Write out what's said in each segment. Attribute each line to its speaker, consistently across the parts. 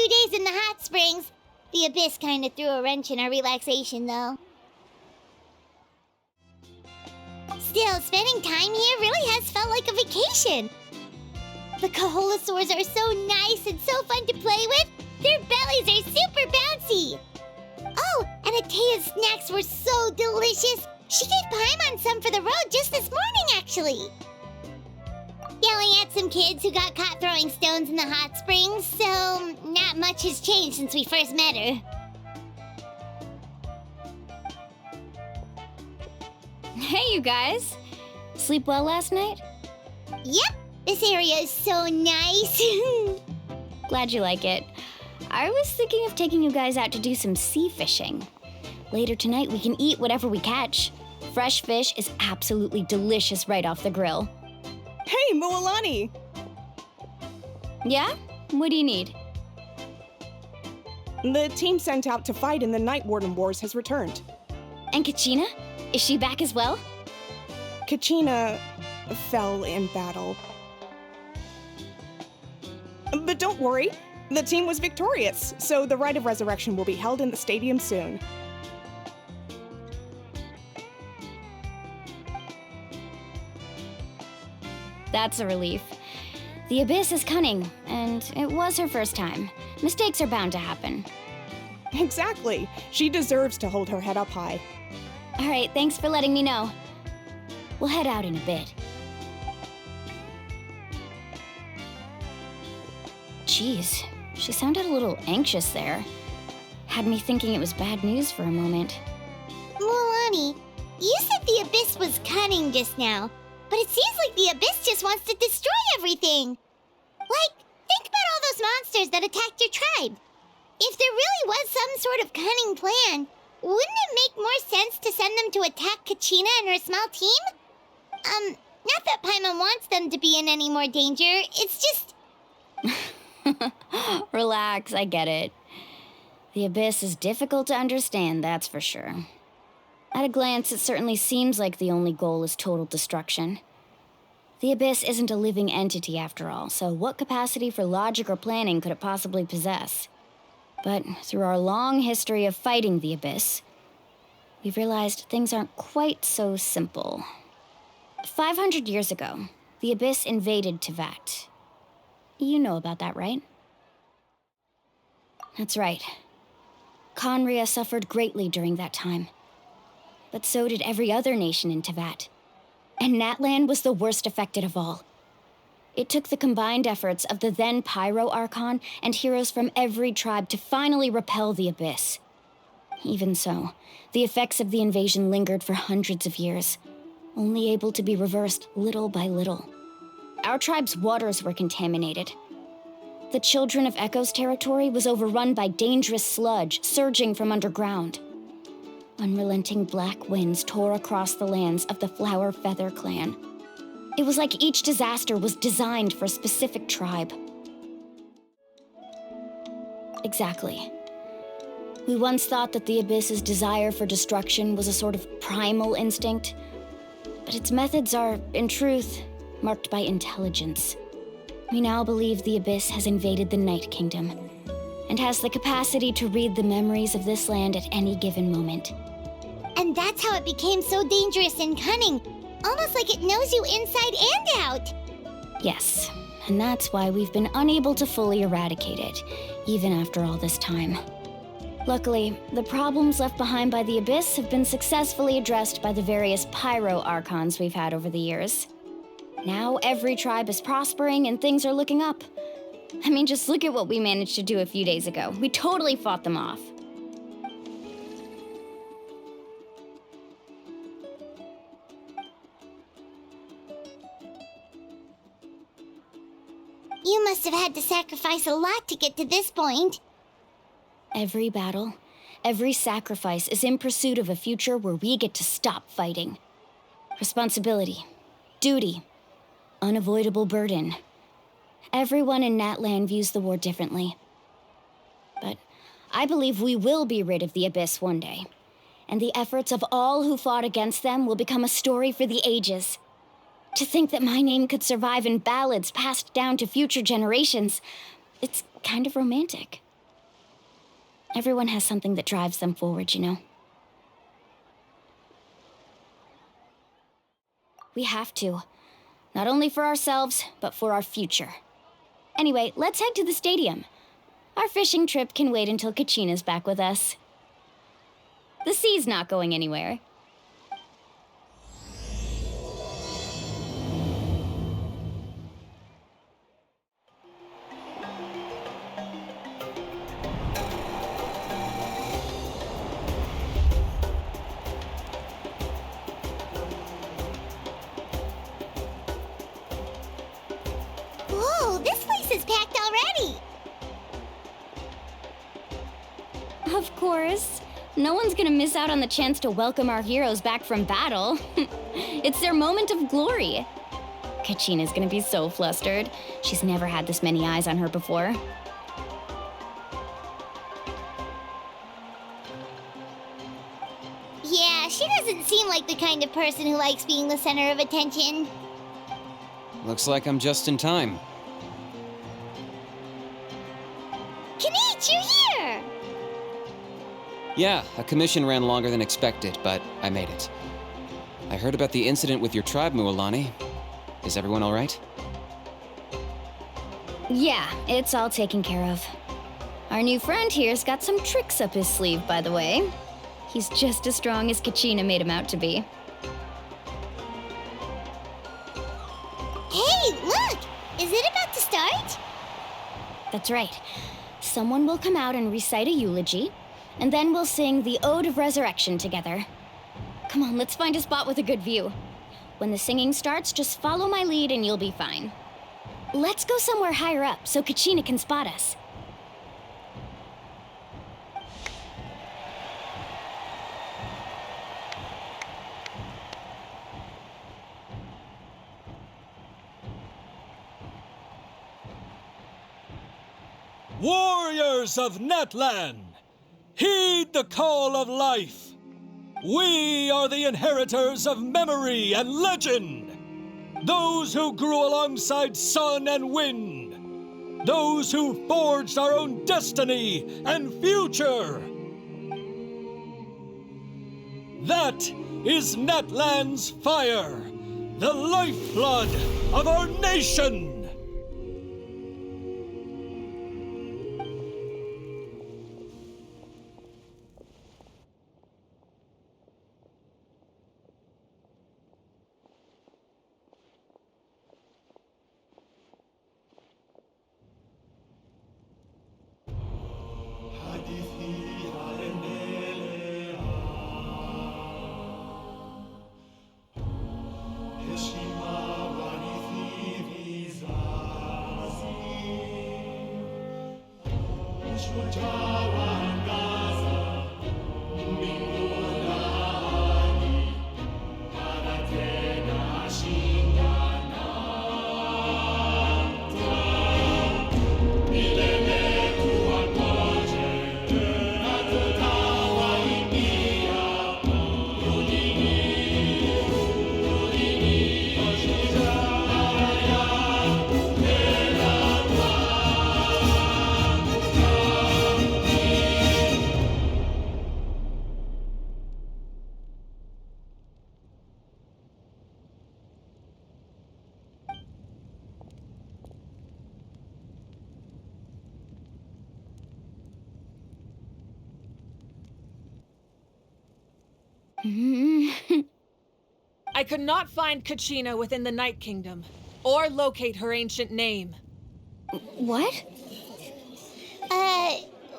Speaker 1: 2 days in the hot springs. The Abyss kinda threw a wrench in our relaxation, though. Still, spending time here really has felt like a vacation. The Kaholosaurs are so nice and so fun to play with. Their bellies are super bouncy. Oh, and Atea's snacks were so delicious. She gave Paimon some for the road just this morning, actually. Yelling at some kids who got caught throwing stones in the hot springs, so not much has changed since we first met her.
Speaker 2: Hey, you guys. Sleep well last night?
Speaker 1: Yep, this area is so nice.
Speaker 2: Glad you like it. I was thinking of taking you guys out to do some sea fishing. Later tonight, we can eat whatever we catch. Fresh fish is absolutely delicious right off the grill.
Speaker 3: Hey, Moalani!
Speaker 2: Yeah? What do you need?
Speaker 3: The team sent out to fight in the Night Warden Wars has returned.
Speaker 2: And Kachina? Is she back as well?
Speaker 3: Kachina fell in battle. But don't worry, the team was victorious, so the Rite of Resurrection will be held in the stadium soon.
Speaker 2: That's a relief. The Abyss is cunning, and it was her first time. Mistakes are bound to happen.
Speaker 3: Exactly. She deserves to hold her head up high.
Speaker 2: All right, thanks for letting me know. We'll head out in a bit. Jeez, she sounded a little anxious there. Had me thinking it was bad news for a moment.
Speaker 1: Moalani, you said the Abyss was cunning just now, but it seems like the Abyss just wants to destroy everything. Like, think about all those monsters that attacked your tribe. If there really was some sort of cunning plan, wouldn't it make more sense to send them to attack Kachina and her small team? Not that Paimon wants them to be in any more danger, it's just...
Speaker 2: Relax, I get it. The Abyss is difficult to understand, that's for sure. At a glance, it certainly seems like the only goal is total destruction. The Abyss isn't a living entity after all, so what capacity for logic or planning could it possibly possess? But through our long history of fighting the Abyss, we've realized things aren't quite so simple. 500 years ago, the Abyss invaded Teyvat. You know about that, right? That's right. Khaenri'ah suffered greatly during that time. But so did every other nation in Teyvat. And Natlana was the worst affected of all. It took the combined efforts of the then Pyro Archon and heroes from every tribe to finally repel the Abyss. Even so, the effects of the invasion lingered for hundreds of years, only able to be reversed little by little. Our tribe's waters were contaminated. The Children of Echo's territory was overrun by dangerous sludge surging from underground. Unrelenting black winds tore across the lands of the Flower Feather clan. It was like each disaster was designed for a specific tribe. Exactly. We once thought that the Abyss's desire for destruction was a sort of primal instinct, but its methods are, in truth, marked by intelligence. We now believe the Abyss has invaded the Night Kingdom, and has the capacity to read the memories of this land at any given moment.
Speaker 1: And that's how it became so dangerous and cunning, almost like it knows you inside and out.
Speaker 2: Yes, and that's why we've been unable to fully eradicate it, even after all this time. Luckily, the problems left behind by the Abyss have been successfully addressed by the various Pyro Archons we've had over the years. Now every tribe is prospering and things are looking up. I mean, just look at what we managed to do a few days ago. We totally fought them off.
Speaker 1: You must have had to sacrifice a lot to get to this point.
Speaker 2: Every battle, every sacrifice is in pursuit of a future where we get to stop fighting. Responsibility, duty, unavoidable burden. Everyone in Natlana views the war differently. But I believe we will be rid of the Abyss one day, and the efforts of all who fought against them will become a story for the ages. To think that my name could survive in ballads passed down to future generations, it's kind of romantic. Everyone has something that drives them forward, you know? We have to. Not only for ourselves, but for our future. Anyway, let's head to the stadium. Our fishing trip can wait until Kachina's back with us. The sea's not going anywhere.
Speaker 1: Whoa, this place is packed already!
Speaker 2: Of course. No one's gonna miss out on the chance to welcome our heroes back from battle. It's their moment of glory. Kachina's gonna be so flustered. She's never had this many eyes on her before.
Speaker 1: Yeah, she doesn't seem like the kind of person who likes being the center of attention.
Speaker 4: Looks like I'm just in time.
Speaker 1: Kanich, you're here!
Speaker 4: Yeah, a commission ran longer than expected, but I made it. I heard about the incident with your tribe, Mualani. Is everyone all right?
Speaker 2: Yeah, it's all taken care of. Our new friend here's got some tricks up his sleeve, by the way. He's just as strong as Kachina made him out to be.
Speaker 1: Hey, look! Is it about to start?
Speaker 2: That's right. Someone will come out and recite a eulogy, and then we'll sing the Ode of Resurrection together. Come on, let's find a spot with a good view. When the singing starts, just follow my lead and you'll be fine. Let's go somewhere higher up so Kachina can spot us.
Speaker 5: Warriors of Natlana, heed the call of life. We are the inheritors of memory and legend. Those who grew alongside sun and wind. Those who forged our own destiny and future. That is Natlan's fire, the lifeblood of our nation.
Speaker 6: I could not find Kachina within the Night Kingdom, or locate her ancient name.
Speaker 2: What?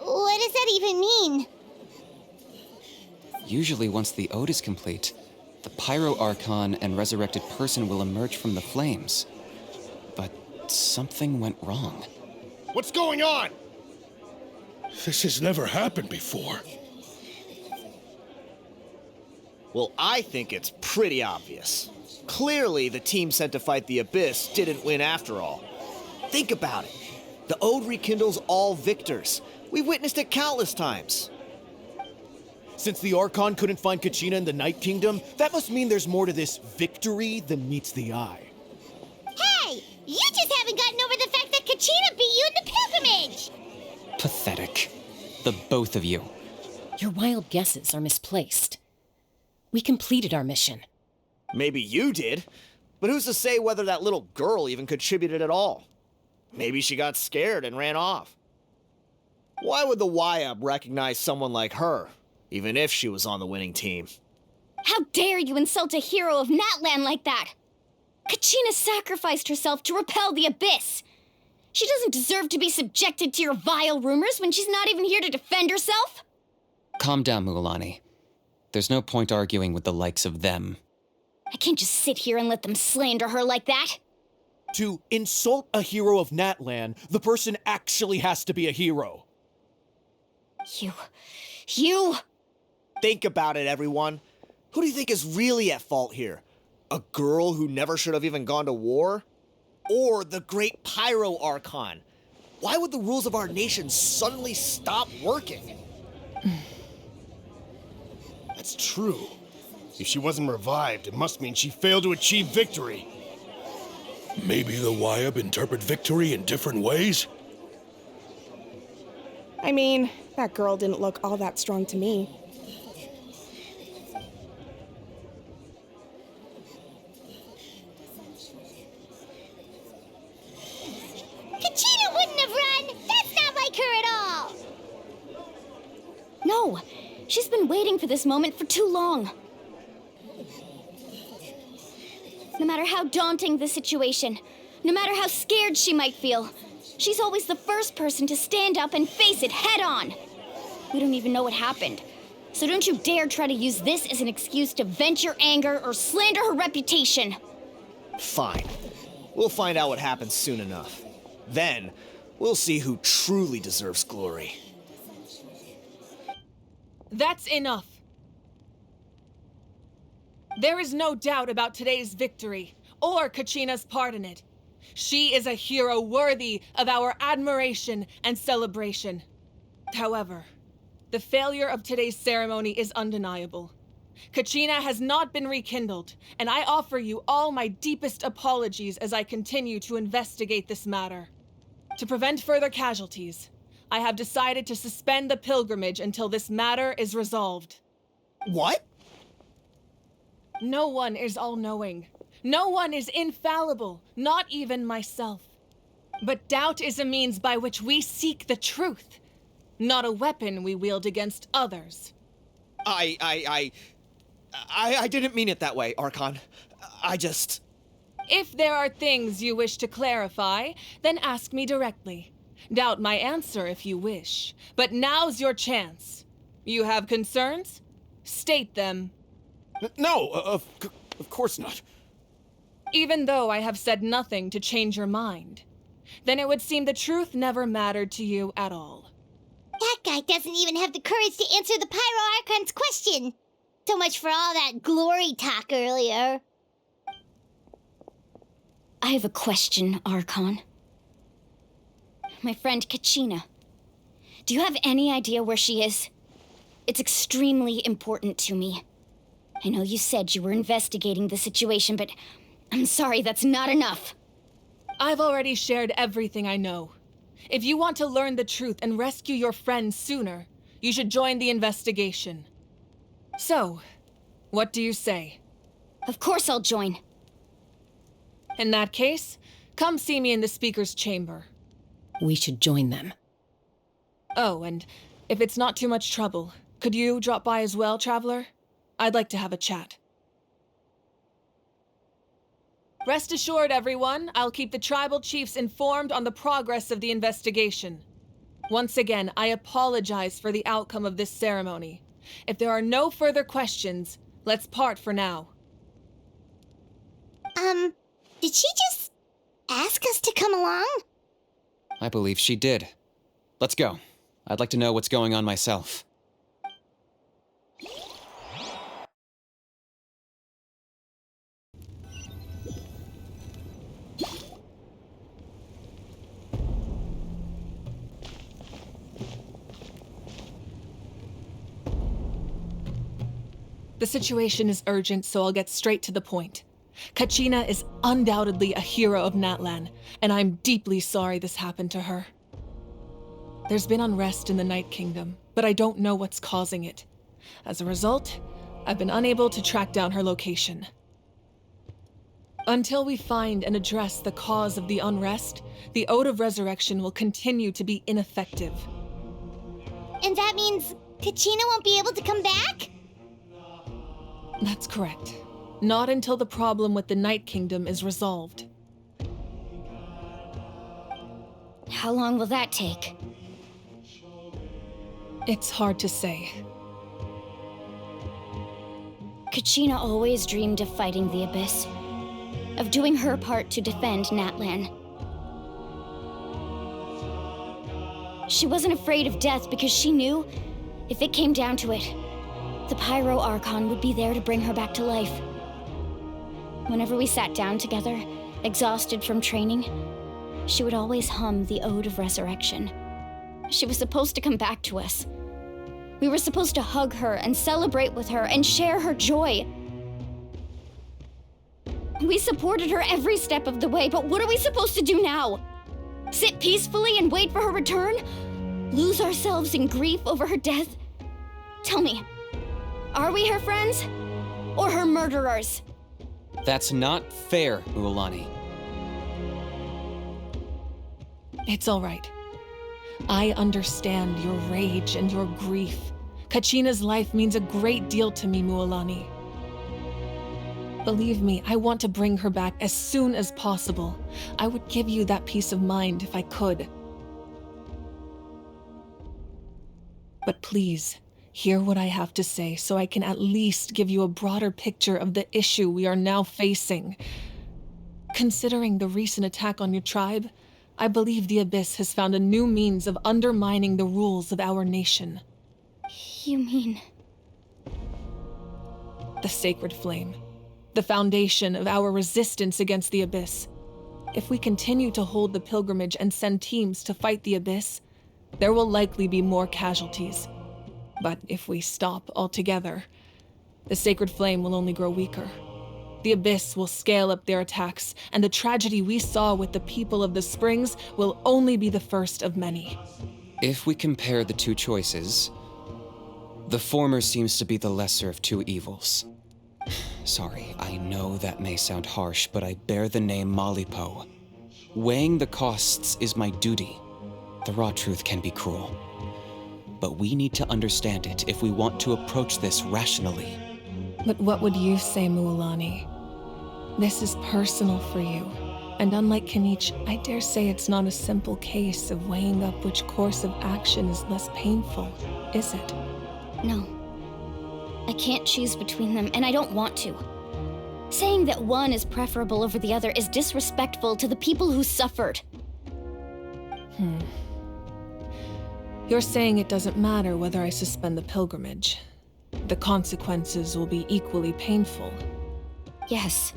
Speaker 1: What does that even mean?
Speaker 4: Usually once the ode is complete, the Pyro Archon and resurrected person will emerge from the flames. But something went wrong.
Speaker 7: What's going on? This has never happened before.
Speaker 8: Well, I think it's pretty obvious. Clearly, the team sent to fight the Abyss didn't win after all. Think about it. The Ode rekindles all victors. We've witnessed it countless times. Since the Archon couldn't find Kachina in the Night Kingdom, that must mean there's more to this victory than meets the eye.
Speaker 1: Hey! You just haven't gotten over the fact that Kachina beat you in the pilgrimage!
Speaker 4: Pathetic. The both of you.
Speaker 9: Your wild guesses are misplaced. We completed our mission.
Speaker 8: Maybe you did, but who's to say whether that little girl even contributed at all? Maybe she got scared and ran off. Why would the YUB recognize someone like her, even if she was on the winning team?
Speaker 2: How dare you insult a hero of Natlana like that? Kachina sacrificed herself to repel the abyss. She doesn't deserve to be subjected to your vile rumors when she's not even here to defend herself.
Speaker 4: Calm down, Mualani. There's no point arguing with the likes of them.
Speaker 2: I can't just sit here and let them slander her like that.
Speaker 10: To insult a hero of Natlana, the person actually has to be a hero.
Speaker 2: You...
Speaker 8: Think about it, everyone. Who do you think is really at fault here? A girl who never should have even gone to war? Or the great Pyro Archon? Why would the rules of our nation suddenly stop working?
Speaker 7: That's true. If she wasn't revived, it must mean she failed to achieve victory. Maybe the YUB interpret victory in different ways?
Speaker 3: I mean, that girl didn't look all that strong to me.
Speaker 1: Kachina wouldn't have run! That's not like her at all!
Speaker 2: No, she's been waiting for this moment for too long. No matter how daunting the situation, no matter how scared she might feel, she's always the first person to stand up and face it head on. We don't even know what happened, so don't you dare try to use this as an excuse to vent your anger or slander her reputation.
Speaker 8: Fine. We'll find out what happens soon enough. Then, we'll see who truly deserves glory.
Speaker 6: That's enough. There is no doubt about today's victory, or Kachina's part in it. She is a hero worthy of our admiration and celebration. However, the failure of today's ceremony is undeniable. Kachina has not been rekindled, and I offer you all my deepest apologies as I continue to investigate this matter. To prevent further casualties, I have decided to suspend the pilgrimage until this matter is resolved.
Speaker 8: What?
Speaker 6: No one is all-knowing. No one is infallible, not even myself. But doubt is a means by which we seek the truth, not a weapon we wield against others.
Speaker 8: I didn't mean it that way, Archon. I just...
Speaker 6: If there are things you wish to clarify, then ask me directly. Doubt my answer if you wish. But now's your chance. You have concerns? State them.
Speaker 10: No, of course not.
Speaker 6: Even though I have said nothing to change your mind, then it would seem the truth never mattered to you at all.
Speaker 1: That guy doesn't even have the courage to answer the Pyro Archon's question. So much for all that glory talk earlier.
Speaker 2: I have a question, Archon. My friend Kachina. Do you have any idea where she is? It's extremely important to me. I know you said you were investigating the situation, but I'm sorry, that's not enough.
Speaker 6: I've already shared everything I know. If you want to learn the truth and rescue your friend sooner, you should join the investigation. So, what do you say?
Speaker 2: Of course I'll join.
Speaker 6: In that case, come see me in the speaker's chamber.
Speaker 9: We should join them.
Speaker 6: Oh, and if it's not too much trouble, could you drop by as well, Traveler? I'd like to have a chat. Rest assured, everyone, I'll keep the tribal chiefs informed on the progress of the investigation. Once again, I apologize for the outcome of this ceremony. If there are no further questions, let's part for now.
Speaker 1: Did she just ask us to come along?
Speaker 4: I believe she did. Let's go. I'd like to know what's going on myself.
Speaker 6: The situation is urgent, so I'll get straight to the point. Kachina is undoubtedly a hero of Natlana, and I'm deeply sorry this happened to her. There's been unrest in the Night Kingdom, but I don't know what's causing it. As a result, I've been unable to track down her location. Until we find and address the cause of the unrest, the Ode of Resurrection will continue to be ineffective.
Speaker 1: And that means Kachina won't be able to come back?
Speaker 6: That's correct. Not until the problem with the Night Kingdom is resolved.
Speaker 2: How long will that take?
Speaker 6: It's hard to say.
Speaker 2: Kachina always dreamed of fighting the Abyss, of doing her part to defend Natlan. She wasn't afraid of death because she knew, if it came down to it, the Pyro Archon would be there to bring her back to life. Whenever we sat down together, exhausted from training, she would always hum the Ode of Resurrection. She was supposed to come back to us. We were supposed to hug her and celebrate with her and share her joy. We supported her every step of the way, but what are we supposed to do now? Sit peacefully and wait for her return? Lose ourselves in grief over her death? Tell me, are we her friends or her murderers?
Speaker 4: That's not fair, Mualani.
Speaker 6: It's all right. I understand your rage and your grief. Kachina's life means a great deal to me, Mualani. Believe me, I want to bring her back as soon as possible. I would give you that peace of mind if I could. But please, hear what I have to say so I can at least give you a broader picture of the issue we are now facing. Considering the recent attack on your tribe, I believe the Abyss has found a new means of undermining the rules of our nation.
Speaker 2: You mean?
Speaker 6: The Sacred Flame. The foundation of our resistance against the Abyss. If we continue to hold the pilgrimage and send teams to fight the Abyss, there will likely be more casualties. But if we stop altogether, the Sacred Flame will only grow weaker. The Abyss will scale up their attacks, and the tragedy we saw with the people of the Springs will only be the first of many.
Speaker 4: If we compare the two choices, the former seems to be the lesser of two evils. Sorry, I know that may sound harsh, but I bear the name Malipo. Weighing the costs is my duty. The raw truth can be cruel. But we need to understand it if we want to approach this rationally.
Speaker 6: But what would you say, Mualani? This is personal for you. And unlike Kanich, I dare say it's not a simple case of weighing up which course of action is less painful, is it?
Speaker 2: No. I can't choose between them, and I don't want to. Saying that one is preferable over the other is disrespectful to the people who suffered.
Speaker 6: You're saying it doesn't matter whether I suspend the pilgrimage. The consequences will be equally painful.
Speaker 2: Yes.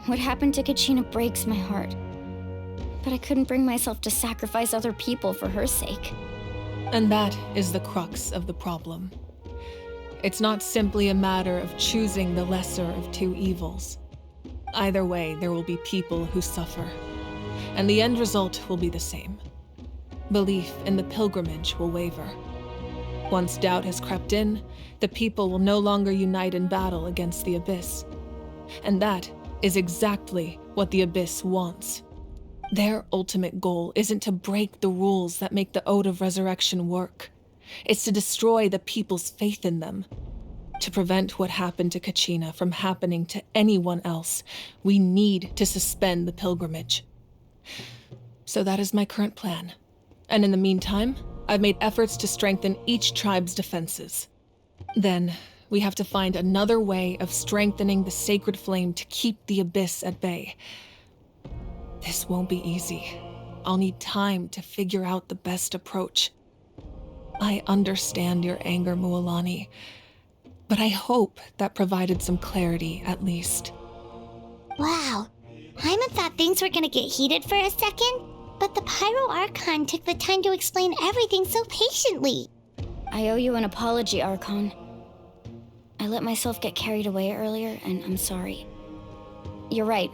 Speaker 2: What happened to Kachina breaks my heart. But I couldn't bring myself to sacrifice other people for her sake.
Speaker 6: And that is the crux of the problem. It's not simply a matter of choosing the lesser of two evils. Either way, there will be people who suffer. And the end result will be the same. Belief in the pilgrimage will waver. Once doubt has crept in, the people will no longer unite in battle against the Abyss. And that is exactly what the Abyss wants. Their ultimate goal isn't to break the rules that make the Ode of Resurrection work. It's to destroy the people's faith in them. To prevent what happened to Kachina from happening to anyone else, we need to suspend the pilgrimage. So that is my current plan. And in the meantime, I've made efforts to strengthen each tribe's defenses. Then, we have to find another way of strengthening the Sacred Flame to keep the Abyss at bay. This won't be easy. I'll need time to figure out the best approach. I understand your anger, Mualani, but I hope that provided some clarity at least.
Speaker 1: Wow. Hyman thought things were gonna get heated for a second, but the Pyro Archon took the time to explain everything so patiently.
Speaker 2: I owe you an apology, Archon. I let myself get carried away earlier, and I'm sorry. You're right.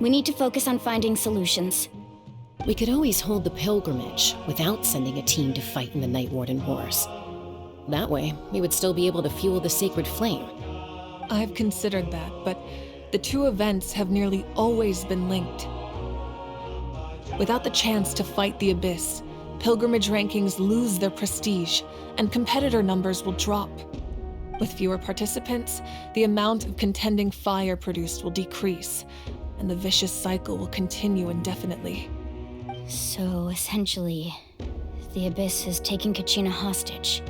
Speaker 2: We need to focus on finding solutions.
Speaker 9: We could always hold the pilgrimage without sending a team to fight in the Night Warden Wars. That way, we would still be able to fuel the sacred flame.
Speaker 6: I've considered that, but the two events have nearly always been linked. Without the chance to fight the Abyss, pilgrimage rankings lose their prestige, and competitor numbers will drop. With fewer participants, the amount of contending fire produced will decrease, and the vicious cycle will continue indefinitely.
Speaker 2: So, essentially, the Abyss has taken Kachina hostage.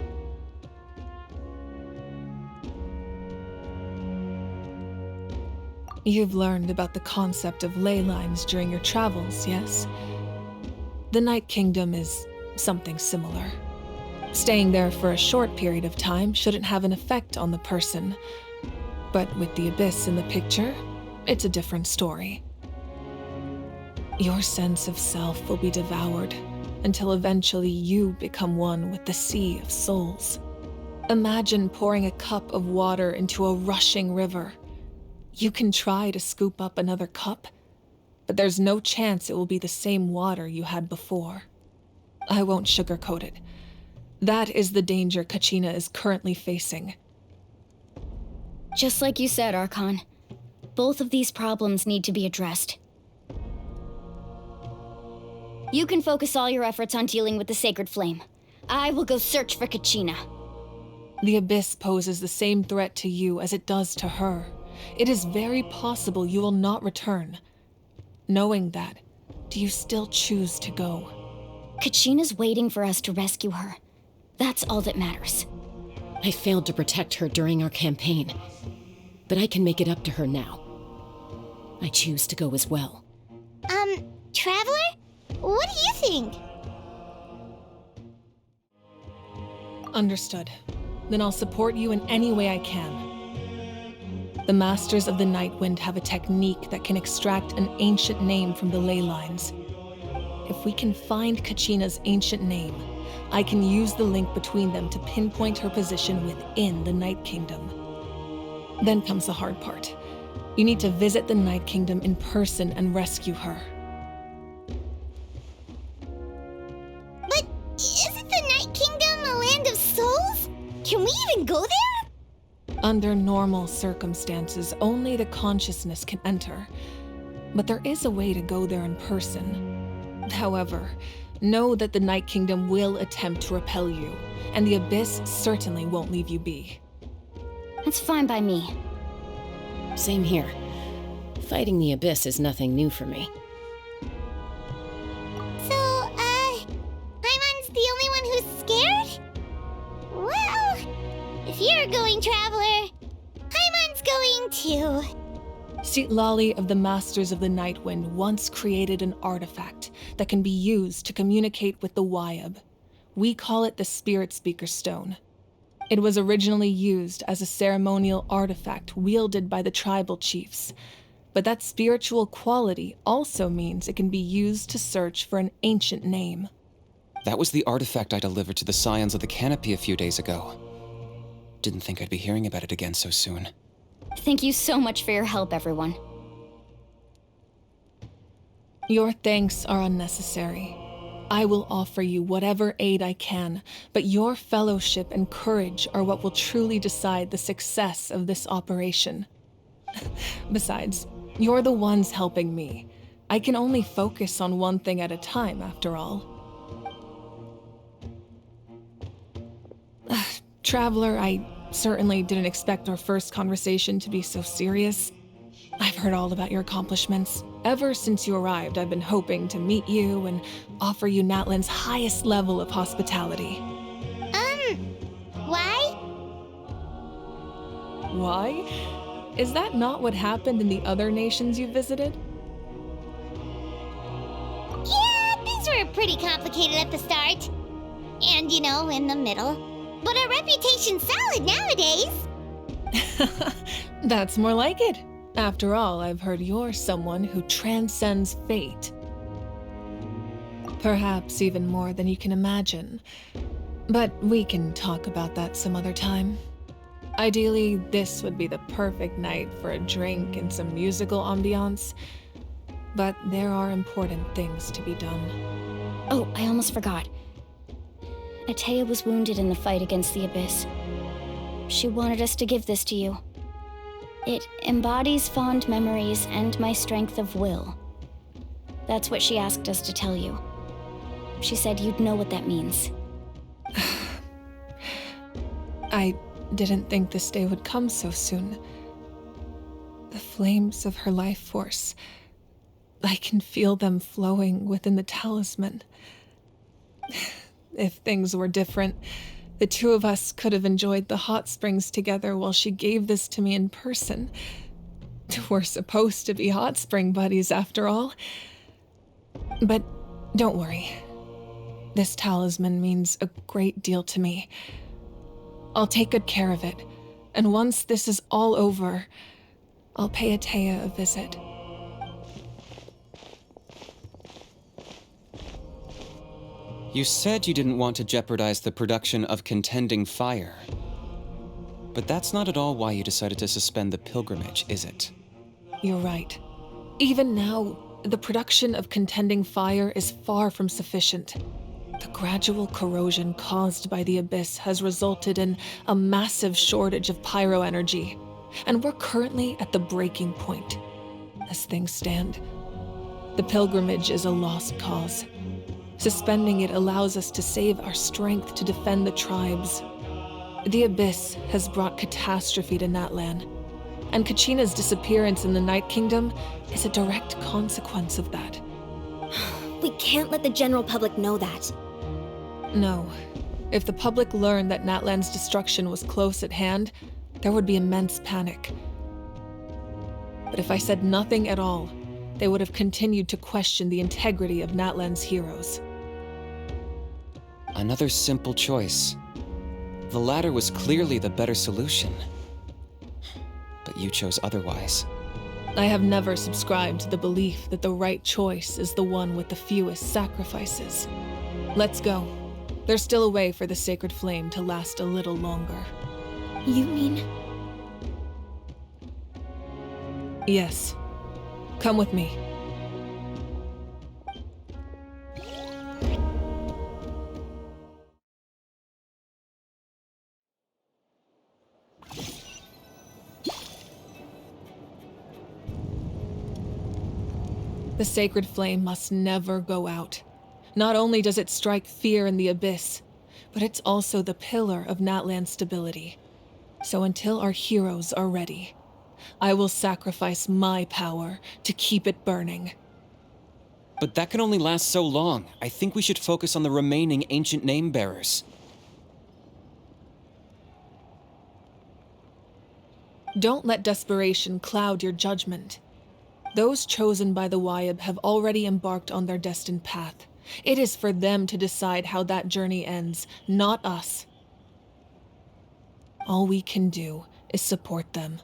Speaker 6: You've learned about the concept of ley lines during your travels, yes? The Night Kingdom is something similar. Staying there for a short period of time shouldn't have an effect on the person. But with the Abyss in the picture, it's a different story. Your sense of self will be devoured until eventually you become one with the sea of souls. Imagine pouring a cup of water into a rushing river. You can try to scoop up another cup, but there's no chance it will be the same water you had before. I won't sugarcoat it. That is the danger Kachina is currently facing.
Speaker 2: Just like you said, Archon. Both of these problems need to be addressed. You can focus all your efforts on dealing with the Sacred Flame. I will go search for Kachina.
Speaker 6: The Abyss poses the same threat to you as it does to her. It is very possible you will not return. Knowing that, do you still choose to go?
Speaker 2: Kachina's waiting for us to rescue her. That's all that matters.
Speaker 9: I failed to protect her during our campaign, but I can make it up to her now. I choose to go as well.
Speaker 1: Traveler? What do you think?
Speaker 6: Understood. Then I'll support you in any way I can. The Masters of the Nightwind have a technique that can extract an ancient name from the ley lines. If we can find Kachina's ancient name, I can use the link between them to pinpoint her position within the Night Kingdom. Then comes the hard part. You need to visit the Night Kingdom in person and rescue her.
Speaker 1: But isn't the Night Kingdom a land of souls? Can we even go there?
Speaker 6: Under normal circumstances, only the consciousness can enter. But there is a way to go there in person. However, know that the Night Kingdom will attempt to repel you, and the Abyss certainly won't leave you be.
Speaker 2: That's fine by me.
Speaker 9: Same here. Fighting the Abyss is nothing new for me.
Speaker 1: So, Paimon's the only one who's scared? Well, if you're going, Traveler, Paimon's going too.
Speaker 6: Lali of the Masters of the Nightwind once created an artifact that can be used to communicate with the Wyab. We call it the Spirit Speaker Stone. It was originally used as a ceremonial artifact wielded by the tribal chiefs, but that spiritual quality also means it can be used to search for an ancient name.
Speaker 4: That was the artifact I delivered to the Scions of the Canopy a few days ago. Didn't think I'd be hearing about it again so soon.
Speaker 2: Thank you so much for your help, everyone.
Speaker 6: Your thanks are unnecessary. I will offer you whatever aid I can, but your fellowship and courage are what will truly decide the success of this operation. Besides, you're the ones helping me. I can only focus on one thing at a time, after all. Traveler, I certainly didn't expect our first conversation to be so serious. I've heard all about your accomplishments. Ever since you arrived, I've been hoping to meet you and offer you Natlan's highest level of hospitality.
Speaker 1: Why?
Speaker 6: Why? Is that not what happened in the other nations you visited?
Speaker 1: Yeah, things were pretty complicated at the start. And, in the middle. But our reputation's solid nowadays.
Speaker 6: That's more like it. After all, I've heard you're someone who transcends fate. Perhaps even more than you can imagine. But we can talk about that some other time. Ideally, this would be the perfect night for a drink and some musical ambiance. But there are important things to be done.
Speaker 2: Oh, I almost forgot. Atea was wounded in the fight against the Abyss. She wanted us to give this to you. It embodies fond memories and my strength of will. That's what she asked us to tell you. She said you'd know what that means.
Speaker 6: I didn't think this day would come so soon. The flames of her life force. I can feel them flowing within the talisman. If things were different, the two of us could have enjoyed the hot springs together while she gave this to me in person. We're supposed to be hot spring buddies after all. But don't worry. This talisman means a great deal to me. I'll take good care of it, and once this is all over, I'll pay Atea a visit.
Speaker 4: You said you didn't want to jeopardize the production of Contending Fire. But that's not at all why you decided to suspend the pilgrimage, is it?
Speaker 6: You're right. Even now, the production of Contending Fire is far from sufficient. The gradual corrosion caused by the Abyss has resulted in a massive shortage of pyro energy, and we're currently at the breaking point. As things stand, the pilgrimage is a lost cause. Suspending it allows us to save our strength to defend the tribes. The Abyss has brought catastrophe to Natlan, and Kachina's disappearance in the Night Kingdom is a direct consequence of that.
Speaker 1: We can't let the general public know that.
Speaker 6: No. If the public learned that Natlan's destruction was close at hand, there would be immense panic. But if I said nothing at all, they would have continued to question the integrity of Natlan's heroes.
Speaker 4: Another simple choice. The latter was clearly the better solution. But you chose otherwise.
Speaker 6: I have never subscribed to the belief that the right choice is the one with the fewest sacrifices. Let's go. There's still a way for the sacred flame to last a little longer.
Speaker 1: You mean?
Speaker 6: Yes. Come with me. The sacred flame must never go out. Not only does it strike fear in the Abyss, but it's also the pillar of Natlan's stability. So until our heroes are ready, I will sacrifice my power to keep it burning.
Speaker 4: But that can only last so long. I think we should focus on the remaining ancient name-bearers.
Speaker 6: Don't let desperation cloud your judgment. Those chosen by the Wayab have already embarked on their destined path. It is for them to decide how that journey ends, not us. All we can do is support them.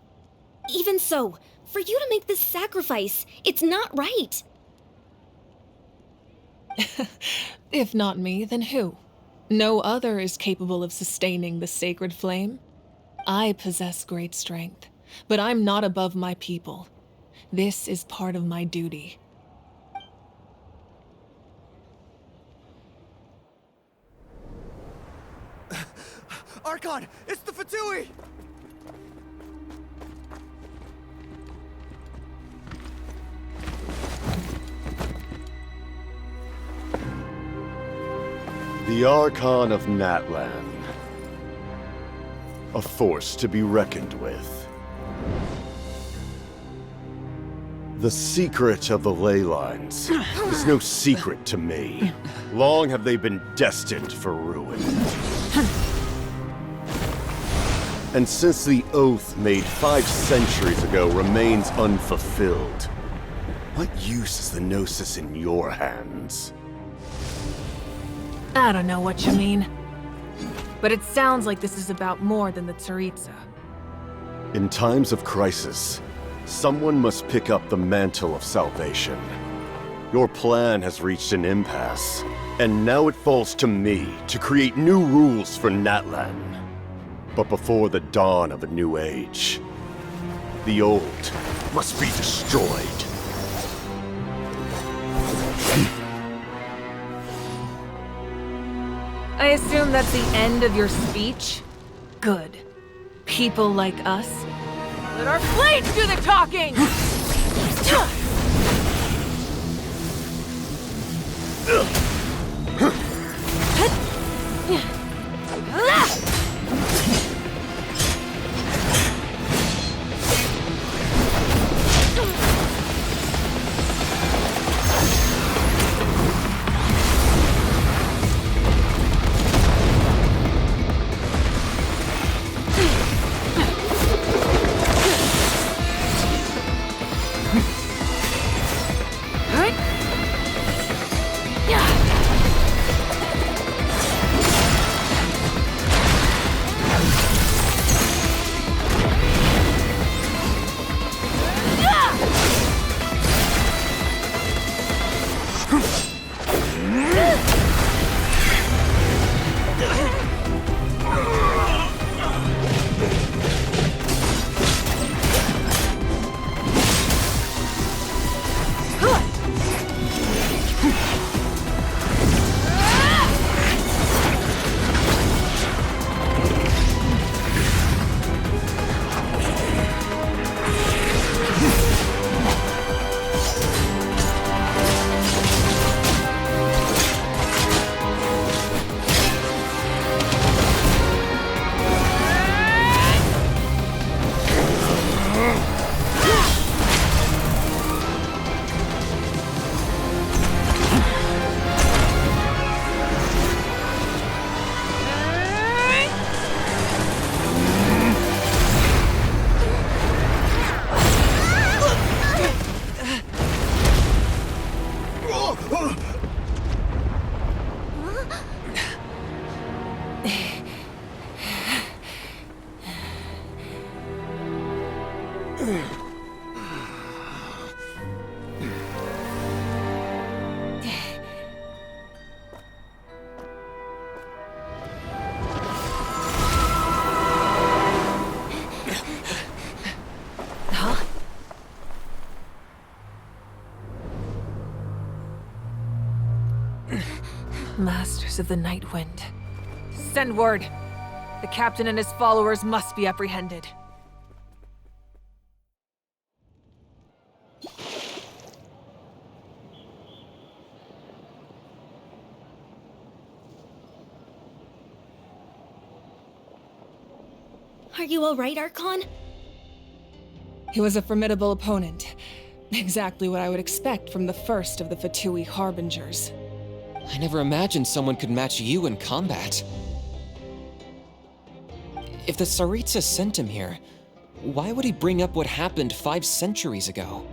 Speaker 1: Even so, for you to make this sacrifice, it's not right.
Speaker 6: If not me, then who? No other is capable of sustaining the sacred flame. I possess great strength, but I'm not above my people. This is part of my duty.
Speaker 8: Archon, it's the Fatui!
Speaker 11: The Archon of Natlan. A force to be reckoned with. The secret of the ley lines is no secret to me. Long have they been destined for ruin. And since the oath made 5 centuries ago remains unfulfilled, what use is the Gnosis in your hands?
Speaker 6: I don't know what you mean. But it sounds like this is about more than the Tsaritsa.
Speaker 11: In times of crisis, someone must pick up the mantle of salvation. Your plan has reached an impasse, and now it falls to me to create new rules for Natlan. But before the dawn of a new age, the old must be destroyed.
Speaker 6: I assume that's the end of your speech? Good. People like us. Let our blades do the talking! Masters of the Night Wind. Send word. The captain and his followers must be apprehended.
Speaker 2: Are you all right, Archon?
Speaker 6: He was a formidable opponent. Exactly what I would expect from the first of the Fatui Harbingers.
Speaker 4: I never imagined someone could match you in combat. If the Tsaritsa sent him here, why would he bring up what happened 5 centuries ago?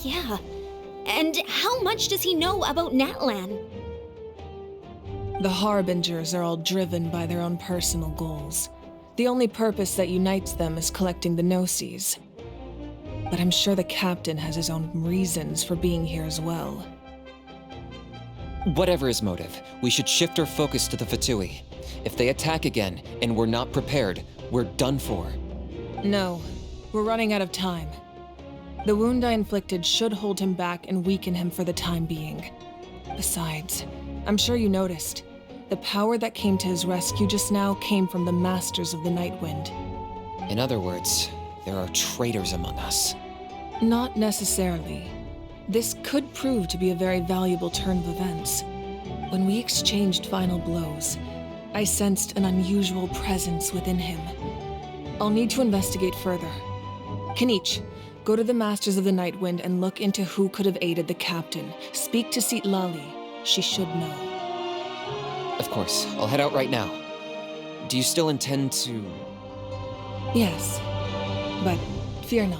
Speaker 2: Yeah. And how much does he know about Natlan?
Speaker 6: The Harbingers are all driven by their own personal goals. The only purpose that unites them is collecting the Gnosis. But I'm sure the captain has his own reasons for being here as well.
Speaker 4: Whatever his motive, we should shift our focus to the Fatui. If they attack again, and we're not prepared, we're done for.
Speaker 6: No, we're running out of time. The wound I inflicted should hold him back and weaken him for the time being. Besides, I'm sure you noticed, the power that came to his rescue just now came from the Masters of the Night Wind.
Speaker 4: In other words, there are traitors among us.
Speaker 6: Not necessarily. This could prove to be a very valuable turn of events. When we exchanged final blows, I sensed an unusual presence within him. I'll need to investigate further. Kenichi, go to the Masters of the Night Wind and look into who could have aided the captain. Speak to Lali. She should know.
Speaker 4: Of course, I'll head out right now. Do you still intend to...
Speaker 6: Yes, but fear not.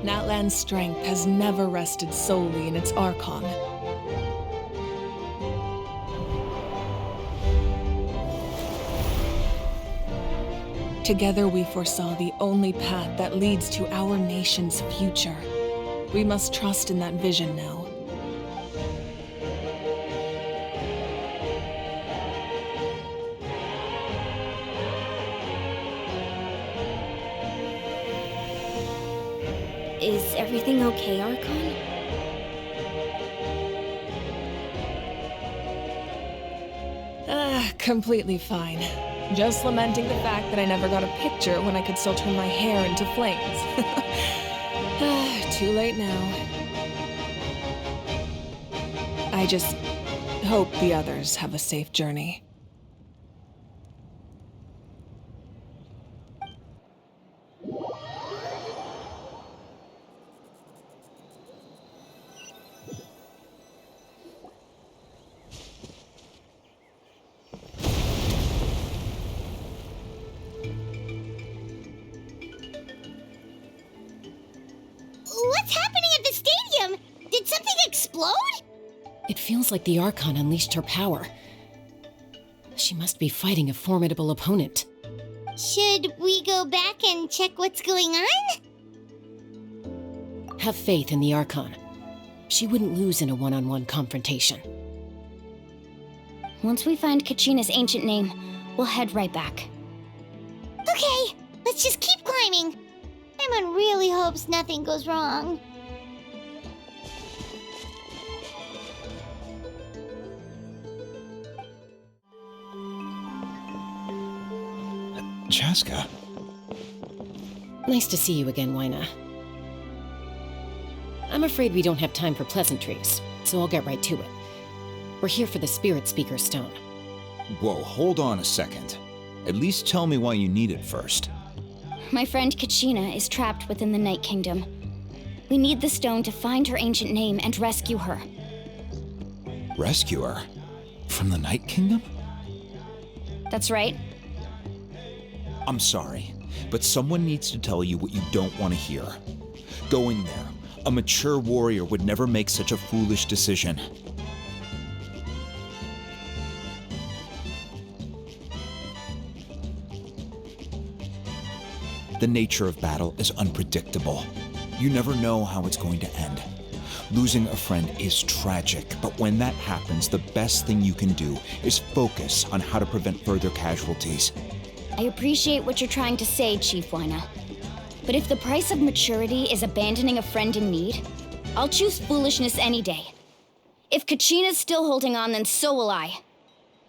Speaker 6: Natlan's strength has never rested solely in its Archon. Together we foresaw the only path that leads to our nation's future. We must trust in that vision now.
Speaker 2: Is everything okay, Archon?
Speaker 6: Completely fine. Just lamenting the fact that I never got a picture when I could still turn my hair into flames. Too late now. I just hope the others have a safe journey.
Speaker 1: What's happening at the stadium? Did something explode?
Speaker 9: It feels like the Archon unleashed her power. She must be fighting a formidable opponent.
Speaker 1: Should we go back and check what's going on?
Speaker 9: Have faith in the Archon. She wouldn't lose in a one-on-one confrontation.
Speaker 2: Once we find Kachina's ancient name, we'll head right back.
Speaker 1: Okay, let's just keep climbing. Paimon really hopes nothing goes wrong.
Speaker 12: Chaska.
Speaker 9: Nice to see you again, Wyna. I'm afraid we don't have time for pleasantries, so I'll get right to it. We're here for the Spirit Speaker Stone.
Speaker 12: Whoa, hold on a second. At least tell me why you need it first.
Speaker 2: My friend Kachina is trapped within the Night Kingdom. We need the stone to find her ancient name and rescue her.
Speaker 12: Rescue her? From the Night Kingdom?
Speaker 2: That's right.
Speaker 12: I'm sorry, but someone needs to tell you what you don't want to hear. Go in there. A mature warrior would never make such a foolish decision. The nature of battle is unpredictable. You never know how it's going to end. Losing a friend is tragic, but when that happens, the best thing you can do is focus on how to prevent further casualties.
Speaker 2: I appreciate what you're trying to say, Chief Wyna. But if the price of maturity is abandoning a friend in need, I'll choose foolishness any day. If Kachina's still holding on, then so will I.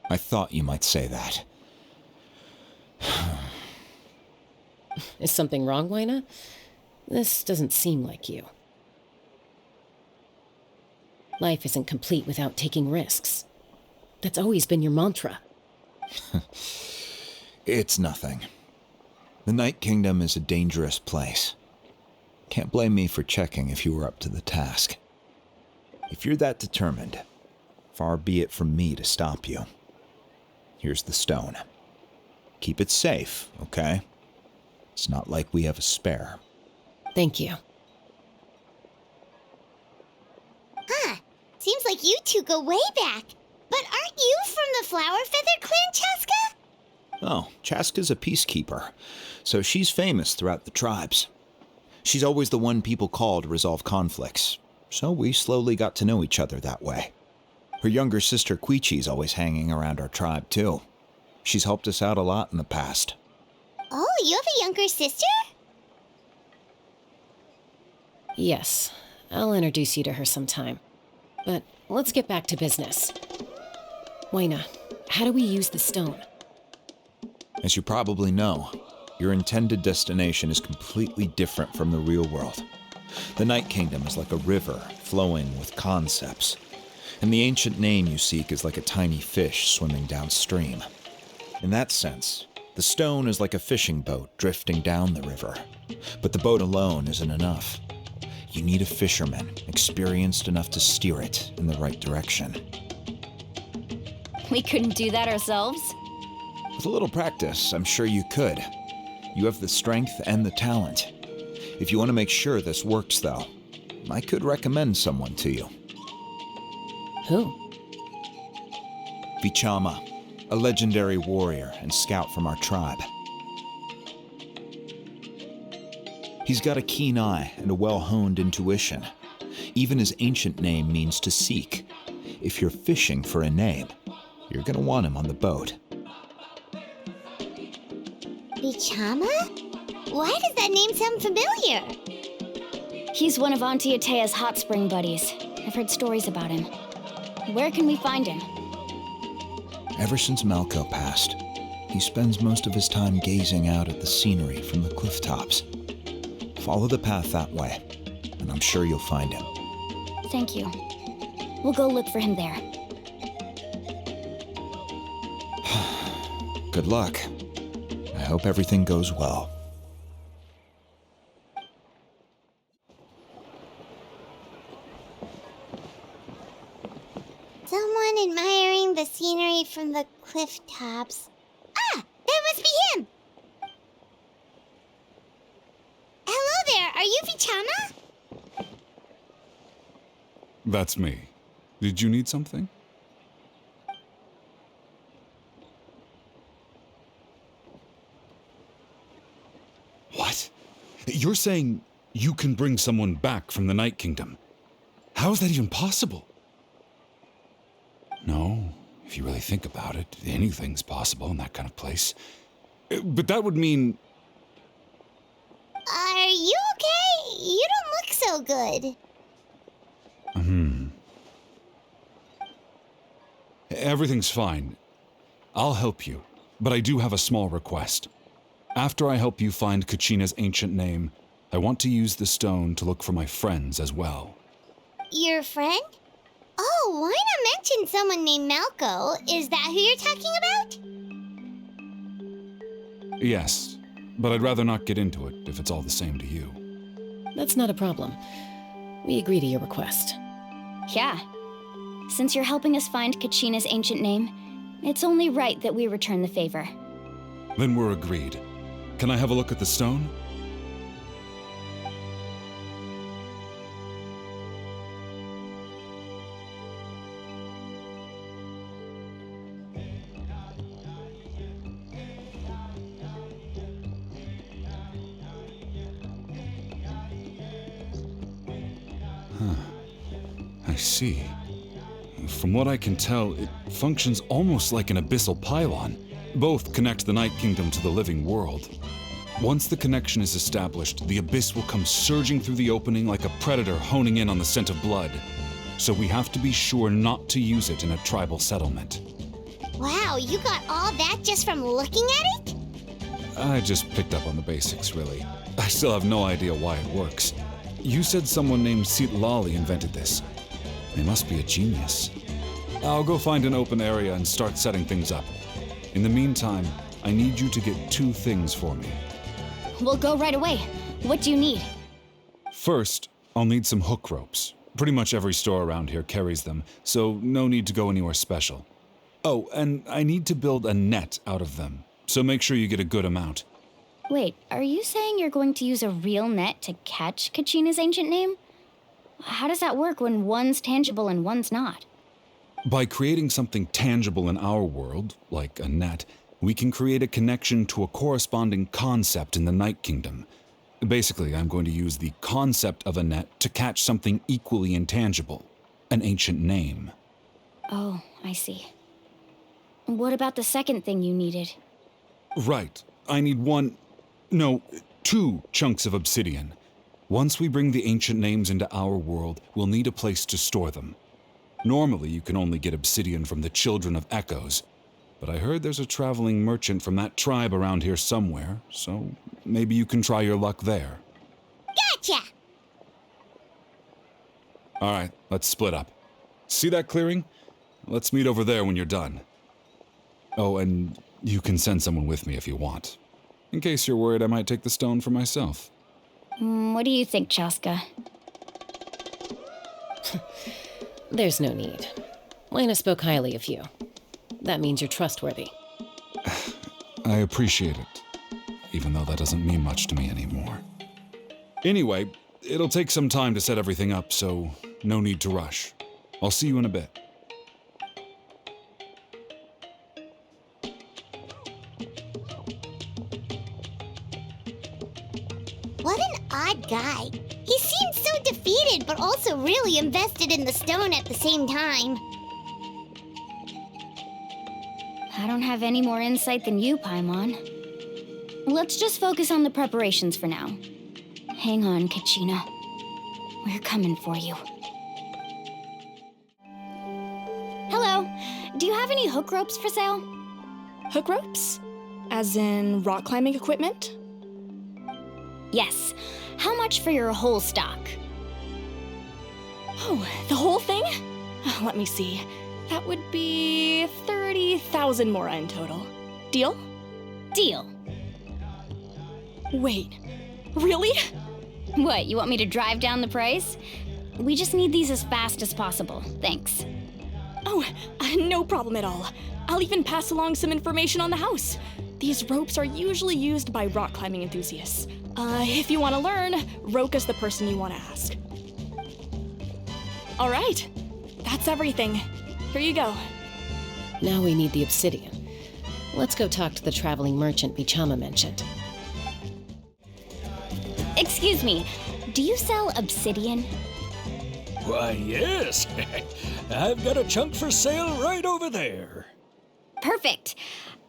Speaker 12: I thought you might say that.
Speaker 9: Is something wrong, Wyna? This doesn't seem like you. Life isn't complete without taking risks. That's always been your mantra.
Speaker 12: It's nothing. The Night Kingdom is a dangerous place. Can't blame me for checking if you were up to the task. If you're that determined, far be it from me to stop you. Here's the stone. Keep it safe, okay? It's not like we have a spare.
Speaker 9: Thank you.
Speaker 1: Huh. Seems like you two go way back. But aren't you from the Flower Feather Clan, Chaska?
Speaker 12: Oh, Chaska's a peacekeeper, so she's famous throughout the tribes. She's always the one people call to resolve conflicts, so we slowly got to know each other that way. Her younger sister Quichi's always hanging around our tribe, too. She's helped us out a lot in the past.
Speaker 1: Oh, you have a younger sister?
Speaker 9: Yes, I'll introduce you to her sometime. But let's get back to business. Wyna, how do we use the stone?
Speaker 12: As you probably know, your intended destination is completely different from the real world. The Night Kingdom is like a river flowing with concepts, and the ancient name you seek is like a tiny fish swimming downstream. In that sense, the stone is like a fishing boat drifting down the river, but the boat alone isn't enough. You need a fisherman experienced enough to steer it in the right direction.
Speaker 2: We couldn't do that ourselves?
Speaker 12: With a little practice, I'm sure you could. You have the strength and the talent. If you want to make sure this works, though, I could recommend someone to you.
Speaker 9: Who?
Speaker 12: Vichama, a legendary warrior and scout from our tribe. He's got a keen eye and a well-honed intuition. Even his ancient name means to seek. If you're fishing for a name, you're gonna want him on the boat.
Speaker 1: Vichama? Why does that name sound familiar?
Speaker 2: He's one of Auntie Atea's hot spring buddies. I've heard stories about him. Where can we find him?
Speaker 12: Ever since Malco passed, he spends most of his time gazing out at the scenery from the cliff tops. Follow the path that way, and I'm sure you'll find him.
Speaker 2: Thank you. We'll go look for him there.
Speaker 12: Good luck. I hope everything goes well.
Speaker 1: Someone admiring the scenery from the cliff tops. Ah! That must be him! Hello there, are you Vichama?
Speaker 13: That's me. Did you need something? What? You're saying you can bring someone back from the Night Kingdom? How is that even possible? No, if you really think about it, anything's possible in that kind of place. But that would mean...
Speaker 1: Are you okay? You don't look so good.
Speaker 13: Everything's fine. I'll help you, but I do have a small request. After I help you find Kachina's ancient name, I want to use the stone to look for my friends as well.
Speaker 1: Your friend? Oh, why not mention someone named Malco? Is that who you're talking about?
Speaker 13: Yes, but I'd rather not get into it if it's all the same to you.
Speaker 9: That's not a problem. We agree to your request.
Speaker 2: Yeah. Since you're helping us find Kachina's ancient name, it's only right that we return the favor.
Speaker 13: Then we're agreed. Can I have a look at the stone? I see. From what I can tell, it functions almost like an abyssal pylon. Both connect the Night Kingdom to the living world. Once the connection is established, the abyss will come surging through the opening like a predator honing in on the scent of blood. So we have to be sure not to use it in a tribal settlement.
Speaker 1: Wow, you got all that just from looking at it?
Speaker 13: I just picked up on the basics, really. I still have no idea why it works. You said someone named Sitlali invented this. They must be a genius. I'll go find an open area and start setting things up. In the meantime, I need you to get 2 things for me.
Speaker 2: We'll go right away. What do you need?
Speaker 13: First, I'll need some hook ropes. Pretty much every store around here carries them, so no need to go anywhere special. Oh, and I need to build a net out of them, so make sure you get a good amount.
Speaker 2: Wait, are you saying you're going to use a real net to catch Kachina's ancient name? How does that work when one's tangible and one's not?
Speaker 13: By creating something tangible in our world, like a net, we can create a connection to a corresponding concept in the Night Kingdom. Basically, I'm going to use the concept of a net to catch something equally intangible, an ancient name.
Speaker 2: Oh, I see. What about the second thing you needed?
Speaker 13: Right. I need 2 chunks of obsidian. Once we bring the ancient names into our world, we'll need a place to store them. Normally, you can only get obsidian from the Children of Echoes, but I heard there's a traveling merchant from that tribe around here somewhere, so maybe you can try your luck there.
Speaker 1: Gotcha!
Speaker 13: All right, let's split up. See that clearing? Let's meet over there when you're done. Oh, and you can send someone with me if you want. In case you're worried I might take the stone for myself.
Speaker 2: What do you think, Chaska?
Speaker 9: There's no need. Lena spoke highly of you. That means you're trustworthy.
Speaker 13: I appreciate it, even though that doesn't mean much to me anymore. Anyway, it'll take some time to set everything up, so no need to rush. I'll see you in a bit.
Speaker 1: What an odd guy. He seemed so defeated, but also really invested in the stone at the same time.
Speaker 2: I don't have any more insight than you, Paimon. Let's just focus on the preparations for now. Hang on, Kachina. We're coming for you. Hello. Do you have any hook ropes for sale?
Speaker 3: Hook ropes? As in rock climbing equipment?
Speaker 2: Yes. How much for your whole stock?
Speaker 3: Oh, the whole thing? Let me see. That would be 30,000 mora in total. Deal?
Speaker 2: Deal.
Speaker 3: Wait, really?
Speaker 2: What, you want me to drive down the price? We just need these as fast as possible. Thanks.
Speaker 3: Oh, no problem at all. I'll even pass along some information on the house. These ropes are usually used by rock climbing enthusiasts. If you want to learn, Roka's the person you want to ask. All right, that's everything. Here you go.
Speaker 9: Now we need the obsidian. Let's go talk to the traveling merchant Bichama mentioned.
Speaker 2: Excuse me, do you sell obsidian?
Speaker 5: Why, yes. I've got a chunk for sale right over there.
Speaker 2: Perfect.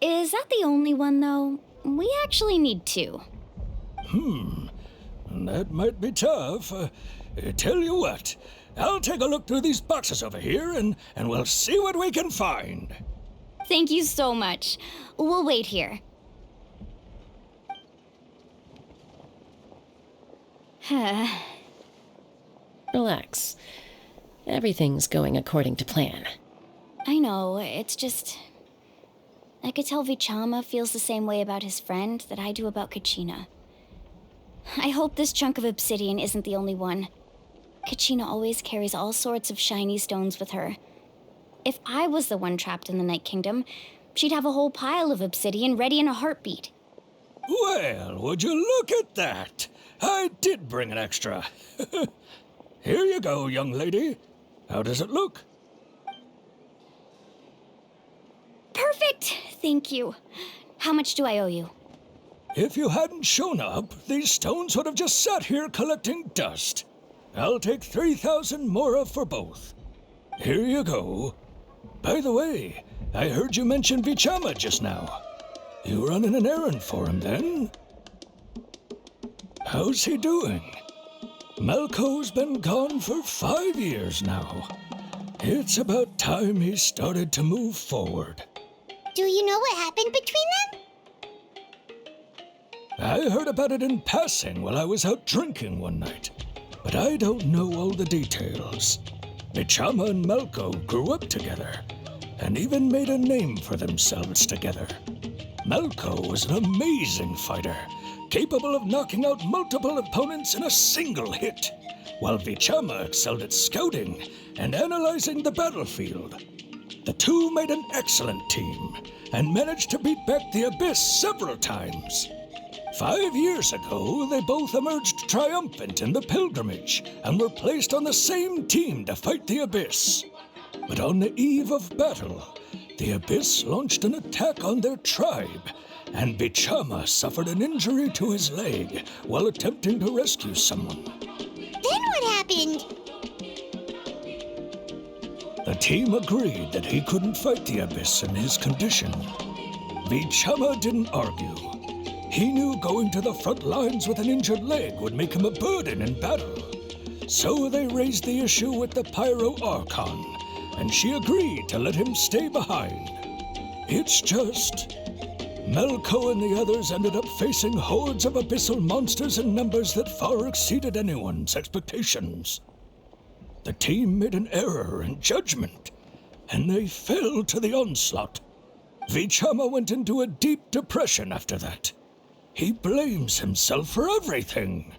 Speaker 2: Is that the only one, though? We actually need two.
Speaker 5: That might be tough. Tell you what, I'll take a look through these boxes over here and we'll see what we can find.
Speaker 2: Thank you so much. We'll wait here.
Speaker 9: Relax. Everything's going according to plan.
Speaker 2: I know, it's just... I could tell Bichama feels the same way about his friend that I do about Kachina. I hope this chunk of obsidian isn't the only one. Kachina always carries all sorts of shiny stones with her. If I was the one trapped in the Night Kingdom, she'd have a whole pile of obsidian ready in a heartbeat.
Speaker 5: Well, would you look at that? I did bring an extra. Here you go, young lady. How does it look?
Speaker 2: Perfect! Thank you. How much do I owe you?
Speaker 5: If you hadn't shown up, these stones would have just sat here collecting dust. I'll take 3,000 mora for both. Here you go. By the way, I heard you mention Bichama just now. You running an errand for him, then? How's he doing? Malco's been gone for 5 years now. It's about time he started to move forward.
Speaker 1: Do you know what happened between them?
Speaker 5: I heard about it in passing while I was out drinking one night, but I don't know all the details. Bichama and Malco grew up together, and even made a name for themselves together. Malco was an amazing fighter, capable of knocking out multiple opponents in a single hit, while Bichama excelled at scouting and analyzing the battlefield. The two made an excellent team, and managed to beat back the Abyss several times. 5 years ago, they both emerged triumphant in the pilgrimage, and were placed on the same team to fight the Abyss. But on the eve of battle, the Abyss launched an attack on their tribe, and Bichama suffered an injury to his leg while attempting to rescue someone.
Speaker 1: Then what happened?
Speaker 5: The team agreed that he couldn't fight the Abyss in his condition. Bichama didn't argue. He knew going to the front lines with an injured leg would make him a burden in battle. So they raised the issue with the Pyro Archon, and she agreed to let him stay behind. It's just... Malco and the others ended up facing hordes of abyssal monsters in numbers that far exceeded anyone's expectations. The team made an error in judgment, and they fell to the onslaught. Bichama went into a deep depression after that. He blames himself for everything.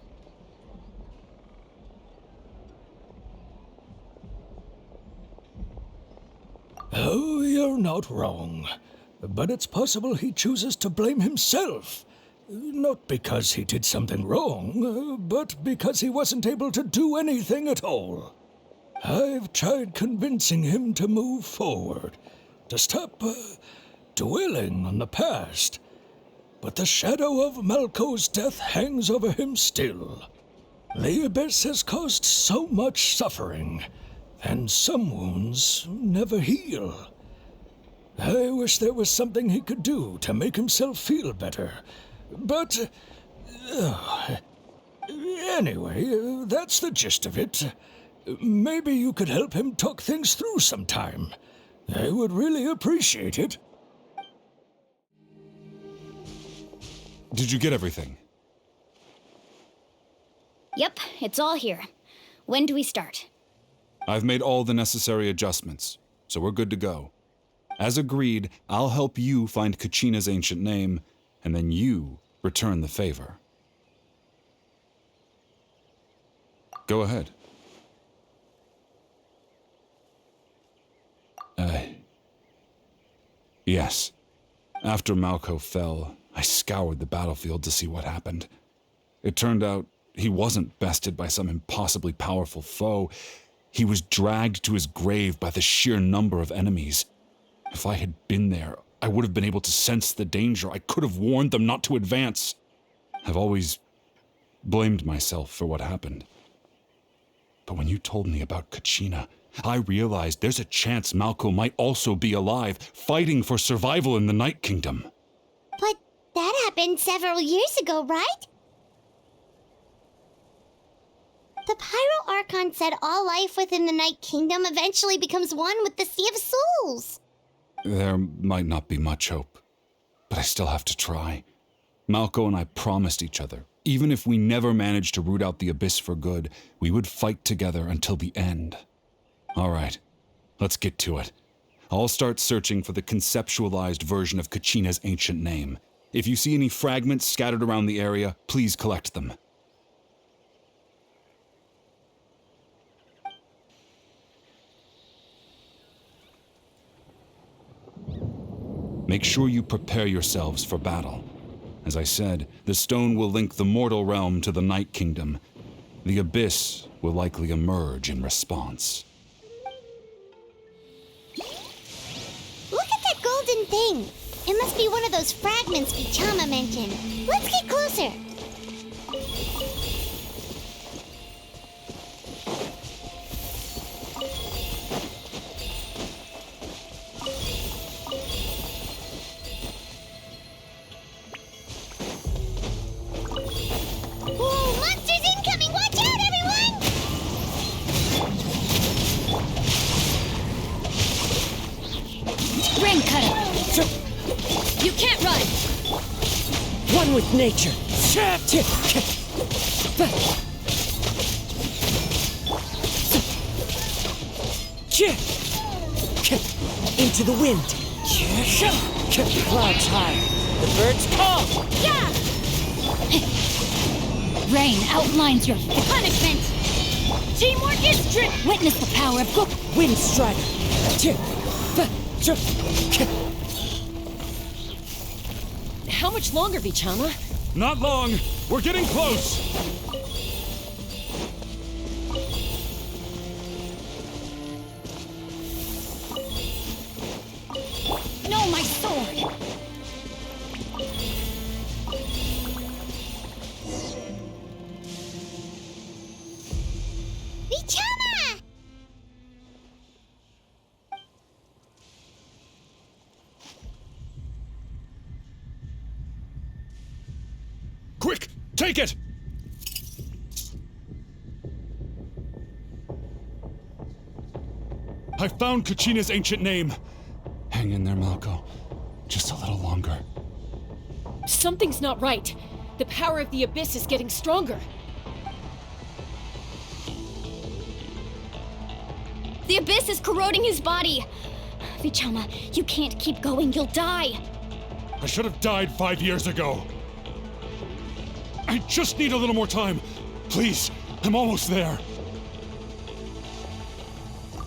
Speaker 5: Oh, you're not wrong. But it's possible he chooses to blame himself. Not because he did something wrong, but because he wasn't able to do anything at all. I've tried convincing him to move forward, to stop dwelling on the past. But the shadow of Malco's death hangs over him still. The Abyss has caused so much suffering, and some wounds never heal. I wish there was something he could do to make himself feel better, but Anyway, that's the gist of it. Maybe you could help him talk things through sometime. I would really appreciate it.
Speaker 13: Did you get everything?
Speaker 2: Yep, it's all here. When do we start?
Speaker 13: I've made all the necessary adjustments, so we're good to go. As agreed, I'll help you find Kachina's ancient name, and then you return the favor. Go ahead. Yes. After Malco fell, I scoured the battlefield to see what happened. It turned out he wasn't bested by some impossibly powerful foe. He was dragged to his grave by the sheer number of enemies. If I had been there, I would have been able to sense the danger. I could have warned them not to advance. I've always blamed myself for what happened. But when you told me about Kachina, I realized there's a chance Malco might also be alive, fighting for survival in the Night Kingdom.
Speaker 1: But that happened several years ago, right? The Pyro Archon said all life within the Night Kingdom eventually becomes one with the Sea of Souls.
Speaker 13: There might not be much hope, but I still have to try. Malco and I promised each other, even if we never managed to root out the Abyss for good, we would fight together until the end. All right, let's get to it. I'll start searching for the conceptualized version of Kachina's ancient name. If you see any fragments scattered around the area, please collect them. Make sure you prepare yourselves for battle. As I said, the stone will link the mortal realm to the Night Kingdom. The Abyss will likely emerge in response.
Speaker 1: Look at that golden thing. It must be one of those fragments Vichama mentioned. Let's get closer. Whoa, monsters incoming! Watch out, everyone!
Speaker 2: Ring cutter! You can't run!
Speaker 14: One with nature. Into the wind. Clouds high. The birds call.
Speaker 2: Yeah! Rain outlines your punishment! Teamwork is strict! Witness the power of
Speaker 14: Wind strider. How much longer, Vichama?
Speaker 13: Not long. We're getting close.
Speaker 2: No, my sword!
Speaker 1: Vichama!
Speaker 13: Quick, take it! I found Kachina's ancient name. Hang in there, Malco. Just a little longer.
Speaker 14: Something's not right. The power of the Abyss is getting stronger.
Speaker 2: The Abyss is corroding his body! Vichama, you can't keep going, you'll die!
Speaker 13: I should have died 5 years ago. I just need a little more time. Please, I'm almost there.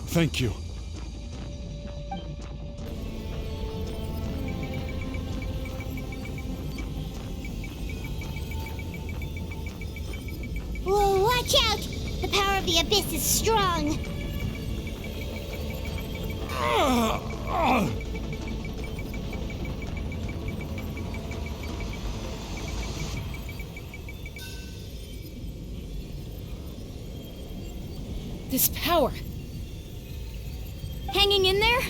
Speaker 13: Thank you.
Speaker 1: Whoa, watch out! The power of the Abyss is strong.
Speaker 14: This power.
Speaker 2: Hanging in there?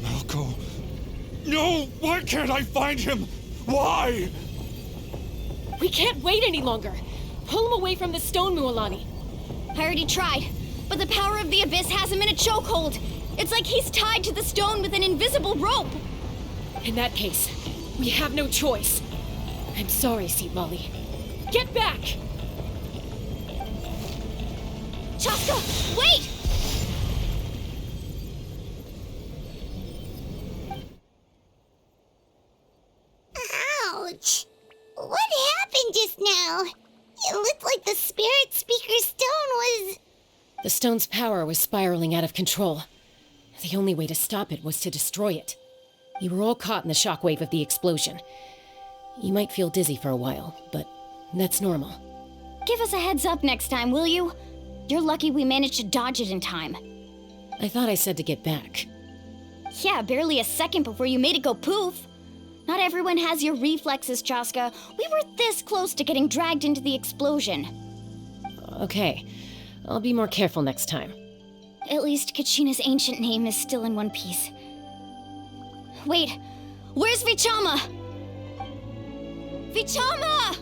Speaker 13: Malco. No! Why can't I find him? Why?
Speaker 14: We can't wait any longer. Pull him away from the stone, Mualani.
Speaker 2: I already tried, but the power of the Abyss has him in a chokehold. It's like he's tied to the stone with an invisible rope.
Speaker 14: In that case, we have no choice. I'm sorry, Seat Molly. Get back!
Speaker 2: Chaska, wait!
Speaker 1: Ouch! What happened just now? It looked like the spirit speaker's stone was...
Speaker 9: The stone's power was spiraling out of control. The only way to stop it was to destroy it. You were all caught in the shockwave of the explosion. You might feel dizzy for a while, but that's normal.
Speaker 2: Give us a heads up next time, will you? You're lucky we managed to dodge it in time.
Speaker 9: I thought I said to get back.
Speaker 2: Yeah, barely a second before you made it go poof. Not everyone has your reflexes, Chaska. We were this close to getting dragged into the explosion.
Speaker 9: Okay, I'll be more careful next time.
Speaker 2: At least Kachina's ancient name is still in one piece. Wait, where's Vichama? Vichama!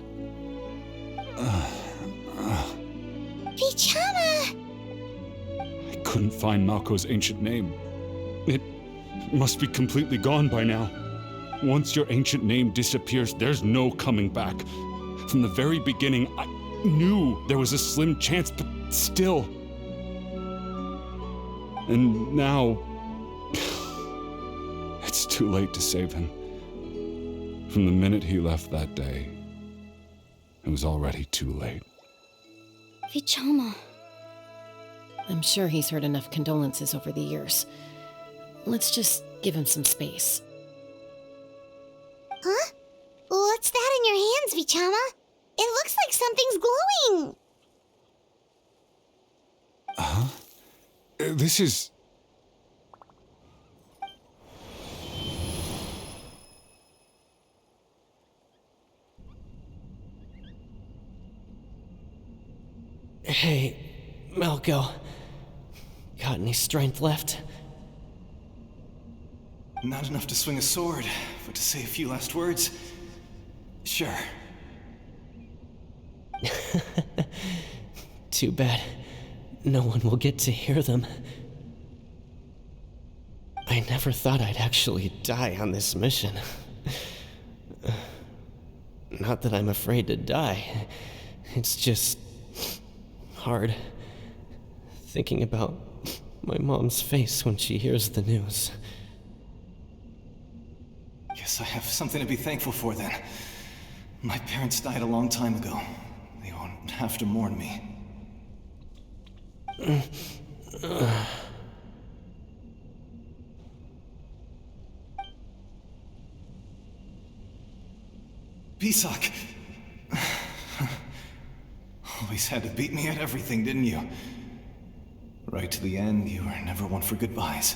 Speaker 1: Vichama!
Speaker 13: I couldn't find Malko's ancient name. It must be completely gone by now. Once your ancient name disappears, there's no coming back. From the very beginning, I knew there was a slim chance, but still. And now, it's too late to save him. From the minute he left that day, it was already too late.
Speaker 2: Vichama.
Speaker 9: I'm sure he's heard enough condolences over the years. Let's just give him some space.
Speaker 1: Huh? What's that in your hands, Vichama? It looks like something's glowing!
Speaker 13: Huh? This is...
Speaker 15: Hey, Malko. Got any strength left?
Speaker 16: Not enough to swing a sword, but to say a few last words? Sure.
Speaker 15: Too bad. No one will get to hear them. I never thought I'd actually die on this mission. Not that I'm afraid to die. It's just... hard. Thinking about my mom's face when she hears the news.
Speaker 16: Guess I have something to be thankful for then. My parents died a long time ago. They won't have to mourn me. Pisak! Always had to beat me at everything, didn't you? Right to the end, you were never one for goodbyes.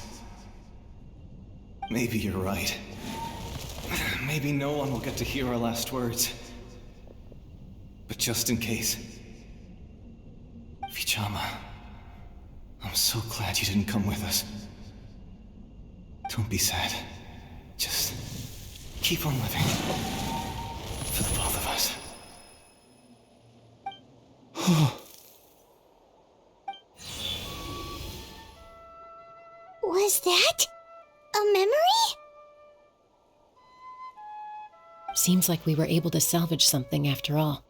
Speaker 16: Maybe you're right. Maybe no one will get to hear our last words. But just in case... Vichama, I'm so glad you didn't come with us. Don't be sad. Just keep on living. For the both of us.
Speaker 1: Was that a memory?
Speaker 9: Seems like we were able to salvage something after all.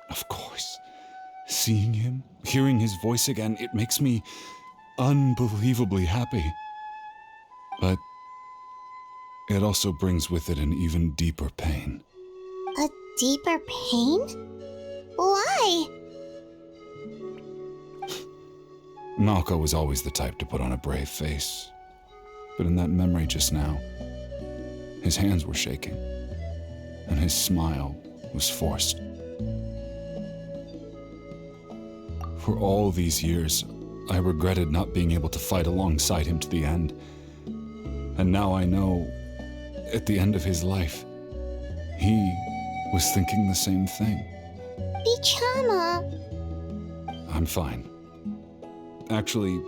Speaker 13: Of course. Seeing him, hearing his voice again, it makes me unbelievably happy. But it also brings with it an even deeper pain.
Speaker 1: A deeper pain? Why?
Speaker 13: Malko was always the type to put on a brave face. But in that memory just now, his hands were shaking, and his smile was forced. For all these years, I regretted not being able to fight alongside him to the end. And now I know, at the end of his life, he was thinking the same thing.
Speaker 1: Vichama.
Speaker 13: I'm fine. Actually,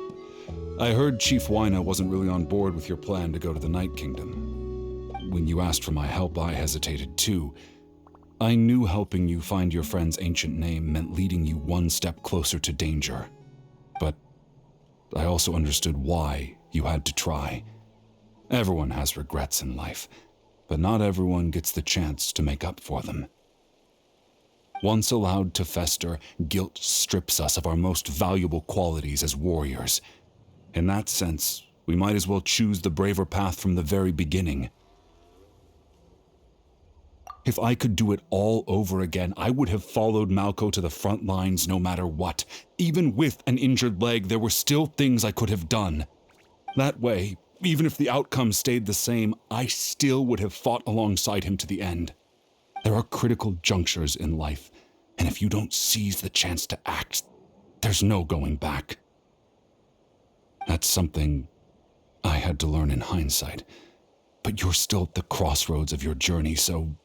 Speaker 13: I heard Chief Wyna wasn't really on board with your plan to go to the Night Kingdom. when you asked for my help, I hesitated too. I knew helping you find your friend's ancient name meant leading you one step closer to danger. But I also understood why you had to try. Everyone has regrets in life, but not everyone gets the chance to make up for them. Once allowed to fester, guilt strips us of our most valuable qualities as warriors. In that sense, we might as well choose the braver path from the very beginning. If I could do it all over again, I would have followed Malco to the front lines no matter what. Even with an injured leg, there were still things I could have done. That way, even if the outcome stayed the same, I still would have fought alongside him to the end. There are critical junctures in life, and if you don't seize the chance to act, there's no going back. That's something I had to learn in hindsight, but you're still at the crossroads of your journey, so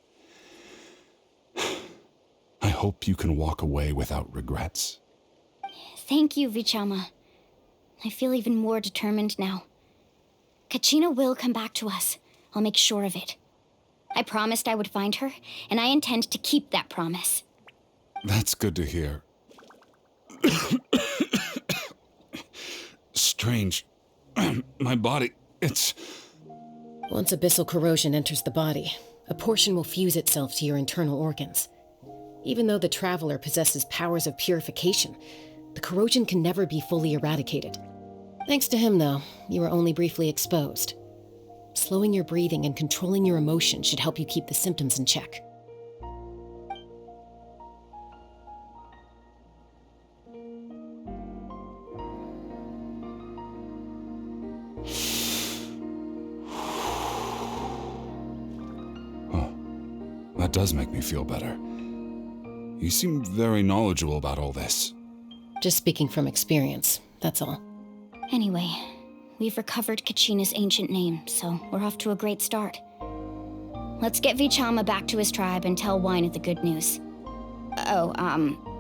Speaker 13: I hope you can walk away without regrets.
Speaker 2: Thank you, Vichama. I feel even more determined now. Kachina will come back to us. I'll make sure of it. I promised I would find her, and I intend to keep that promise.
Speaker 13: That's good to hear. Strange. My body, it's...
Speaker 9: Once abyssal corrosion enters the body, a portion will fuse itself to your internal organs. Even though the Traveler possesses powers of purification, the corrosion can never be fully eradicated. Thanks to him, though, you are only briefly exposed. Slowing your breathing and controlling your emotions should help you keep the symptoms in check.
Speaker 13: That does make me feel better. You seem very knowledgeable about all this.
Speaker 9: Just speaking from experience, that's all.
Speaker 2: Anyway, we've recovered Kachina's ancient name, so we're off to a great start. Let's get Vichama back to his tribe and tell Wyneth the good news.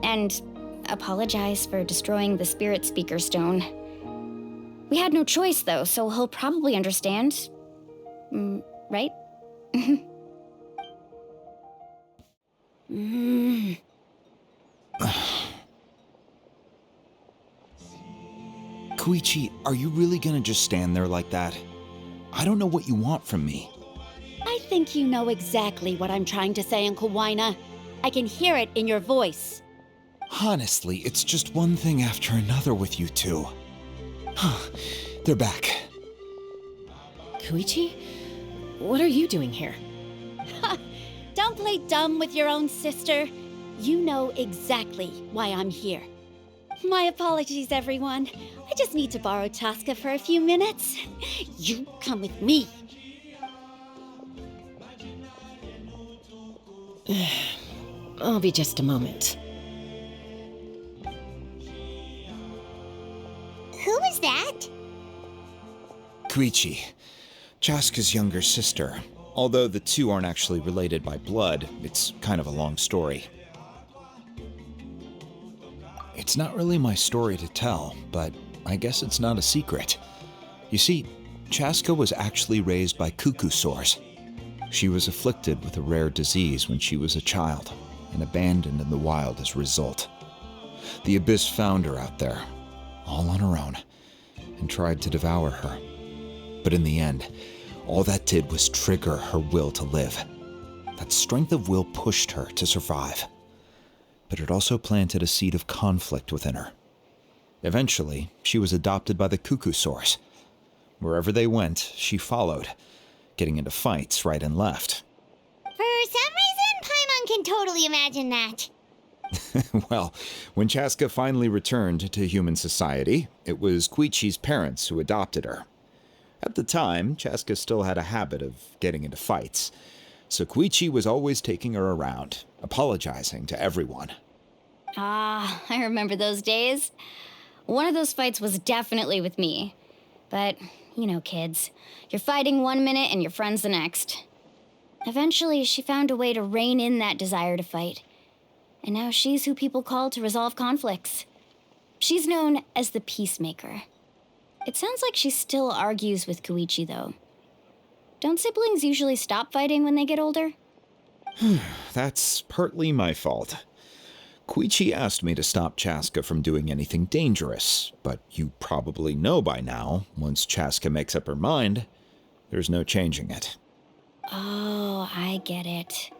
Speaker 2: And apologize for destroying the Spirit Speaker Stone. We had no choice, though, so he'll probably understand. Right?
Speaker 12: Koichi, are you really gonna just stand there like that? I don't know what you want from me.
Speaker 17: I think you know exactly what I'm trying to say, Uncle Wyna. I can hear it in your voice.
Speaker 12: Honestly, it's just one thing after another with you two. They're back.
Speaker 9: Koichi? What are you doing here?
Speaker 17: Don't play dumb with your own sister. You know exactly why I'm here. My apologies, everyone. I just need to borrow Tosca for a few minutes. You come with me.
Speaker 9: I'll be just a moment.
Speaker 1: Who was that?
Speaker 12: Koichi, Chaska's younger sister. Although the two aren't actually related by blood, it's kind of a long story. It's not really my story to tell, but I guess it's not a secret. You see, Chaska was actually raised by cuckoo sores. She was afflicted with a rare disease when she was a child, and abandoned in the wild as a result. The Abyss found her out there, all on her own, and tried to devour her. But in the end, all that did was trigger her will to live. That strength of will pushed her to survive. But it also planted a seed of conflict within her. Eventually, she was adopted by the cuckoo sores. Wherever they went, she followed, getting into fights right and left.
Speaker 1: For some reason, Paimon can totally imagine that.
Speaker 12: Well, when Chaska finally returned to human society, it was Koichi's parents who adopted her. At the time, Chaska still had a habit of getting into fights, so Koichi was always taking her around, apologizing to everyone.
Speaker 2: Ah, I remember those days. One of those fights was definitely with me. But, you know, kids. You're fighting one minute and your friend's the next. Eventually, she found a way to rein in that desire to fight. And now she's who people call to resolve conflicts. She's known as the Peacemaker. It sounds like she still argues with Koichi, though. Don't siblings usually stop fighting when they get older?
Speaker 12: That's partly my fault. Koichi asked me to stop Chaska from doing anything dangerous, but you probably know by now, once Chaska makes up her mind, there's no changing it.
Speaker 2: Oh, I get it.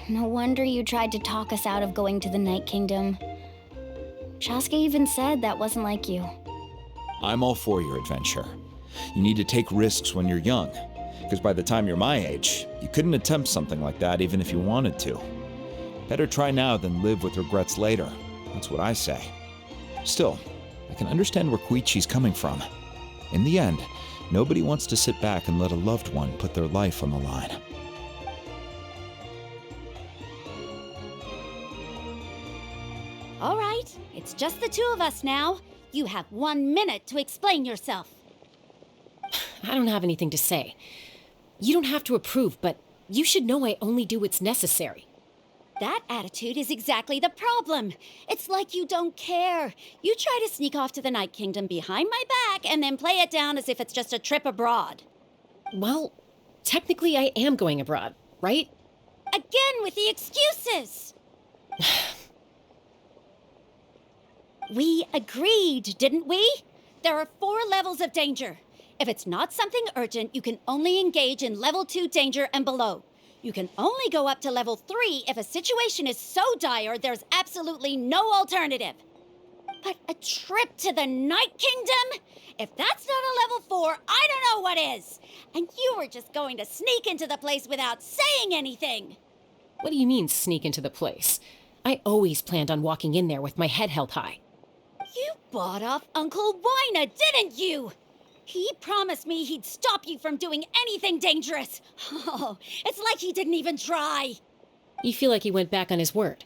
Speaker 2: No wonder you tried to talk us out of going to the Night Kingdom. Chaska even said that wasn't like you.
Speaker 12: I'm all for your adventure. You need to take risks when you're young, because by the time you're my age, you couldn't attempt something like that even if you wanted to. Better try now than live with regrets later. That's what I say. Still, I can understand where Koichi's coming from. In the end, nobody wants to sit back and let a loved one put their life on the line.
Speaker 17: All right, it's just the two of us now. You have 1 minute to explain yourself.
Speaker 9: I don't have anything to say. You don't have to approve, but you should know I only do what's necessary.
Speaker 17: That attitude is exactly the problem. It's like you don't care. You try to sneak off to the Night Kingdom behind my back and then play it down as if it's just a trip abroad.
Speaker 9: Well, technically I am going abroad, right?
Speaker 17: Again with the excuses! We agreed, didn't we? There are 4 levels of danger. If it's not something urgent, you can only engage in level 2 danger and below. You can only go up to level 3 if a situation is so dire there's absolutely no alternative. But a trip to the Night Kingdom? If that's not a level 4, I don't know what is. And you were just going to sneak into the place without saying anything.
Speaker 9: What do you mean, sneak into the place? I always planned on walking in there with my head held high.
Speaker 17: You bought off Uncle Wina, didn't you? He promised me he'd stop you from doing anything dangerous. Oh, it's like he didn't even try.
Speaker 9: You feel like he went back on his word.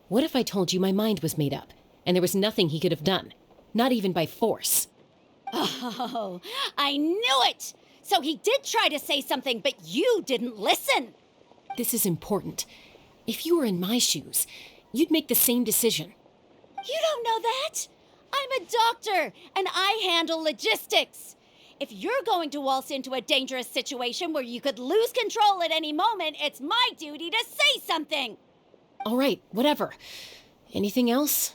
Speaker 9: What if I told you my mind was made up, and there was nothing he could have done? Not even by force.
Speaker 17: Oh, I knew it! So he did try to say something, but you didn't listen.
Speaker 9: This is important. If you were in my shoes, you'd make the same decision.
Speaker 17: You don't know that? I'm a doctor, and I handle logistics. If you're going to waltz into a dangerous situation where you could lose control at any moment, it's my duty to say something.
Speaker 9: All right, whatever. Anything else?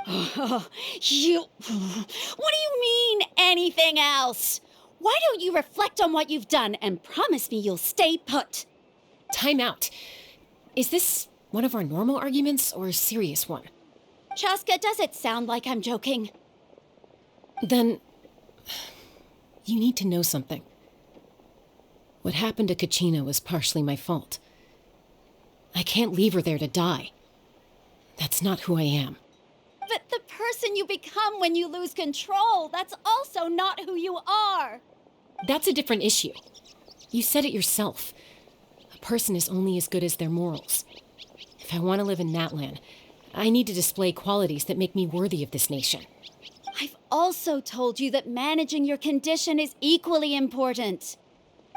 Speaker 17: What do you mean, anything else? Why don't you reflect on what you've done and promise me you'll stay put?
Speaker 9: Time out. Is this one of our normal arguments or a serious one?
Speaker 17: Chaska, does it sound like I'm joking?
Speaker 9: Then, you need to know something. What happened to Kachina was partially my fault. I can't leave her there to die. That's not who I am.
Speaker 17: But the person you become when you lose control, that's also not who you are.
Speaker 9: That's a different issue. You said it yourself. A person is only as good as their morals. If I want to live in Natlana, I need to display qualities that make me worthy of this nation.
Speaker 17: I've also told you that managing your condition is equally important.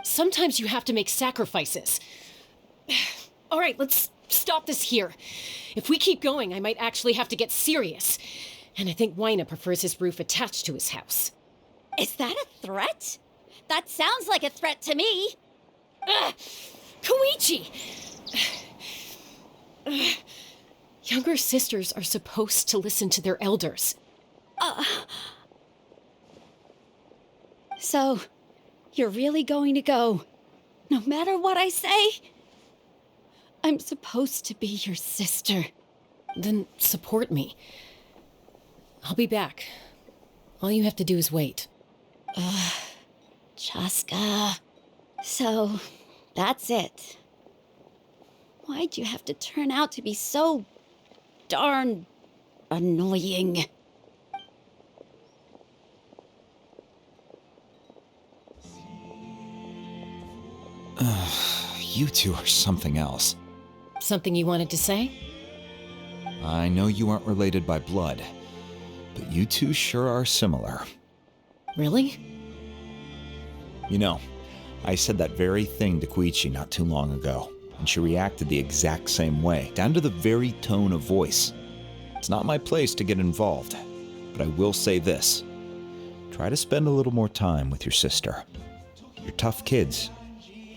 Speaker 9: Sometimes you have to make sacrifices. All right, let's stop this here. If we keep going, I might actually have to get serious. And I think Wina prefers his roof attached to his house.
Speaker 17: Is that a threat? That sounds like a threat to me.
Speaker 9: Koichi! Younger sisters are supposed to listen to their elders.
Speaker 17: So, you're really going to go, no matter what I say? I'm supposed to be your sister.
Speaker 9: Then support me. I'll be back. All you have to do is wait.
Speaker 17: Chaska. So, that's it. Why'd you have to turn out to be so darn annoying?
Speaker 12: You two are something else.
Speaker 9: Something you wanted to say?
Speaker 12: I know you aren't related by blood, but you two sure are similar.
Speaker 9: Really?
Speaker 12: You know, I said that very thing to Koichi not too long ago, and she reacted the exact same way, down to the very tone of voice. It's not my place to get involved, but I will say this. Try to spend a little more time with your sister. You're tough kids.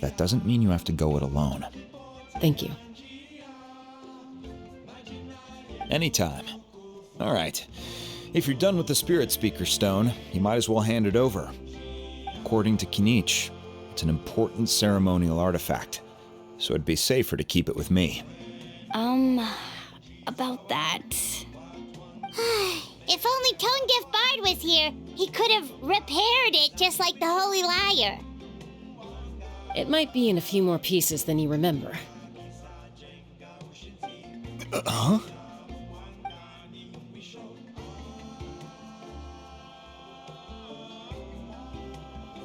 Speaker 12: That doesn't mean you have to go it alone.
Speaker 9: Thank you.
Speaker 12: Anytime. All right. If you're done with the Spirit Speaker Stone, you might as well hand it over. According to Kinich, it's an important ceremonial artifact, so it'd be safer to keep it with me.
Speaker 2: About that...
Speaker 1: If only Tone Deaf Bard was here, he could have repaired it just like the Holy Liar.
Speaker 9: It might be in a few more pieces than you remember.
Speaker 12: Huh?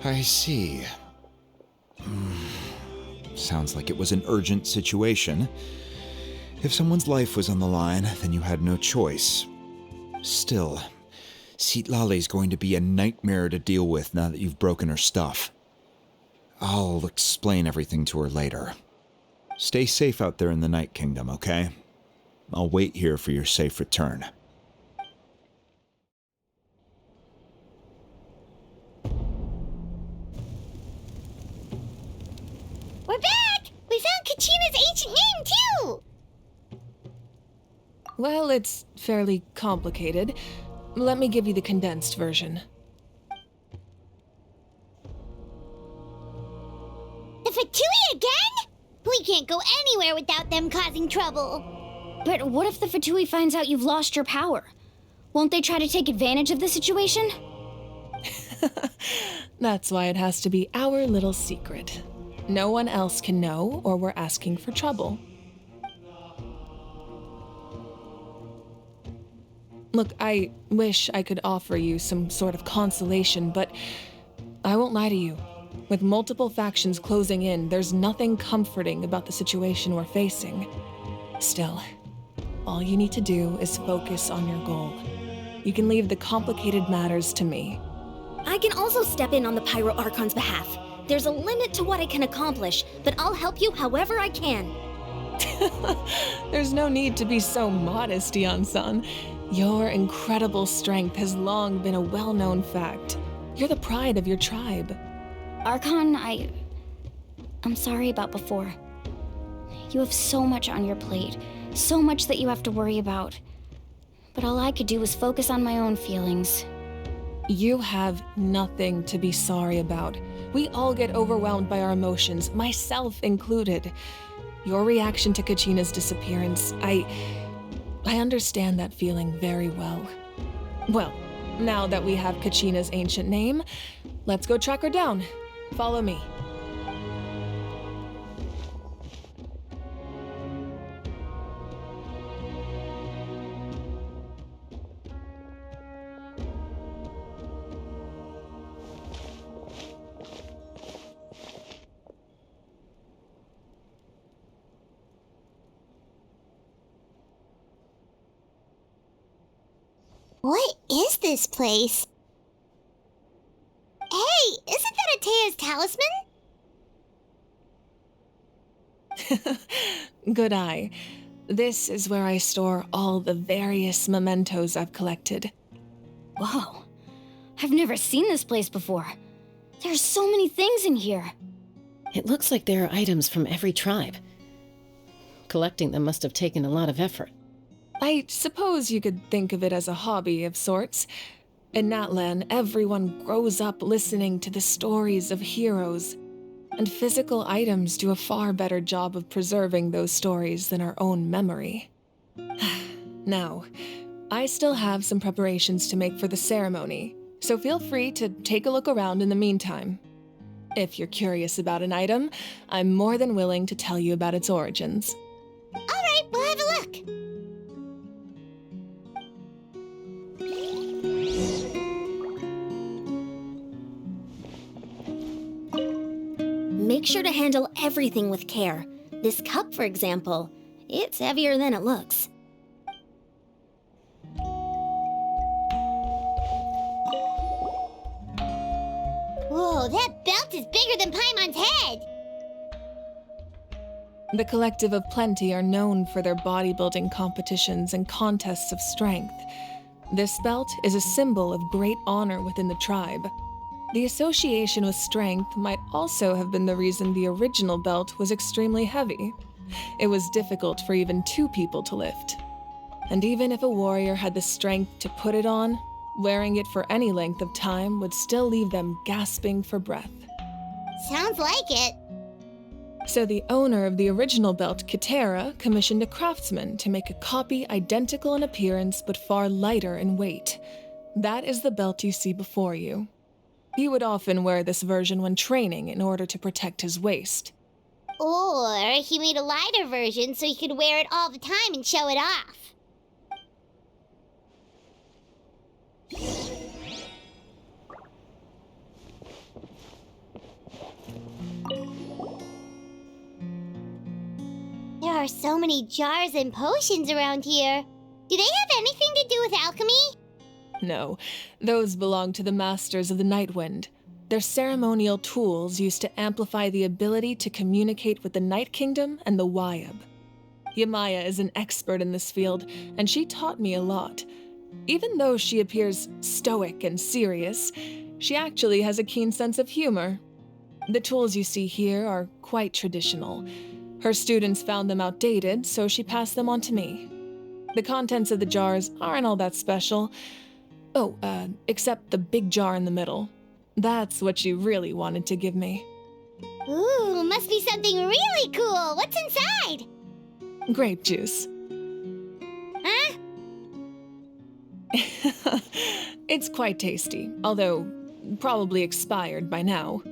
Speaker 12: I see. Sounds like it was an urgent situation. If someone's life was on the line, then you had no choice. Still, Citlali's going to be a nightmare to deal with now that you've broken her stuff. I'll explain everything to her later. Stay safe out there in the Night Kingdom, okay? I'll wait here for your safe return.
Speaker 1: We're back! We found Kachina's ancient name, too!
Speaker 6: Well, it's fairly complicated. Let me give you the condensed version.
Speaker 1: The Fatui again? We can't go anywhere without them causing trouble.
Speaker 2: But what if the Fatui finds out you've lost your power? Won't they try to take advantage of the situation?
Speaker 6: That's why it has to be our little secret. No one else can know, or we're asking for trouble. Look, I wish I could offer you some sort of consolation, but I won't lie to you. With multiple factions closing in, there's nothing comforting about the situation we're facing. Still, all you need to do is focus on your goal. You can leave the complicated matters to me.
Speaker 17: I can also step in on the Pyro Archon's behalf. There's a limit to what I can accomplish, but I'll help you however I can.
Speaker 6: There's no need to be so modest, Yan-san. Your incredible strength has long been a well-known fact. You're the pride of your tribe.
Speaker 2: Archon, I'm sorry about before. You have so much on your plate, so much that you have to worry about. But all I could do was focus on my own feelings.
Speaker 6: You have nothing to be sorry about. We all get overwhelmed by our emotions, myself included. Your reaction to Kachina's disappearance, I understand that feeling very well. Well, now that we have Kachina's ancient name, let's go track her down. Follow me.
Speaker 1: What is this place? Hey, isn't that Atea's talisman?
Speaker 6: Good eye. This is where I store all the various mementos I've collected.
Speaker 2: Whoa. I've never seen this place before. There's so many things in here.
Speaker 9: It looks like there are items from every tribe. Collecting them must have taken a lot of effort.
Speaker 6: I suppose you could think of it as a hobby of sorts. In Natlana, everyone grows up listening to the stories of heroes, and physical items do a far better job of preserving those stories than our own memory. Now, I still have some preparations to make for the ceremony, so feel free to take a look around in the meantime. If you're curious about an item, I'm more than willing to tell you about its origins.
Speaker 1: All right, we'll have a look.
Speaker 17: Make sure to handle everything with care. This cup, for example, it's heavier than it looks.
Speaker 1: Whoa, that belt is bigger than Paimon's head!
Speaker 6: The Collective of Plenty are known for their bodybuilding competitions and contests of strength. This belt is a symbol of great honor within the tribe. The association with strength might also have been the reason the original belt was extremely heavy. It was difficult for even 2 people to lift. And even if a warrior had the strength to put it on, wearing it for any length of time would still leave them gasping for breath.
Speaker 1: Sounds like it.
Speaker 6: So the owner of the original belt, Kitera, commissioned a craftsman to make a copy identical in appearance but far lighter in weight. That is the belt you see before you. He would often wear this version when training in order to protect his waist.
Speaker 1: Or he made a lighter version so he could wear it all the time and show it off. There are so many jars and potions around here. Do they have anything to do with alchemy?
Speaker 6: No, those belong to the Masters of the Nightwind. They're ceremonial tools used to amplify the ability to communicate with the Night Kingdom and the Wyab. Yamaya is an expert in this field, and she taught me a lot. Even though she appears stoic and serious, she actually has a keen sense of humor. The tools you see here are quite traditional. Her students found them outdated, so she passed them on to me. The contents of the jars aren't all that special. Oh, except the big jar in the middle. That's what she really wanted to give me.
Speaker 1: Ooh, must be something really cool. What's inside?
Speaker 6: Grape juice.
Speaker 1: Huh?
Speaker 6: It's quite tasty, although probably expired by now.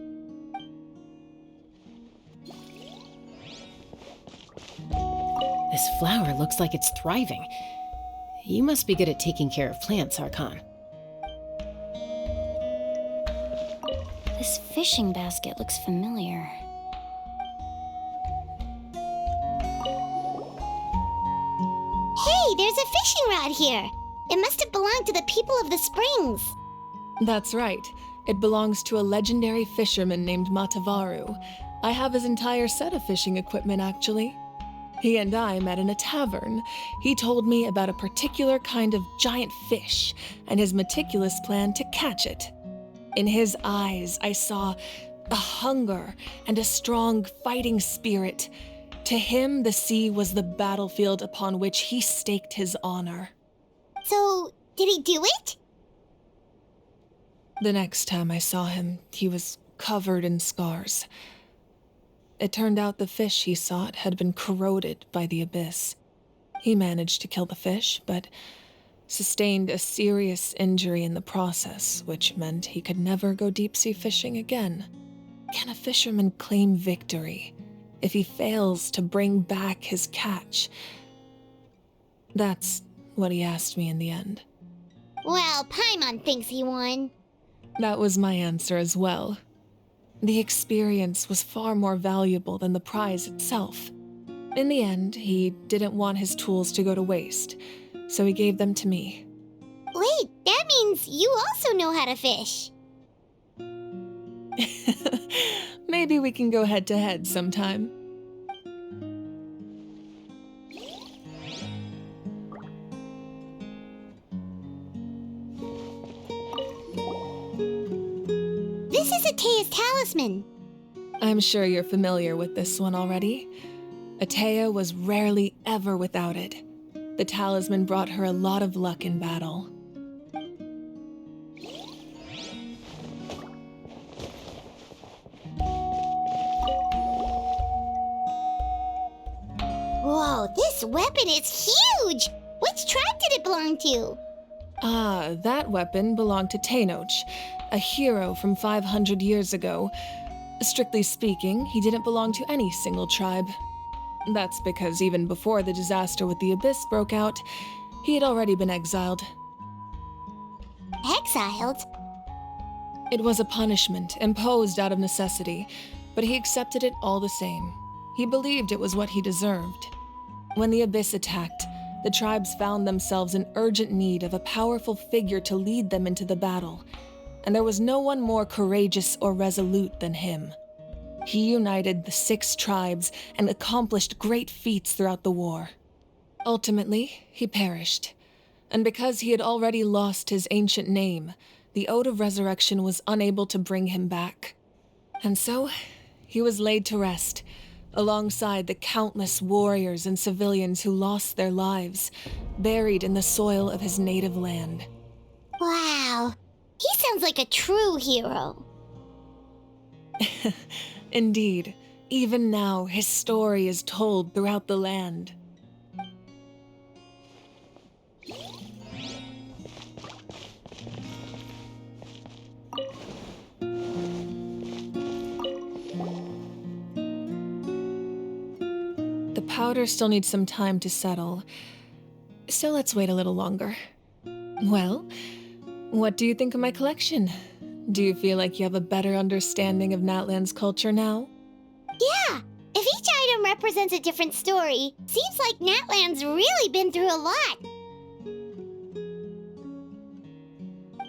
Speaker 9: This flower looks like it's thriving. You must be good at taking care of plants, Archon.
Speaker 2: This fishing basket looks familiar.
Speaker 1: Hey, there's a fishing rod here. It must have belonged to the people of the springs.
Speaker 6: That's right. It belongs to a legendary fisherman named Matavaru. I have his entire set of fishing equipment, actually. He and I met in a tavern. He told me about a particular kind of giant fish and his meticulous plan to catch it. In his eyes, I saw a hunger and a strong fighting spirit. To him, the sea was the battlefield upon which he staked his honor.
Speaker 1: So, did he do it?
Speaker 6: The next time I saw him, he was covered in scars. It turned out the fish he sought had been corroded by the abyss. He managed to kill the fish, but sustained a serious injury in the process, which meant he could never go deep-sea fishing again. Can a fisherman claim victory if he fails to bring back his catch? That's what he asked me in the end.
Speaker 1: Well, Paimon thinks he won.
Speaker 6: That was my answer as well. The experience was far more valuable than the prize itself. In the end, he didn't want his tools to go to waste, so he gave them to me.
Speaker 1: Wait, that means you also know how to fish.
Speaker 6: Maybe we can go head-to-head sometime.
Speaker 1: This is Atea's talisman.
Speaker 6: I'm sure you're familiar with this one already. Atea was rarely ever without it. The talisman brought her a lot of luck in battle.
Speaker 1: Whoa, this weapon is huge! Which tribe did it belong to?
Speaker 6: Ah, that weapon belonged to Tenoch, a hero from 500 years ago. Strictly speaking, he didn't belong to any single tribe. That's because even before the disaster with the Abyss broke out, he had already been exiled.
Speaker 1: Exiled?
Speaker 6: It was a punishment imposed out of necessity, but he accepted it all the same. He believed it was what he deserved. When the Abyss attacked, the tribes found themselves in urgent need of a powerful figure to lead them into the battle, and there was no one more courageous or resolute than him. He united the 6 tribes and accomplished great feats throughout the war. Ultimately, he perished, and because he had already lost his ancient name, the Ode of Resurrection was unable to bring him back. And so, he was laid to rest, alongside the countless warriors and civilians who lost their lives, buried in the soil of his native land.
Speaker 1: Wow, he sounds like a true hero.
Speaker 6: Indeed, even now his story is told throughout the land. The powder still needs some time to settle, so let's wait a little longer. Well, what do you think of my collection? Do you feel like you have a better understanding of Natlan's culture now?
Speaker 1: Yeah, if each item represents a different story, seems like Natlan's really been through a lot.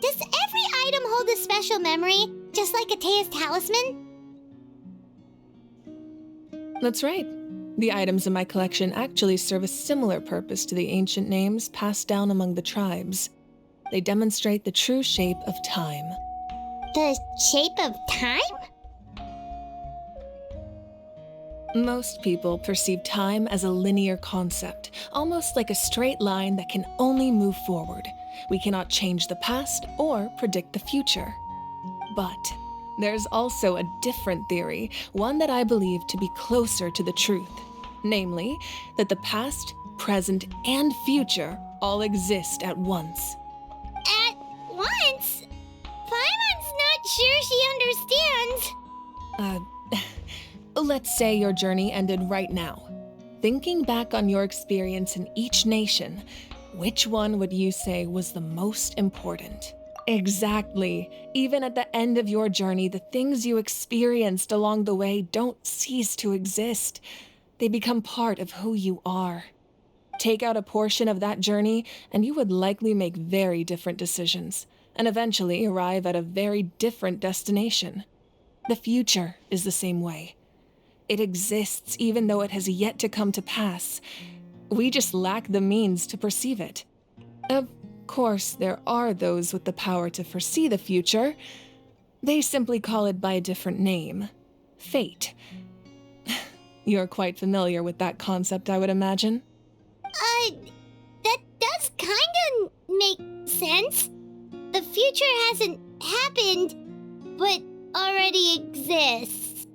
Speaker 1: Does every item hold a special memory, just like Atea's talisman?
Speaker 6: That's right. The items in my collection actually serve a similar purpose to the ancient names passed down among the tribes. They demonstrate the true shape of time.
Speaker 1: The shape of time?
Speaker 6: Most people perceive time as a linear concept, almost like a straight line that can only move forward. We cannot change the past or predict the future. But there's also a different theory, one that I believe to be closer to the truth. Namely, that the past, present, and future all exist at once.
Speaker 1: At once? Paimon's not sure she understands.
Speaker 6: Let's say your journey ended right now. Thinking back on your experience in each nation, which one would you say was the most important? Exactly. Even at the end of your journey, the things you experienced along the way don't cease to exist. They become part of who you are. Take out a portion of that journey, and you would likely make very different decisions, and eventually arrive at a very different destination. The future is the same way. It exists even though it has yet to come to pass. We just lack the means to perceive it. Of course, there are those with the power to foresee the future. They simply call it by a different name. Fate. You're quite familiar with that concept, I would imagine.
Speaker 1: That does kinda make sense. The future hasn't happened, but already exists.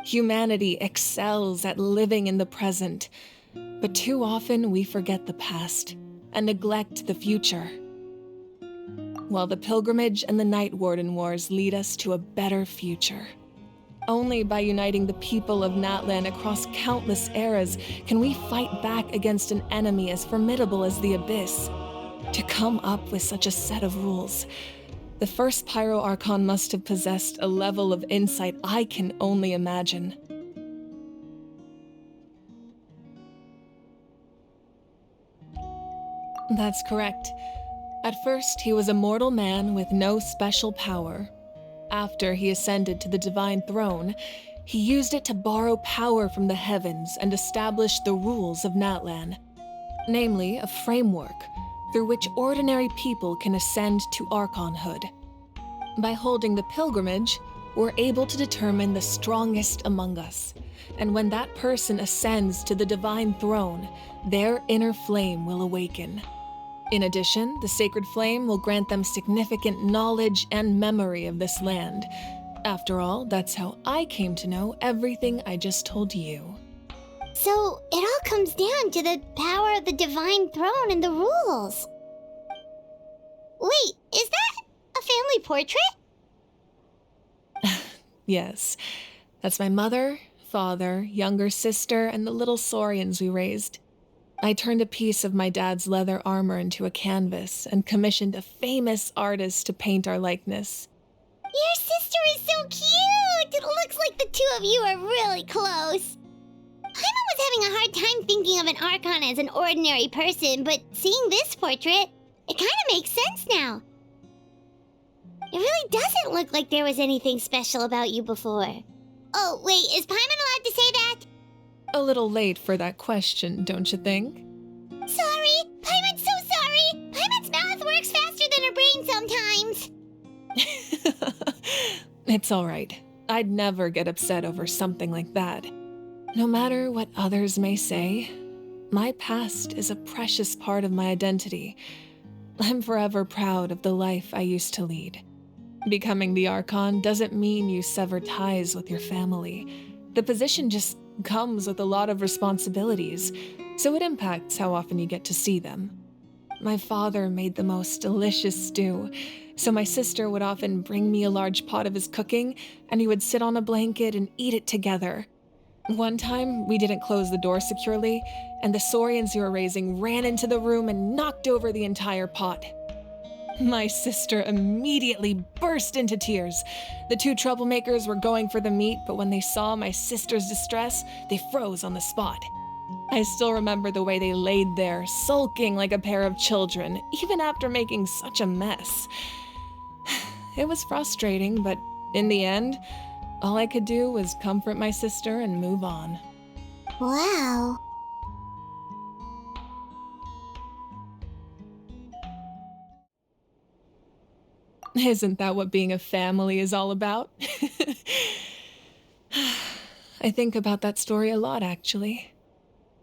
Speaker 6: Humanity excels at living in the present, but too often we forget the past and neglect the future. While the pilgrimage and the Night Warden Wars lead us to a better future. Only by uniting the people of Natlan across countless eras can we fight back against an enemy as formidable as the Abyss. To come up with such a set of rules, the first Pyro Archon must have possessed a level of insight I can only imagine. That's correct. At first, he was a mortal man with no special power. After he ascended to the divine throne, he used it to borrow power from the heavens and establish the rules of Natlan, namely a framework through which ordinary people can ascend to Archonhood. By holding the pilgrimage, we're able to determine the strongest among us, and when that person ascends to the divine throne, their inner flame will awaken. In addition, the sacred flame will grant them significant knowledge and memory of this land. After all, that's how I came to know everything I just told you.
Speaker 1: So, it all comes down to the power of the divine throne and the rules. Wait, is that a family portrait?
Speaker 6: Yes, that's my mother, father, younger sister, and the little saurians we raised. I turned a piece of my dad's leather armor into a canvas and commissioned a famous artist to paint our likeness.
Speaker 1: Your sister is so cute! It looks like the two of you are really close. Paimon was having a hard time thinking of an Archon as an ordinary person, but seeing this portrait, it kind of makes sense now. It really doesn't look like there was anything special about you before. Oh, wait, is Paimon allowed to say that?
Speaker 6: A little late for that question, don't you think?
Speaker 1: Sorry! Paimon's so sorry! Paimon's mouth works faster than her brain sometimes!
Speaker 6: It's all right. I'd never get upset over something like that. No matter what others may say, my past is a precious part of my identity. I'm forever proud of the life I used to lead. Becoming the Archon doesn't mean you sever ties with your family. The position just comes with a lot of responsibilities, so it impacts how often you get to see them. My father made the most delicious stew, so my sister would often bring me a large pot of his cooking, and we would sit on a blanket and eat it together. One time, we didn't close the door securely, and the Saurians you were raising ran into the room and knocked over the entire pot. My sister immediately burst into tears. The two troublemakers were going for the meat, but when they saw my sister's distress, they froze on the spot. I still remember the way they laid there, sulking like a pair of children, even after making such a mess. It was frustrating, but in the end, all I could do was comfort my sister and move on.
Speaker 1: Wow.
Speaker 6: Isn't that what being a family is all about? I think about that story a lot, actually.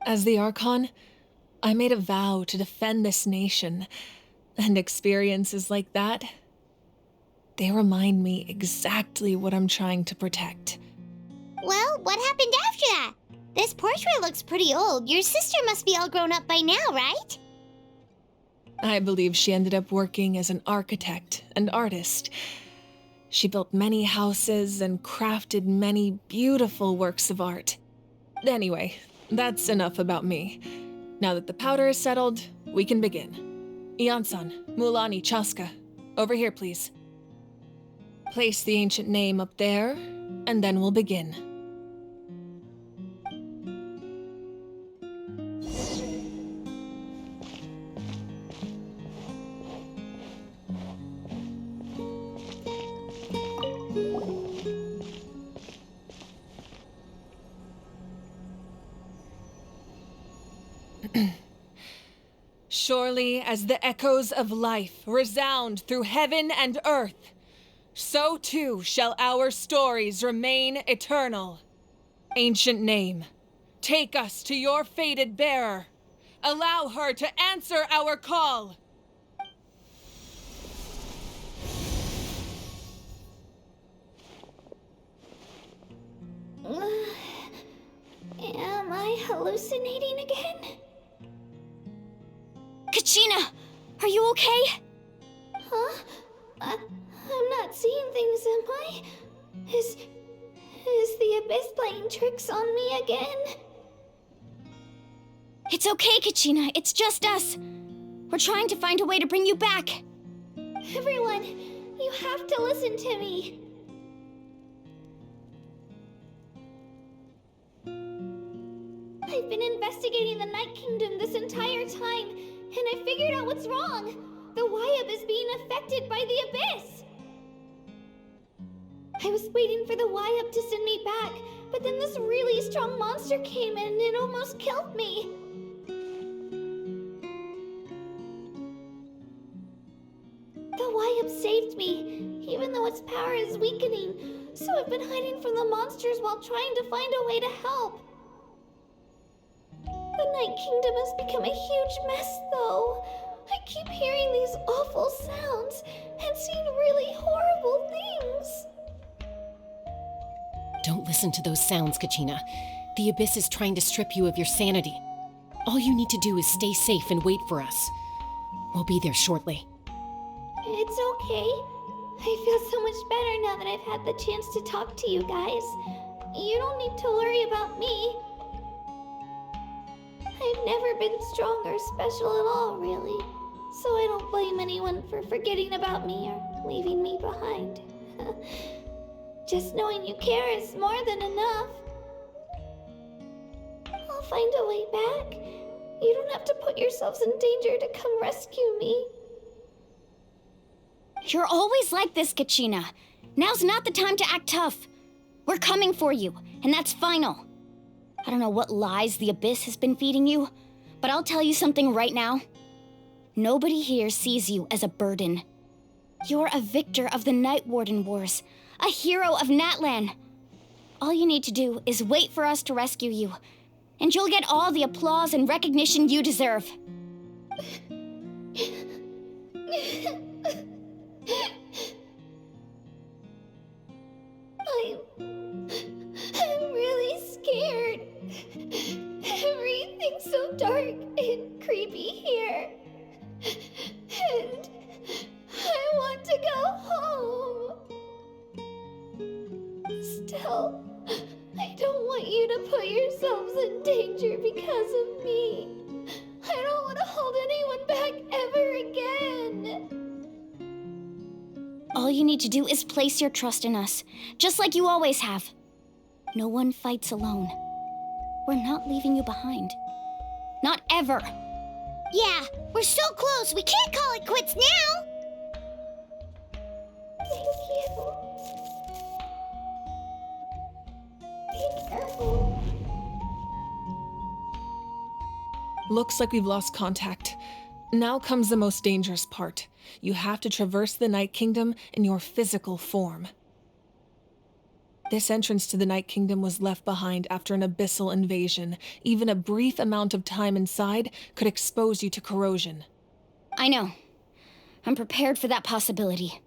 Speaker 6: As the Archon, I made a vow to defend this nation, and experiences like that, they remind me exactly what I'm trying to protect.
Speaker 1: Well, what happened after that? This portrait looks pretty old. Your sister must be all grown up by now, right?
Speaker 6: I believe she ended up working as an architect and artist. She built many houses and crafted many beautiful works of art. Anyway, that's enough about me. Now that the powder is settled, we can begin. Ian-san, Mulani, Chaska, over here, please. Place the ancient name up there, and then we'll begin. Surely as the echoes of life resound through heaven and earth, so too shall our stories remain eternal. Ancient name, take us to your fated bearer. Allow her to answer our call.
Speaker 1: Am I hallucinating again?
Speaker 2: Kachina, are you okay?
Speaker 1: Huh? I'm not seeing things, am I? Is the Abyss playing tricks on me again?
Speaker 2: It's okay, Kachina. It's just us. We're trying to find a way to bring you back.
Speaker 1: Everyone, you have to listen to me. I've been investigating the Night Kingdom this entire time, and I figured out what's wrong. The Wyab is being affected by the Abyss. I was waiting for the Wyab to send me back, but then this really strong monster came in and it almost killed me. The Wyab saved me, even though its power is weakening, so I've been hiding from the monsters while trying to find a way to help. The Night Kingdom has become a huge mess, though. I keep hearing these awful sounds and seeing really horrible things.
Speaker 9: Don't listen to those sounds, Kachina. The Abyss is trying to strip you of your sanity. All you need to do is stay safe and wait for us. We'll be there shortly.
Speaker 1: It's okay. I feel so much better now that I've had the chance to talk to you guys. You don't need to worry about me. I've never been strong or special at all, really. So I don't blame anyone for forgetting about me or leaving me behind. Just knowing you care is more than enough. I'll find a way back. You don't have to put yourselves in danger to come rescue me.
Speaker 2: You're always like this, Kachina. Now's not the time to act tough. We're coming for you, and that's final. I don't know what lies the Abyss has been feeding you, but I'll tell you something right now. Nobody here sees you as a burden. You're a victor of the Night Warden Wars, a hero of Natlan. All you need to do is wait for us to rescue you, and you'll get all the applause and recognition you deserve.
Speaker 1: I'm really scared. Everything's so dark and creepy here. And I want to go home. Still, I don't want you to put yourselves in danger because of me. I don't want to hold anyone back ever again.
Speaker 2: All you need to do is place your trust in us, just like you always have. No one fights alone. We're not leaving you behind. Not ever.
Speaker 1: Yeah, we're so close. We can't call it quits now. Thank you. Be careful.
Speaker 6: Looks like we've lost contact. Now comes the most dangerous part. You have to traverse the Night Kingdom in your physical form. This entrance to the Night Kingdom was left behind after an abyssal invasion. Even a brief amount of time inside could expose you to corrosion.
Speaker 2: I know. I'm prepared for that possibility.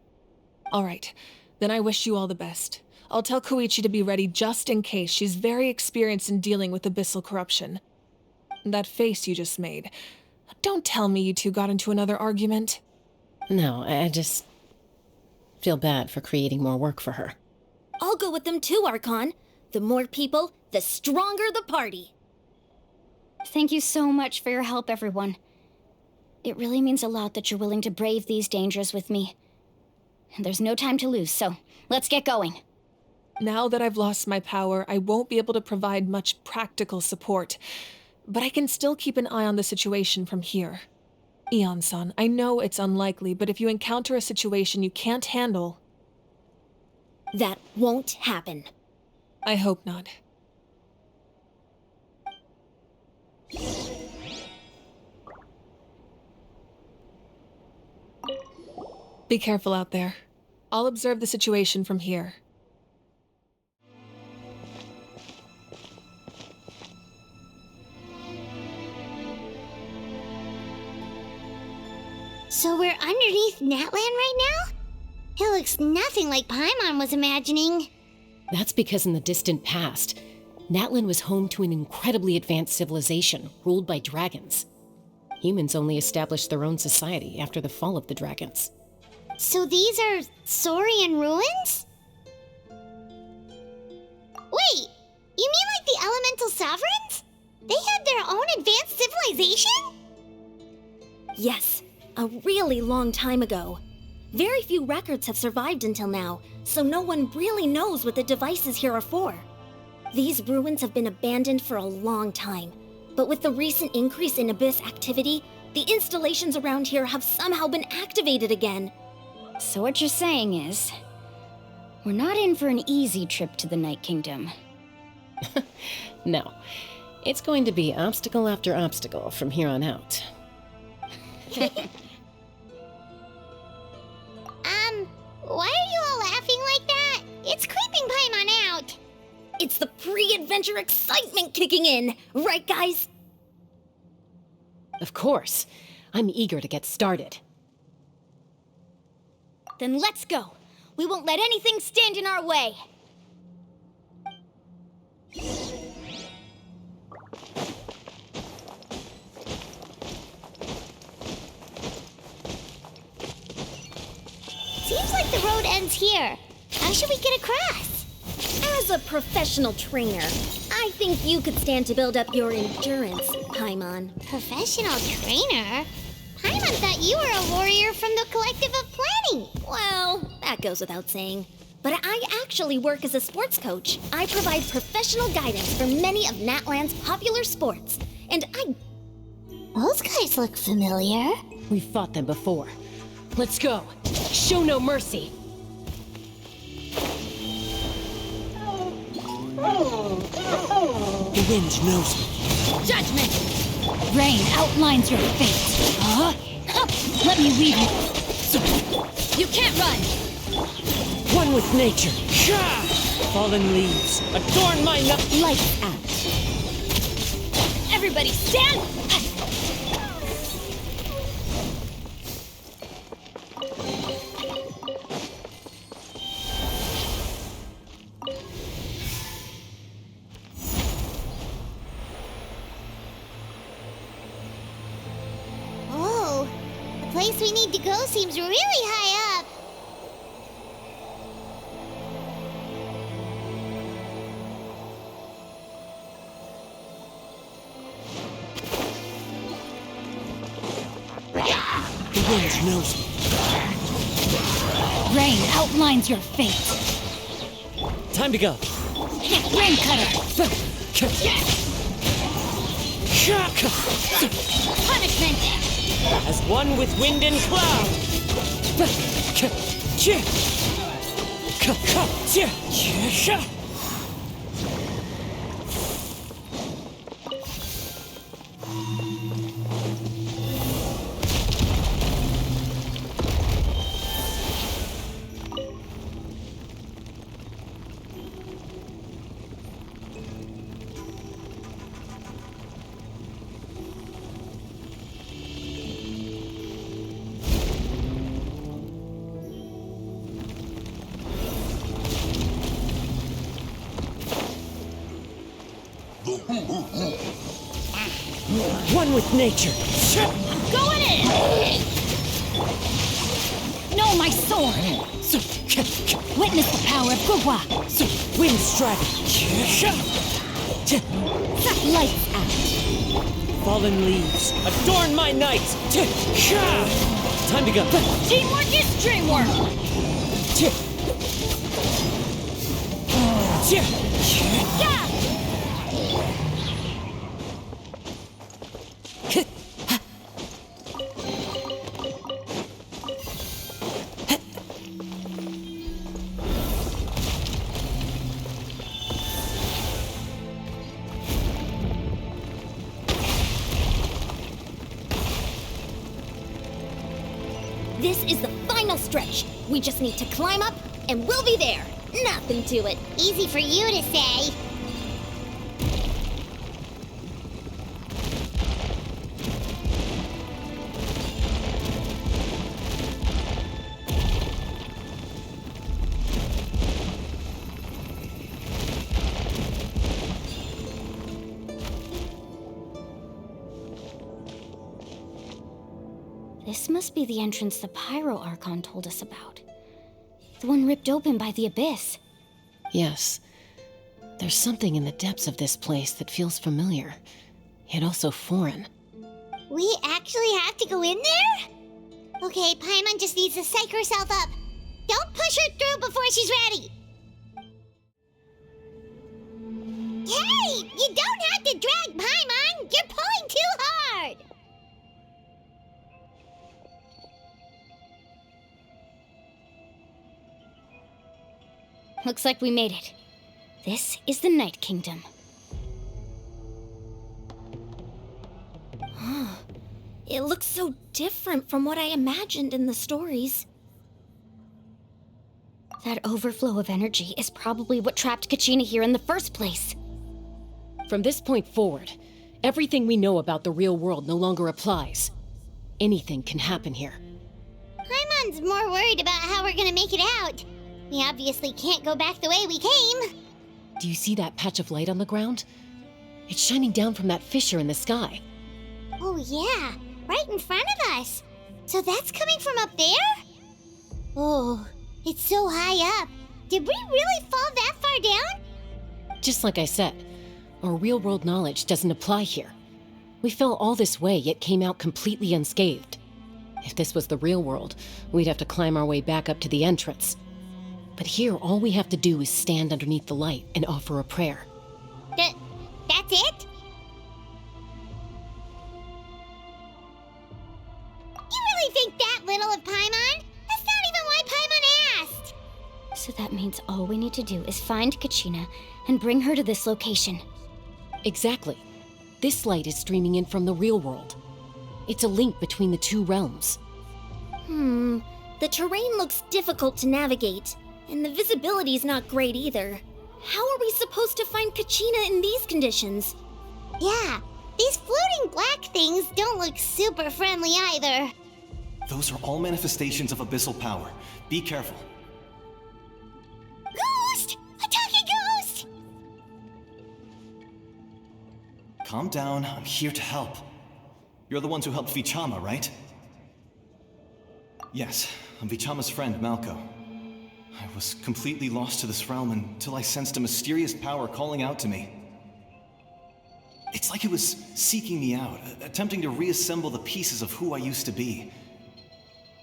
Speaker 6: All right, then I wish you all the best. I'll tell Koichi to be ready just in case. She's very experienced in dealing with abyssal corruption. That face you just made. Don't tell me you two got into another argument.
Speaker 9: No, I just feel bad for creating more work for her.
Speaker 17: I'll go with them too, Archon. The more people, the stronger the party.
Speaker 2: Thank you so much for your help, everyone. It really means a lot that you're willing to brave these dangers with me. And there's no time to lose, so let's get going.
Speaker 6: Now that I've lost my power, I won't be able to provide much practical support. But I can still keep an eye on the situation from here. Eon-san, I know it's unlikely, but if you encounter a situation you can't handle...
Speaker 17: That won't happen.
Speaker 6: I hope not. Be careful out there. I'll observe the situation from here.
Speaker 1: So we're underneath Natlan right now? It looks nothing like Paimon was imagining.
Speaker 9: That's because in the distant past, Natlan was home to an incredibly advanced civilization ruled by dragons. Humans only established their own society after the fall of the dragons.
Speaker 1: So these are Saurian ruins? Wait, you mean like the elemental sovereigns? They had their own advanced civilization?
Speaker 17: Yes, a really long time ago. Very few records have survived until now, so no one really knows what the devices here are for. These ruins have been abandoned for a long time, but with the recent increase in Abyss activity, the installations around here have somehow been activated again.
Speaker 2: So what you're saying is, we're not in for an easy trip to the Night Kingdom.
Speaker 9: No, it's going to be obstacle after obstacle from here on out.
Speaker 1: Why are you all laughing like that? It's creeping Paimon out.
Speaker 17: It's the pre-adventure excitement kicking in, right guys?
Speaker 9: Of course. I'm eager to get started.
Speaker 2: Then let's go. We won't let anything stand in our way.
Speaker 1: Seems like the road ends here. How should we get across?
Speaker 17: As a professional trainer, I think you could stand to build up your endurance, Paimon.
Speaker 1: Professional trainer? Paimon thought you were a warrior from the Collective of Planning.
Speaker 17: Well, that goes without saying. But I actually work as a sports coach. I provide professional guidance for many of Natlan's popular sports. And
Speaker 1: Those guys look familiar.
Speaker 9: We've fought them before. Let's go. Show no mercy.
Speaker 10: The wind knows me.
Speaker 2: Judgment! Rain outlines your fate. Let me lead you.
Speaker 14: You can't run!
Speaker 9: One with nature. Fallen leaves adorn my
Speaker 2: Lights out.
Speaker 14: Everybody stand!
Speaker 1: Oh, the place we need to go seems really high up.
Speaker 9: The wind knows me.
Speaker 2: Rain outlines your fate.
Speaker 9: Time to go.
Speaker 2: Rain cutter. Punishment.
Speaker 9: As one with wind and cloud. One with nature.
Speaker 2: Going in! No, my sword! Witness the power of Gugwa!
Speaker 9: Wind strider.
Speaker 2: Lights out!
Speaker 9: Fallen leaves adorn my night. Time to go.
Speaker 2: Teamwork is dreamwork! Yeah!
Speaker 17: This is the final stretch. We just need to climb up, and we'll be there. Nothing to it.
Speaker 1: Easy for you to say.
Speaker 2: This must be the entrance the Pyro Archon told us about. The one ripped open by the abyss.
Speaker 9: Yes. There's something in the depths of this place that feels familiar, yet also foreign.
Speaker 1: We actually have to go in there? Okay, Paimon just needs to psych herself up. Don't push her through before she's ready. Hey! You don't have to drag Paimon! You're pulling too hard!
Speaker 2: Looks like we made it. This is the Night Kingdom.
Speaker 17: It looks so different from what I imagined in the stories.
Speaker 2: That overflow of energy is probably what trapped Kachina here in the first place.
Speaker 9: From this point forward, everything we know about the real world no longer applies. Anything can happen here.
Speaker 1: Paimon's more worried about how we're gonna make it out. We obviously can't go back the way we came.
Speaker 9: Do you see that patch of light on the ground? It's shining down from that fissure in the sky.
Speaker 1: Oh yeah, right in front of us. So that's coming from up there? Oh, it's so high up. Did we really fall that far down?
Speaker 9: Just like I said, our real-world knowledge doesn't apply here. We fell all this way, yet came out completely unscathed. If this was the real world, we'd have to climb our way back up to the entrance. But here, all we have to do is stand underneath the light and offer a prayer.
Speaker 1: That's it? You really think that little of Paimon? That's not even why Paimon asked!
Speaker 2: So that means all we need to do is find Kachina and bring her to this location.
Speaker 9: Exactly. This light is streaming in from the real world. It's a link between the two realms.
Speaker 17: The
Speaker 18: The terrain looks difficult to navigate, and the visibility's not great either. How are we supposed to find Kachina in these conditions?
Speaker 1: Yeah, these floating black things don't look super friendly either.
Speaker 16: Those are all manifestations of abyssal power. Be careful.
Speaker 1: Ghost! A talking ghost!
Speaker 16: Calm down, I'm here to help. You're the ones who helped Vichama, right? Yes, I'm Vichama's friend, Malco. I was completely lost to this realm until I sensed a mysterious power calling out to me. It's like it was seeking me out, attempting to reassemble the pieces of who I used to be.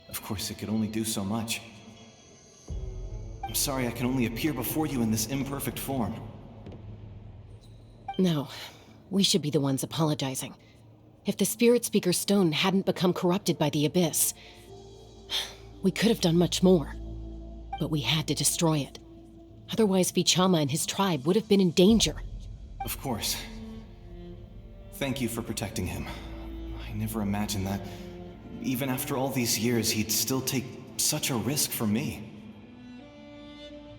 Speaker 16: Of course, it could only do so much. I'm sorry I can only appear before you in this imperfect form.
Speaker 9: No, we should be the ones apologizing. If the Spirit Speaker Stone hadn't become corrupted by the Abyss, we could have done much more. But we had to destroy it. Otherwise, Vichama and his tribe would have been in danger.
Speaker 16: Of course. Thank you for protecting him. I never imagined that, even after all these years, he'd still take such a risk for me.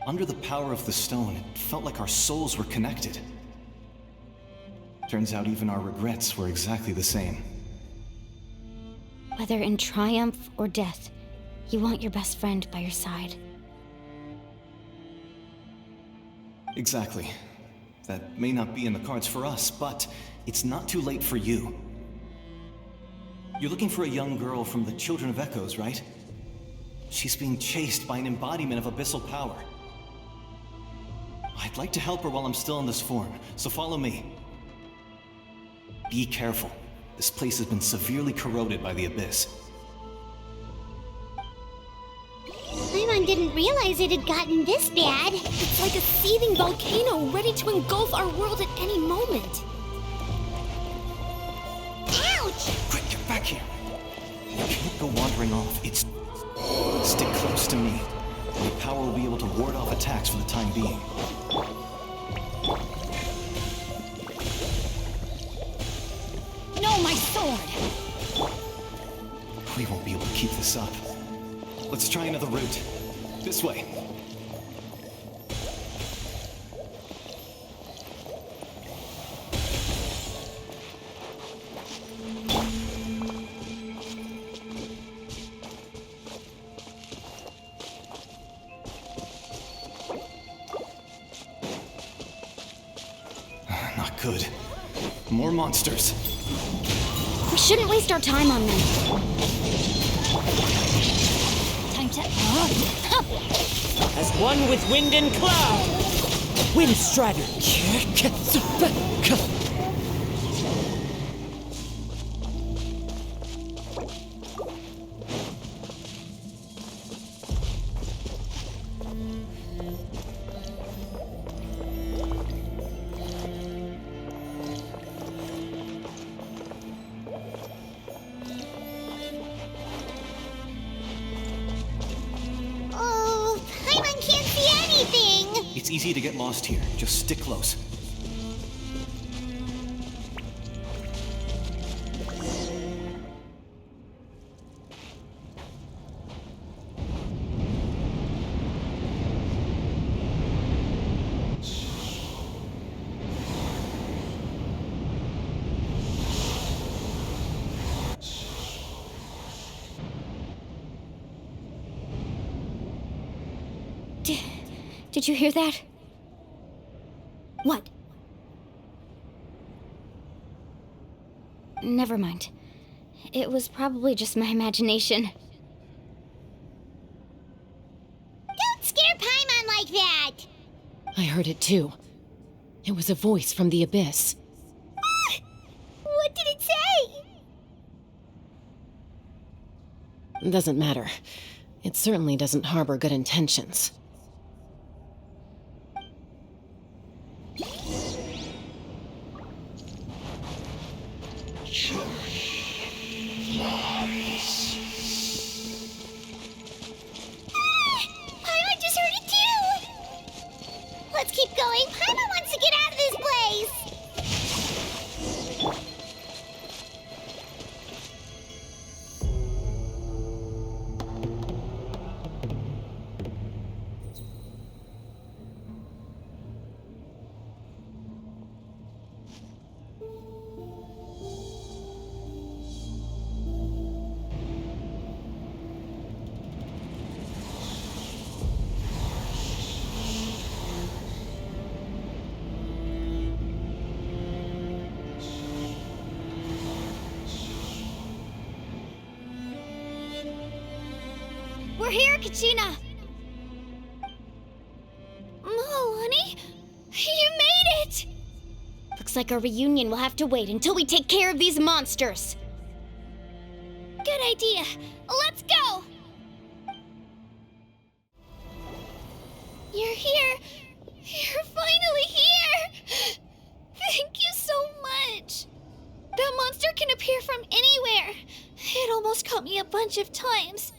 Speaker 16: Under the power of the stone, it felt like our souls were connected. Turns out even our regrets were exactly the same.
Speaker 2: Whether in triumph or death, you want your best friend by your side.
Speaker 16: Exactly. That may not be in the cards for us, but it's not too late for you. You're looking for a young girl from the Children of Echoes, right? She's being chased by an embodiment of abyssal power. I'd like to help her while I'm still in this form, so follow me. Be careful. This place has been severely corroded by the Abyss.
Speaker 1: Paimon didn't realize it had gotten this bad.
Speaker 18: It's like a seething volcano ready to engulf our world at any moment.
Speaker 1: Ouch!
Speaker 16: Quick, get back here! You can't go wandering off. Stick close to me. My power will be able to ward off attacks for the time being.
Speaker 2: No, my sword!
Speaker 16: We won't be able to keep this up. Let's try another route. This way. Not good. More monsters.
Speaker 2: We shouldn't waste our time on them. Time to...
Speaker 19: As one with wind and cloud! Wind Strider!
Speaker 1: Oh, Paimon can't see anything!
Speaker 16: It's easy to get lost here. Just stick close.
Speaker 2: Did you hear that?
Speaker 18: What?
Speaker 2: Never mind. It was probably just my imagination.
Speaker 1: Don't scare Paimon like that!
Speaker 9: I heard it too. It was a voice from the Abyss.
Speaker 1: What did it say?
Speaker 9: Doesn't matter. It certainly doesn't harbor good intentions.
Speaker 1: Paimon just heard it too! Let's keep going. Paimon wants to get out of this place!
Speaker 2: here, Kachina!
Speaker 17: Malani, you made it!
Speaker 2: Looks like our reunion will have to wait until we take care of these monsters.
Speaker 17: Good idea. Let's go! You're here. You're finally here! Thank you so much. That monster can appear from anywhere. It almost caught me a bunch of times.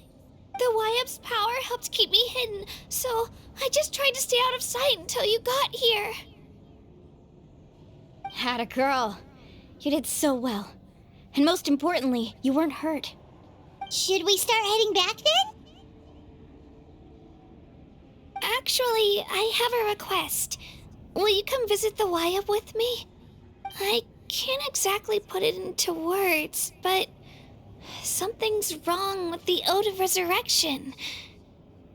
Speaker 17: The Wyap's power helped keep me hidden, so I just tried to stay out of sight until you got here.
Speaker 2: Atta girl. You did so well. And most importantly, you weren't hurt.
Speaker 1: Should we start heading back then?
Speaker 17: Actually, I have a request. Will you come visit the Wyap with me? I can't exactly put it into words, but something's wrong with the Ode of Resurrection.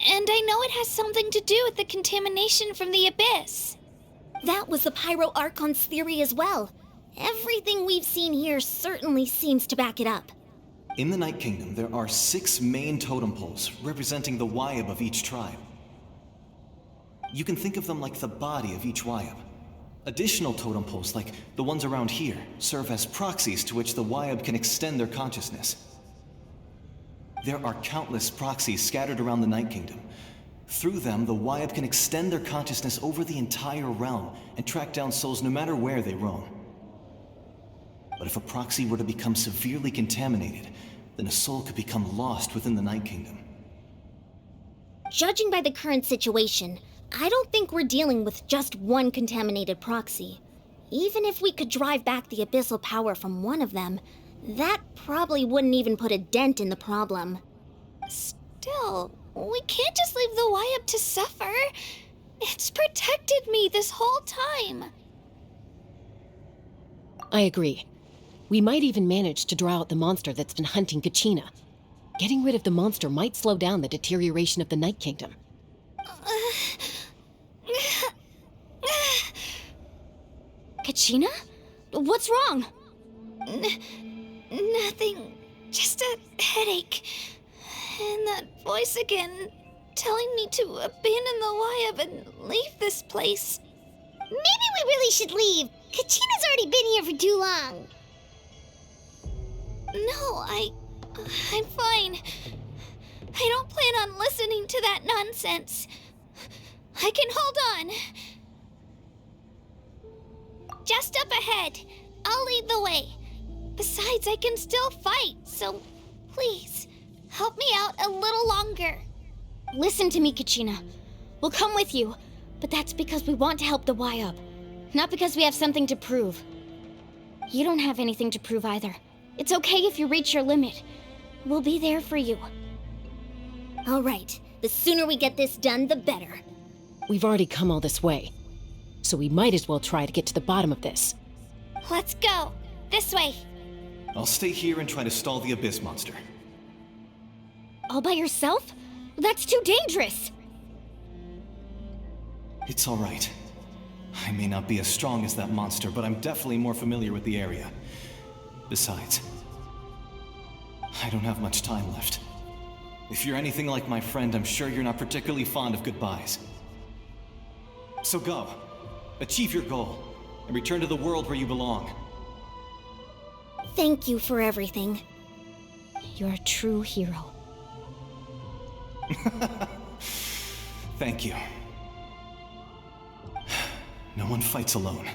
Speaker 17: And I know it has something to do with the contamination from the Abyss.
Speaker 18: That was the Pyro Archon's theory as well. Everything we've seen here certainly seems to back it up.
Speaker 16: In the Night Kingdom, there are 6 main totem poles representing the Wyap of each tribe. You can think of them like the body of each Wyap. Additional totem poles, like the ones around here, serve as proxies to which the Wyap can extend their consciousness. There are countless proxies scattered around the Night Kingdom. Through them, the Wyap can extend their consciousness over the entire realm and track down souls no matter where they roam. But if a proxy were to become severely contaminated, then a soul could become lost within the Night Kingdom.
Speaker 18: Judging by the current situation, I don't think we're dealing with just one contaminated proxy. Even if we could drive back the abyssal power from one of them, that probably wouldn't even put a dent in the problem.
Speaker 17: Still, we can't just leave the Wyap to suffer. It's protected me this whole time.
Speaker 9: I agree. We might even manage to draw out the monster that's been hunting Kachina. Getting rid of the monster might slow down the deterioration of the Night Kingdom.
Speaker 2: Kachina? What's wrong?
Speaker 17: Nothing. Just a headache. And that voice again, telling me to abandon the Wyap and leave this place.
Speaker 1: Maybe we really should leave. Kachina's already been here for too long.
Speaker 17: No, I'm fine. I don't plan on listening to that nonsense. I can hold on. Just up ahead. I'll lead the way. Besides, I can still fight, so please, help me out a little longer.
Speaker 2: Listen to me, Kachina. We'll come with you, but that's because we want to help the Wyap, not because we have something to prove. You don't have anything to prove either. It's okay if you reach your limit. We'll be there for you.
Speaker 18: All right. The sooner we get this done, the better.
Speaker 9: We've already come all this way, so we might as well try to get to the bottom of this.
Speaker 17: Let's go. This way.
Speaker 16: I'll stay here and try to stall the Abyss monster.
Speaker 2: All by yourself? That's too dangerous.
Speaker 16: It's all right. I may not be as strong as that monster, but I'm definitely more familiar with the area. Besides, I don't have much time left. If you're anything like my friend, I'm sure you're not particularly fond of goodbyes. So go. Achieve your goal, and return to the world where you belong.
Speaker 18: Thank you for everything.
Speaker 2: You're a true hero.
Speaker 16: Thank you. No one fights alone.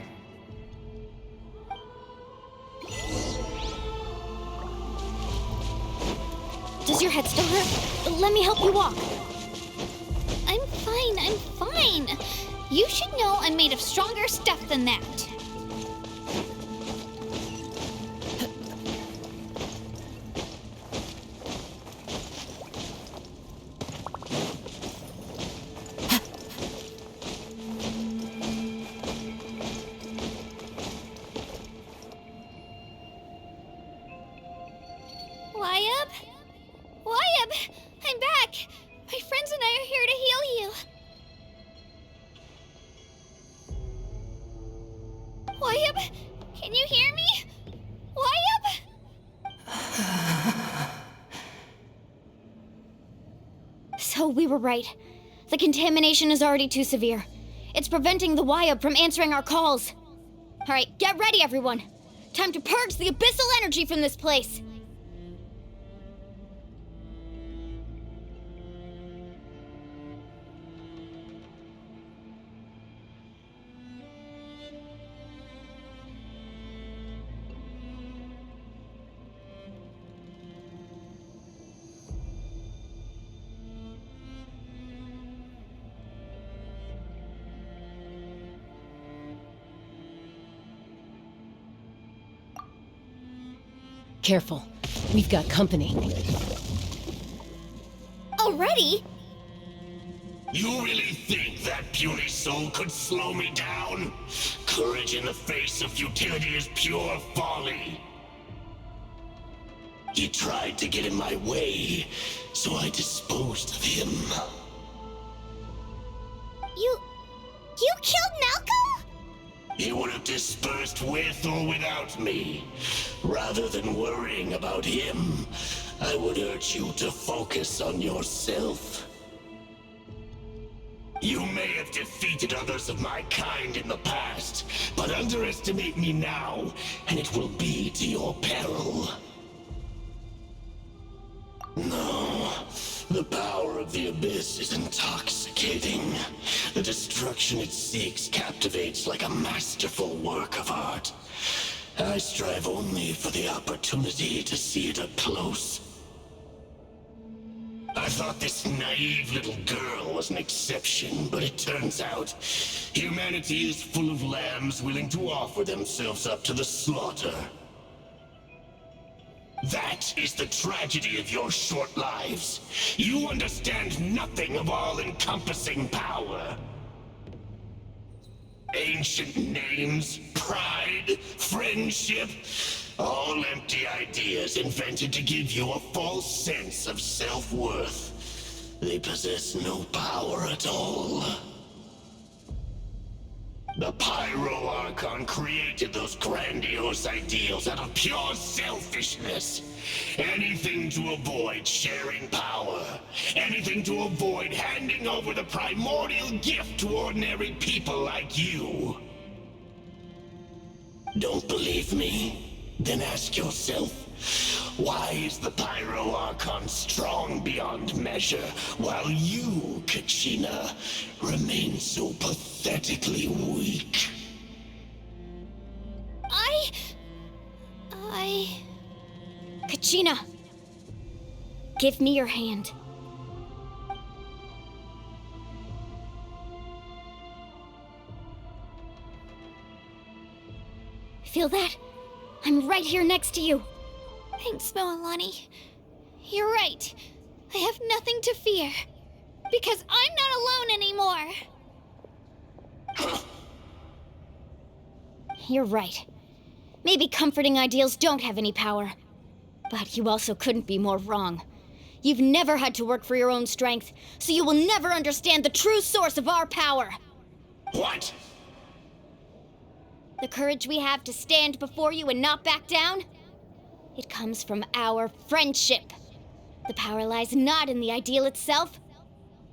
Speaker 2: Does your head still hurt? Let me help you walk.
Speaker 17: I'm fine. You should know I'm made of stronger stuff than that. Wyap! I'm back! My friends and I are here to heal you. Wyap, can you hear me? Wyap?
Speaker 2: Oh, we were right. The contamination is already too severe. It's preventing the Wyab from answering our calls. Alright, get ready, everyone. Time to purge the abyssal energy from this place.
Speaker 9: Careful. We've got company.
Speaker 18: Already?
Speaker 7: You really think that puny soul could slow me down? Courage in the face of futility is pure folly. He tried to get in my way, so I disposed of him.
Speaker 1: You killed Malcolm?
Speaker 7: He would have dispersed with or without me. Rather than worrying about him, I would urge you to focus on yourself. You may have defeated others of my kind in the past, but underestimate me now, and it will be to your peril. No, the power of the Abyss is intoxicating. The destruction it seeks captivates like a masterful work of art. I strive only for the opportunity to see it up close. I thought this naive little girl was an exception, but it turns out humanity is full of lambs willing to offer themselves up to the slaughter. That is the tragedy of your short lives. You understand nothing of all-encompassing power. Ancient names, pride, friendship, all empty ideas invented to give you a false sense of self-worth. They possess no power at all. The Pyro Archon created those grandiose ideals out of pure selfishness. Anything to avoid sharing power. Anything to avoid handing over the primordial gift to ordinary people like you. Don't believe me? Then ask yourself, why is the Pyro Archon strong beyond measure, while you, Kachina, remain so pathetically weak?
Speaker 2: Kachina! Give me your hand. Feel that? I'm right here next to you.
Speaker 1: Thanks, Moalani. You're right. I have nothing to fear. Because I'm not alone anymore.
Speaker 2: You're right. Maybe comforting ideals don't have any power. But you also couldn't be more wrong. You've never had to work for your own strength, so you will never understand the true source of our power.
Speaker 7: What?
Speaker 2: The courage we have to stand before you and not back down? It comes from our friendship. The power lies not in the ideal itself,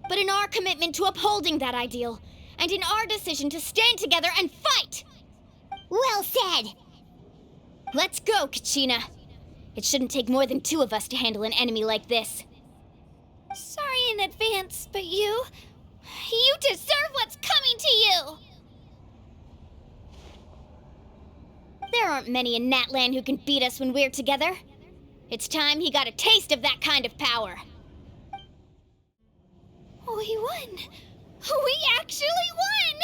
Speaker 2: but in our commitment to upholding that ideal, and in our decision to stand together and fight!
Speaker 1: Well said!
Speaker 2: Let's go, Kachina. It shouldn't take more than 2 of us to handle an enemy like this.
Speaker 1: Sorry in advance, but you deserve what's coming to you!
Speaker 2: There aren't many in Natlana who can beat us when we're together. It's time he got a taste of that kind of power.
Speaker 1: We won! We actually won!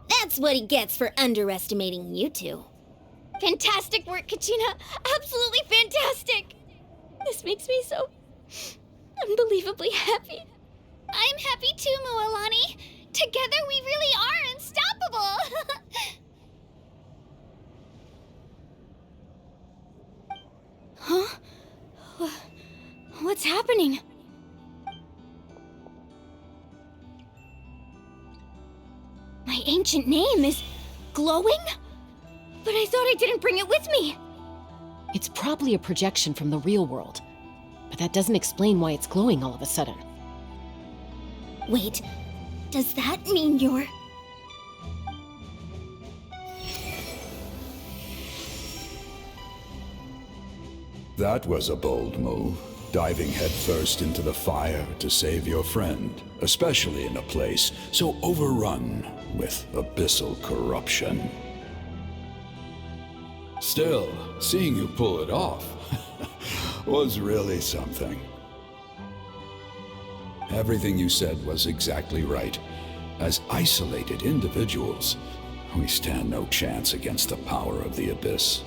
Speaker 18: That's what he gets for underestimating you two.
Speaker 2: Fantastic work, Kachina! Absolutely fantastic! This makes me so unbelievably happy.
Speaker 1: I'm happy too, Moalani. Together we really are unstoppable!
Speaker 2: Huh? What's happening? My ancient name is glowing? But I thought I didn't bring it with me.
Speaker 9: It's probably a projection from the real world, but that doesn't explain why it's glowing all of a sudden.
Speaker 18: Wait, does that mean you're...
Speaker 20: That was a bold move, diving headfirst into the fire to save your friend, especially in a place so overrun with abyssal corruption. Still, seeing you pull it off was really something. Everything you said was exactly right. As isolated individuals, we stand no chance against the power of the Abyss.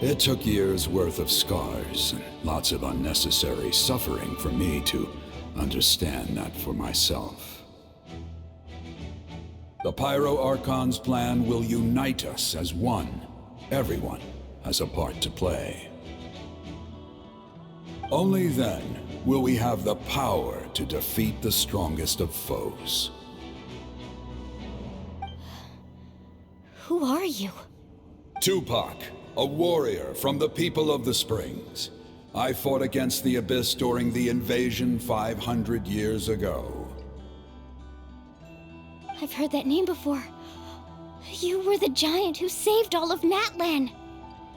Speaker 20: It took years' worth of scars and lots of unnecessary suffering for me to understand that for myself. The Pyro Archon's plan will unite us as one. Everyone has a part to play. Only then will we have the power to defeat the strongest of foes.
Speaker 2: Who are you?
Speaker 20: Tupac, a warrior from the people of the Springs. I fought against the Abyss during the invasion 500 years ago.
Speaker 2: I've heard that name before. You were the giant who saved all of Natlan.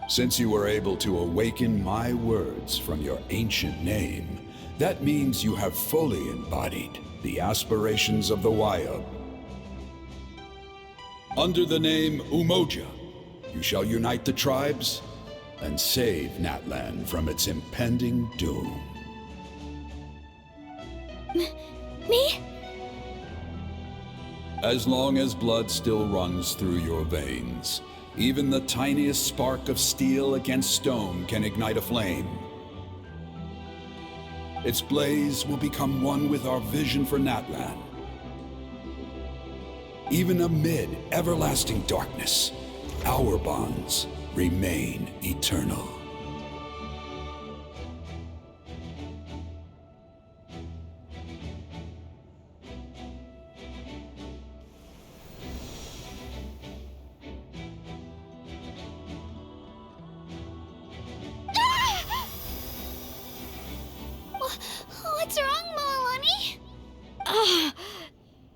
Speaker 20: Since you were able to awaken my words from your ancient name, that means you have fully embodied the aspirations of the Wayub. Under the name Umoja, you shall unite the tribes and save Natlan from its impending doom.
Speaker 2: Me?
Speaker 20: As long as blood still runs through your veins, even the tiniest spark of steel against stone can ignite a flame. Its blaze will become one with our vision for Natlan. Even amid everlasting darkness, our bonds remain eternal.
Speaker 1: What's wrong, Moalani?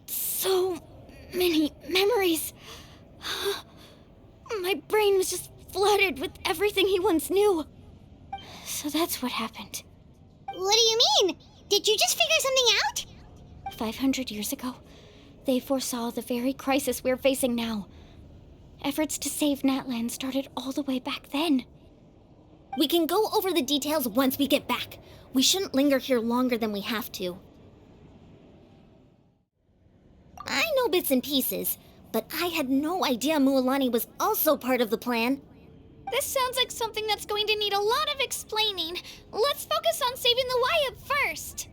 Speaker 2: So many memories. My brain was just flooded with everything he once knew. So that's what happened.
Speaker 1: What do you mean? Did you just figure something out?
Speaker 2: 500 years ago, they foresaw the very crisis we're facing now. Efforts to save Natlan started all the way back then.
Speaker 18: We can go over the details once we get back. We shouldn't linger here longer than we have to. I know bits and pieces, but I had no idea Mualani was also part of the plan.
Speaker 1: This sounds like something that's going to need a lot of explaining. Let's focus on saving the Wayub first.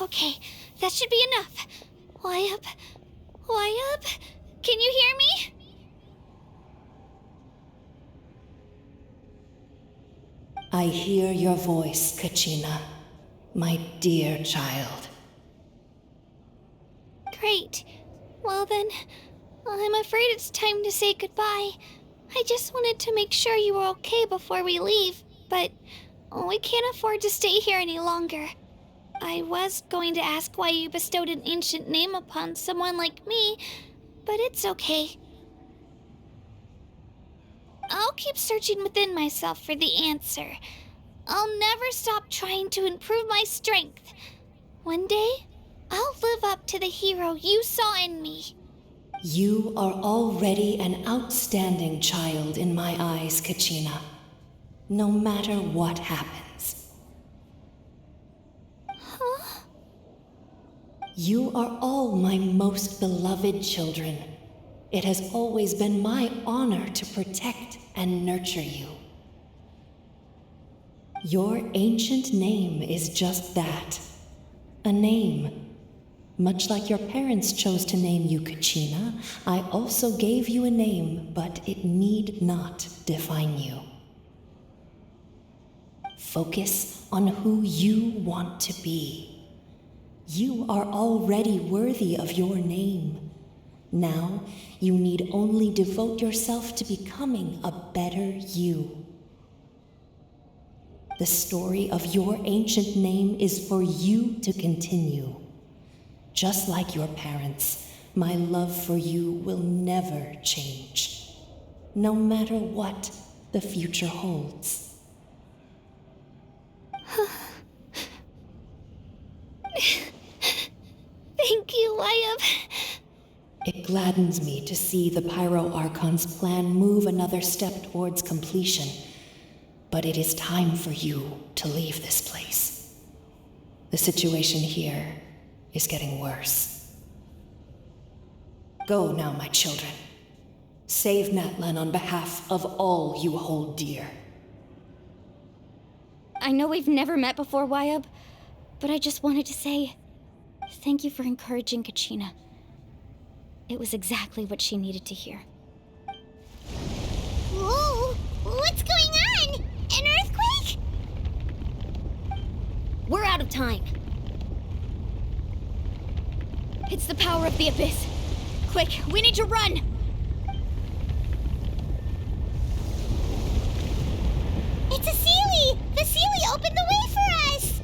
Speaker 1: Okay, that should be enough. Wayub? Wayub? Can you hear me?
Speaker 21: I hear your voice, Kachina, my dear child.
Speaker 1: Great. Well then, I'm afraid it's time to say goodbye. I just wanted to make sure you were okay before we leave, but we can't afford to stay here any longer. I was going to ask why you bestowed an ancient name upon someone like me, but it's okay. I'll keep searching within myself for the answer. I'll never stop trying to improve my strength. One day, I'll live up to the hero you saw in me.
Speaker 21: You are already an outstanding child in my eyes, Kachina. No matter what happens.
Speaker 1: Huh?
Speaker 21: You are all my most beloved children. It has always been my honor to protect and nurture you. Your ancient name is just that. A name. Much like your parents chose to name you Kachina, I also gave you a name, but it need not define you. Focus on who you want to be. You are already worthy of your name. Now, you need only devote yourself to becoming a better you. The story of your ancient name is for you to continue. Just like your parents, my love for you will never change, no matter what the future holds.
Speaker 18: Thank you, Wyatt.
Speaker 21: It gladdens me to see the Pyro Archon's plan move another step towards completion, but it is time for you to leave this place. The situation here is getting worse. Go now, my children. Save Natlana on behalf of all you hold dear.
Speaker 2: I know we've never met before, Wyatt, but I just wanted to say thank you for encouraging Kachina. It was exactly what she needed to hear.
Speaker 1: Whoa! What's going on? An earthquake?
Speaker 18: We're out of time.
Speaker 2: It's the power of the Abyss. Quick, we need to run!
Speaker 1: It's a Sealy! The Sealy opened the way for us!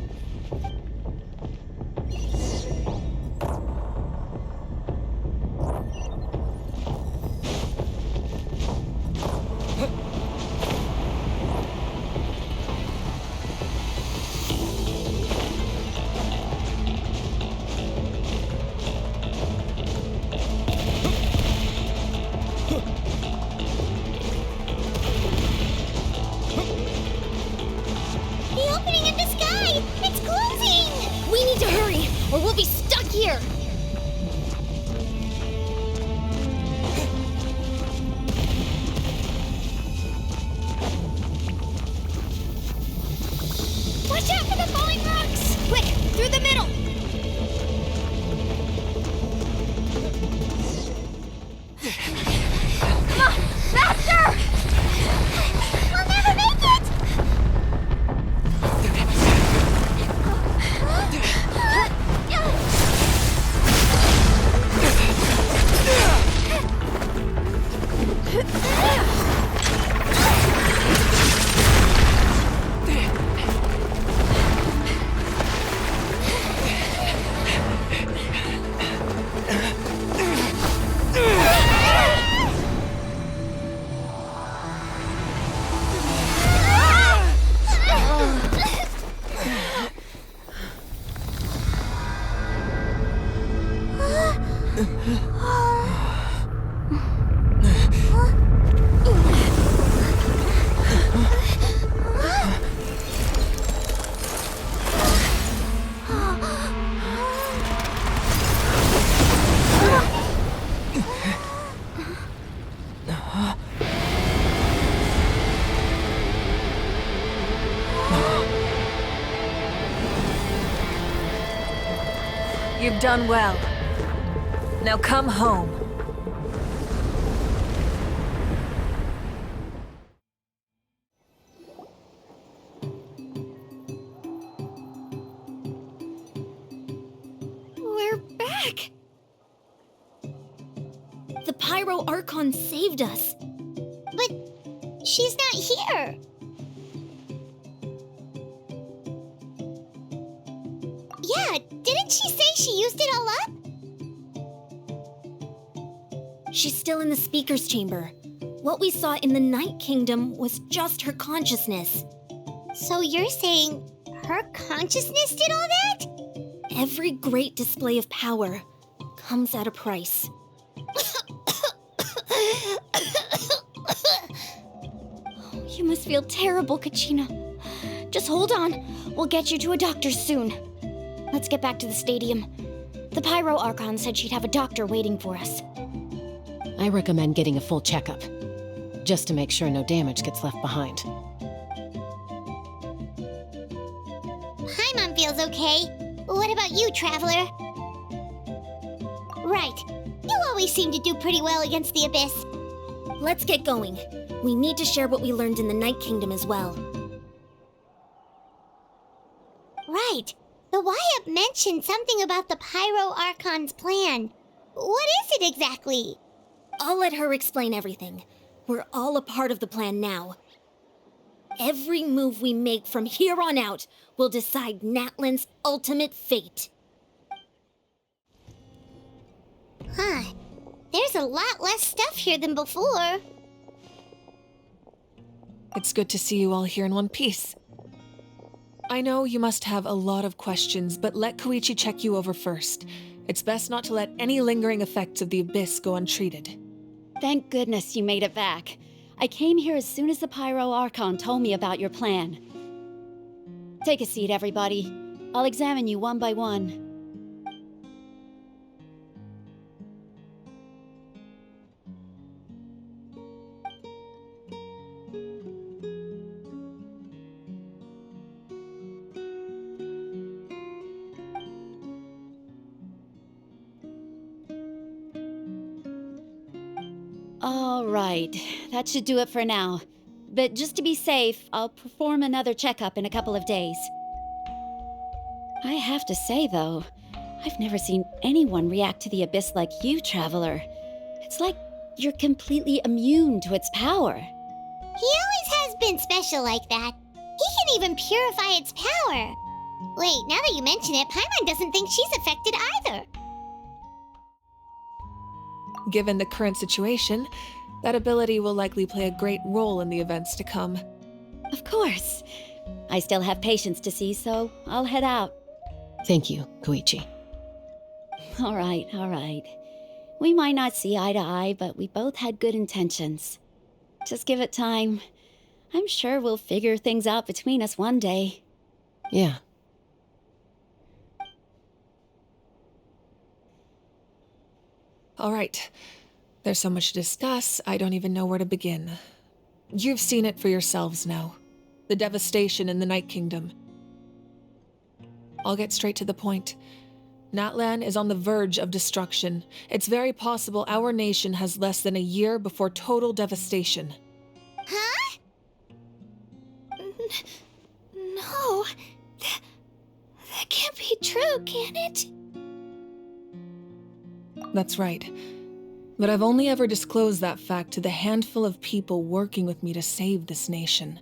Speaker 8: You've done well. Now come home.
Speaker 18: We're back! The Pyro Archon saved us.
Speaker 1: But she's not here. Yeah, didn't she say she used it all up?
Speaker 18: She's still in the speaker's chamber. What we saw in the Night Kingdom was just her consciousness.
Speaker 1: So you're saying her consciousness did all that?
Speaker 18: Every great display of power comes at a price.
Speaker 2: You must feel terrible, Kachina. Just hold on. We'll get you to a doctor soon. Let's get back to the stadium. The Pyro Archon said she'd have a doctor waiting for us.
Speaker 9: I recommend getting a full checkup, just to make sure no damage gets left behind.
Speaker 1: feels okay. What about you, Traveler? Right. You always seem to do pretty well against the Abyss.
Speaker 18: Let's get going. We need to share what we learned in the Night Kingdom as well.
Speaker 1: Right. The YUP mentioned something about the Pyro Archon's plan. What is it exactly?
Speaker 18: I'll let her explain everything. We're all a part of the plan now. Every move we make from here on out will decide Natlan's ultimate fate.
Speaker 1: Huh. There's a lot less stuff here than before.
Speaker 6: It's good to see you all here in one piece. I know you must have a lot of questions, but let Koichi check you over first. It's best not to let any lingering effects of the Abyss go untreated.
Speaker 17: Thank goodness you made it back. I came here as soon as the Pyro Archon told me about your plan. Take a seat, everybody. I'll examine you one by one. All right, that should do it for now. But just to be safe, I'll perform another checkup in a couple of days. I have to say, though, I've never seen anyone react to the Abyss like you, Traveler. It's like you're completely immune to its power.
Speaker 1: He always has been special like that. He can even purify its power. Wait, now that you mention it, Paimon doesn't think she's affected either.
Speaker 6: Given the current situation, that ability will likely play a great role in the events to come.
Speaker 17: Of course. I still have patients to see, so I'll head out.
Speaker 9: Thank you, Koichi.
Speaker 17: All right. We might not see eye to eye, but we both had good intentions. Just give it time. I'm sure we'll figure things out between us one day.
Speaker 9: Yeah.
Speaker 6: All right. There's so much to discuss, I don't even know where to begin. You've seen it for yourselves now. The devastation in the Night Kingdom. I'll get straight to the point. Natlan is on the verge of destruction. It's very possible our nation has less than a year before total devastation.
Speaker 1: Huh? No. That can't be true, can it?
Speaker 6: That's right. But I've only ever disclosed that fact to the handful of people working with me to save this nation.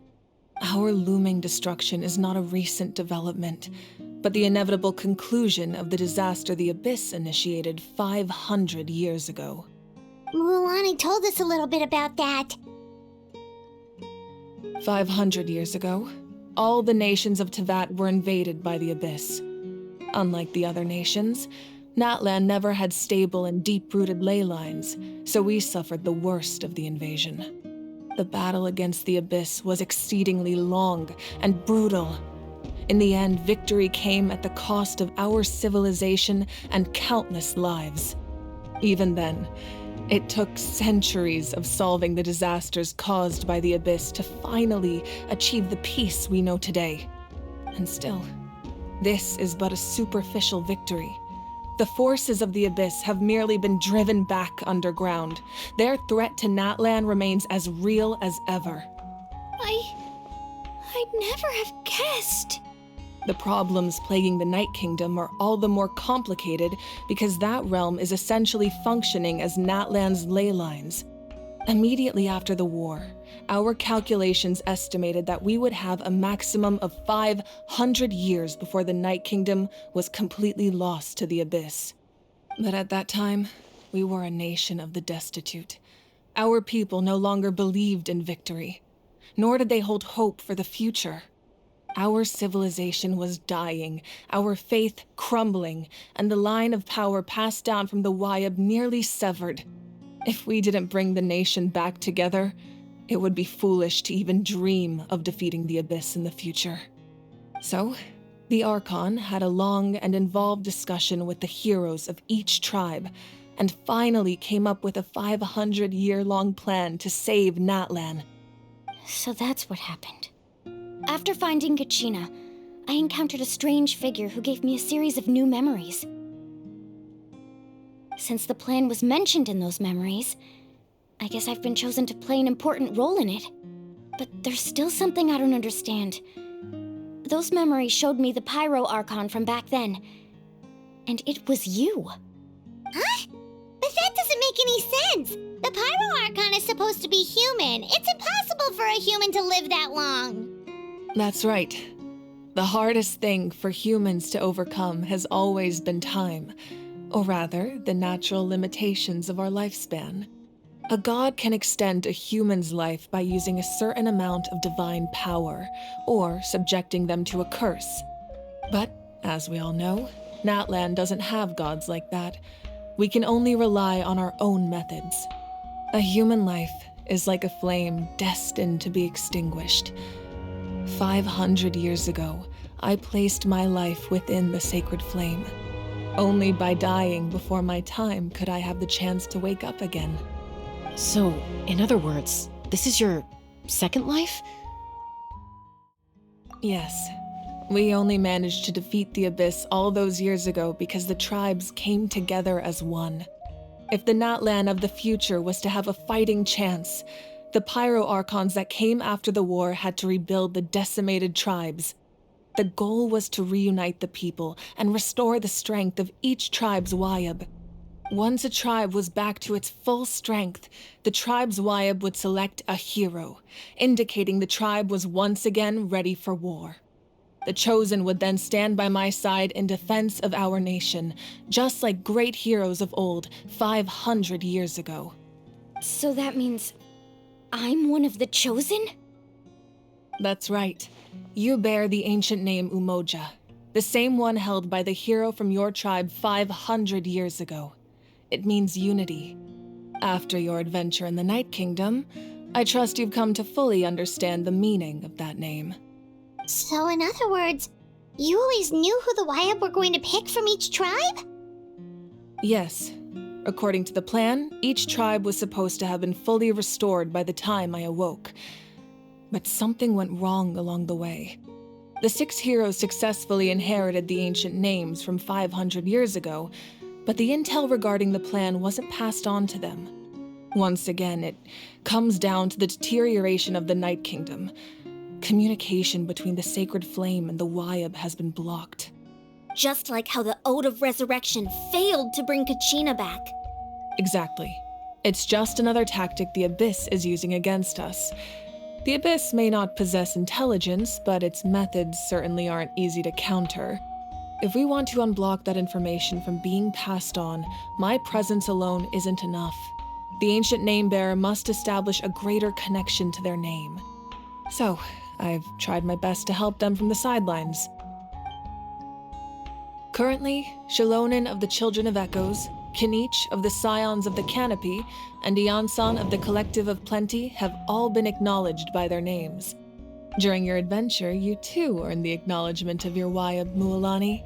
Speaker 6: Our looming destruction is not a recent development, but the inevitable conclusion of the disaster the Abyss initiated 500 years ago.
Speaker 1: Mulan told us a little bit about that.
Speaker 6: 500 years ago, all the nations of Teyvat were invaded by the Abyss. Unlike the other nations, Natlan never had stable and deep-rooted ley lines, so we suffered the worst of the invasion. The battle against the Abyss was exceedingly long and brutal. In the end, victory came at the cost of our civilization and countless lives. Even then, it took centuries of solving the disasters caused by the Abyss to finally achieve the peace we know today. And still, this is but a superficial victory. The forces of the Abyss have merely been driven back underground. Their threat to Natlan remains as real as ever.
Speaker 1: I'd never have guessed.
Speaker 6: The problems plaguing the Night Kingdom are all the more complicated because that realm is essentially functioning as Natlan's ley lines. Immediately after the war, our calculations estimated that we would have a maximum of 500 years before the Night Kingdom was completely lost to the Abyss. But at that time, we were a nation of the destitute. Our people no longer believed in victory, nor did they hold hope for the future. Our civilization was dying, our faith crumbling, and the line of power passed down from the YUP nearly severed. If we didn't bring the nation back together, it would be foolish to even dream of defeating the Abyss in the future. So, the Archon had a long and involved discussion with the heroes of each tribe, and finally came up with a 500-year-long plan to save Natlan.
Speaker 2: So that's what happened. After finding Kachina, I encountered a strange figure who gave me a series of new memories. Since the plan was mentioned in those memories, I guess I've been chosen to play an important role in it. But there's still something I don't understand. Those memories showed me the Pyro Archon from back then. And it was you.
Speaker 1: Huh? But that doesn't make any sense. The Pyro Archon is supposed to be human. It's impossible for a human to live that long.
Speaker 6: That's right. The hardest thing for humans to overcome has always been time. Or rather, the natural limitations of our lifespan. A god can extend a human's life by using a certain amount of divine power, or subjecting them to a curse. But, as we all know, Natlana doesn't have gods like that. We can only rely on our own methods. A human life is like a flame destined to be extinguished. 500 years ago, I placed my life within the sacred flame. Only by dying before my time could I have the chance to wake up again.
Speaker 9: So, in other words, this is your second life?
Speaker 6: Yes. We only managed to defeat the Abyss all those years ago because the tribes came together as one. If the Natlana of the future was to have a fighting chance, the Pyro Archons that came after the war had to rebuild the decimated tribes. The goal was to reunite the people and restore the strength of each tribe's Wayab. Once a tribe was back to its full strength, the tribe's Wayab would select a hero, indicating the tribe was once again ready for war. The Chosen would then stand by my side in defense of our nation, just like great heroes of old 500 years ago.
Speaker 2: So that means I'm one of the Chosen?
Speaker 6: That's right. You bear the ancient name Umoja, the same one held by the hero from your tribe 500 years ago. It means unity. After your adventure in the Night Kingdom, I trust you've come to fully understand the meaning of that name.
Speaker 1: So in other words, you always knew who the Wayab were going to pick from each tribe?
Speaker 6: Yes. According to the plan, each tribe was supposed to have been fully restored by the time I awoke. But something went wrong along the way. The 6 heroes successfully inherited the ancient names from 500 years ago, but the intel regarding the plan wasn't passed on to them. Once again, it comes down to the deterioration of the Night Kingdom. Communication between the Sacred Flame and the Wayab has been blocked.
Speaker 18: Just like how the Ode of Resurrection failed to bring Kachina back.
Speaker 6: Exactly. It's just another tactic the Abyss is using against us. The Abyss may not possess intelligence, but its methods certainly aren't easy to counter. If we want to unblock that information from being passed on, my presence alone isn't enough. The ancient name-bearer must establish a greater connection to their name. So, I've tried my best to help them from the sidelines. Currently, Shalonin of the Children of Echoes, Kinich of the Scions of the Canopy, and Iansan of the Collective of Plenty have all been acknowledged by their names. During your adventure, you too earned the acknowledgement of your Wayab, Mualani.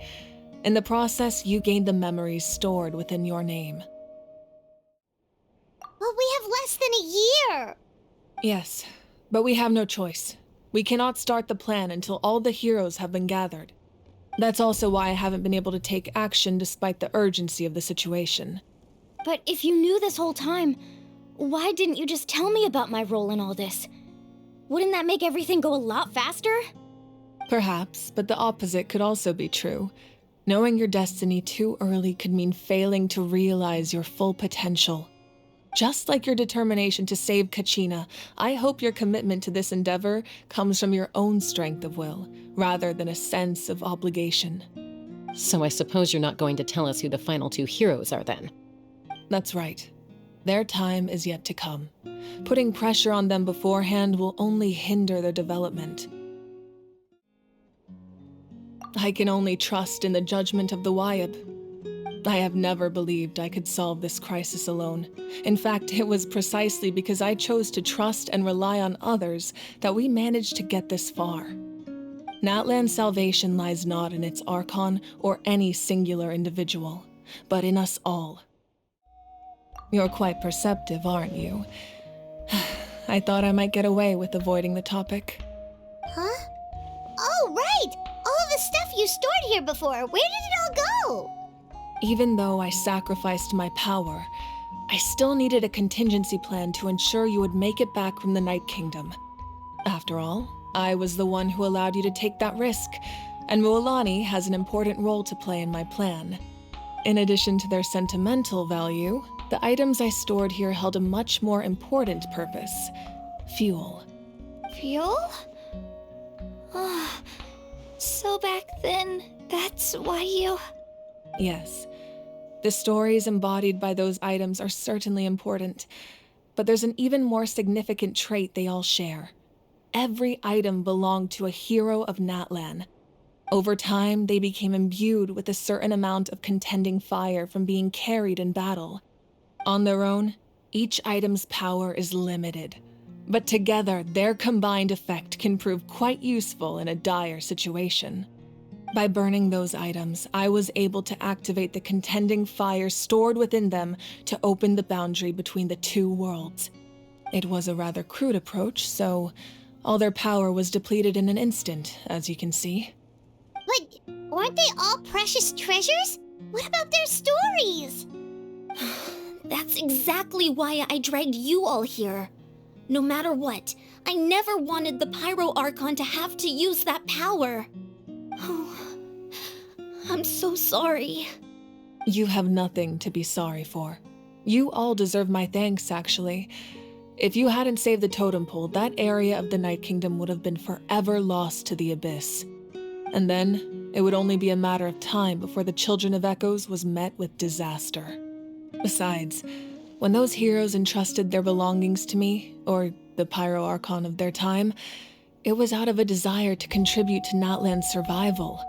Speaker 6: In the process, you gained the memories stored within your name.
Speaker 1: Well, we have less than a year!
Speaker 6: Yes, but we have no choice. We cannot start the plan until all the heroes have been gathered. That's also why I haven't been able to take action despite the urgency of the situation.
Speaker 2: But if you knew this whole time, why didn't you just tell me about my role in all this? Wouldn't that make everything go a lot faster?
Speaker 6: Perhaps, but the opposite could also be true. Knowing your destiny too early could mean failing to realize your full potential. Just like your determination to save Kachina, I hope your commitment to this endeavor comes from your own strength of will, rather than a sense of obligation.
Speaker 9: So I suppose you're not going to tell us who the final 2 heroes are then?
Speaker 6: That's right. Their time is yet to come. Putting pressure on them beforehand will only hinder their development. I can only trust in the judgment of the Wayab. I have never believed I could solve this crisis alone. In fact, it was precisely because I chose to trust and rely on others that we managed to get this far. Natlan's salvation lies not in its Archon or any singular individual, but in us all. You're quite perceptive, aren't you? I thought I might get away with avoiding the topic.
Speaker 1: Huh? Oh, right! All of a stuff you stored here before. Where did it all go?
Speaker 6: Even though I sacrificed my power, I still needed a contingency plan to ensure you would make it back from the Night Kingdom. After all, I was the one who allowed you to take that risk, and Mualani has an important role to play in my plan. In addition to their sentimental value, the items I stored here held a much more important purpose: fuel.
Speaker 2: Fuel? So back then, that's why you...
Speaker 6: Yes. The stories embodied by those items are certainly important, but there's an even more significant trait they all share. Every item belonged to a hero of Natlan. Over time, they became imbued with a certain amount of contending fire from being carried in battle. On their own, each item's power is limited, but together, their combined effect can prove quite useful in a dire situation. By burning those items, I was able to activate the contending fire stored within them to open the boundary between the two worlds. It was a rather crude approach, so all their power was depleted in an instant, as you can see.
Speaker 1: But weren't they all precious treasures? What about their stories?
Speaker 18: That's exactly why I dragged you all here. No matter what, I never wanted the Pyro Archon to have to use that power. Oh, I'm so sorry.
Speaker 6: You have nothing to be sorry for. You all deserve my thanks, actually. If you hadn't saved the totem pole, that area of the Night Kingdom would have been forever lost to the abyss. And then, it would only be a matter of time before the Children of Echoes was met with disaster. Besides, when those heroes entrusted their belongings to me, or the Pyro Archon of their time, it was out of a desire to contribute to Natlan's survival.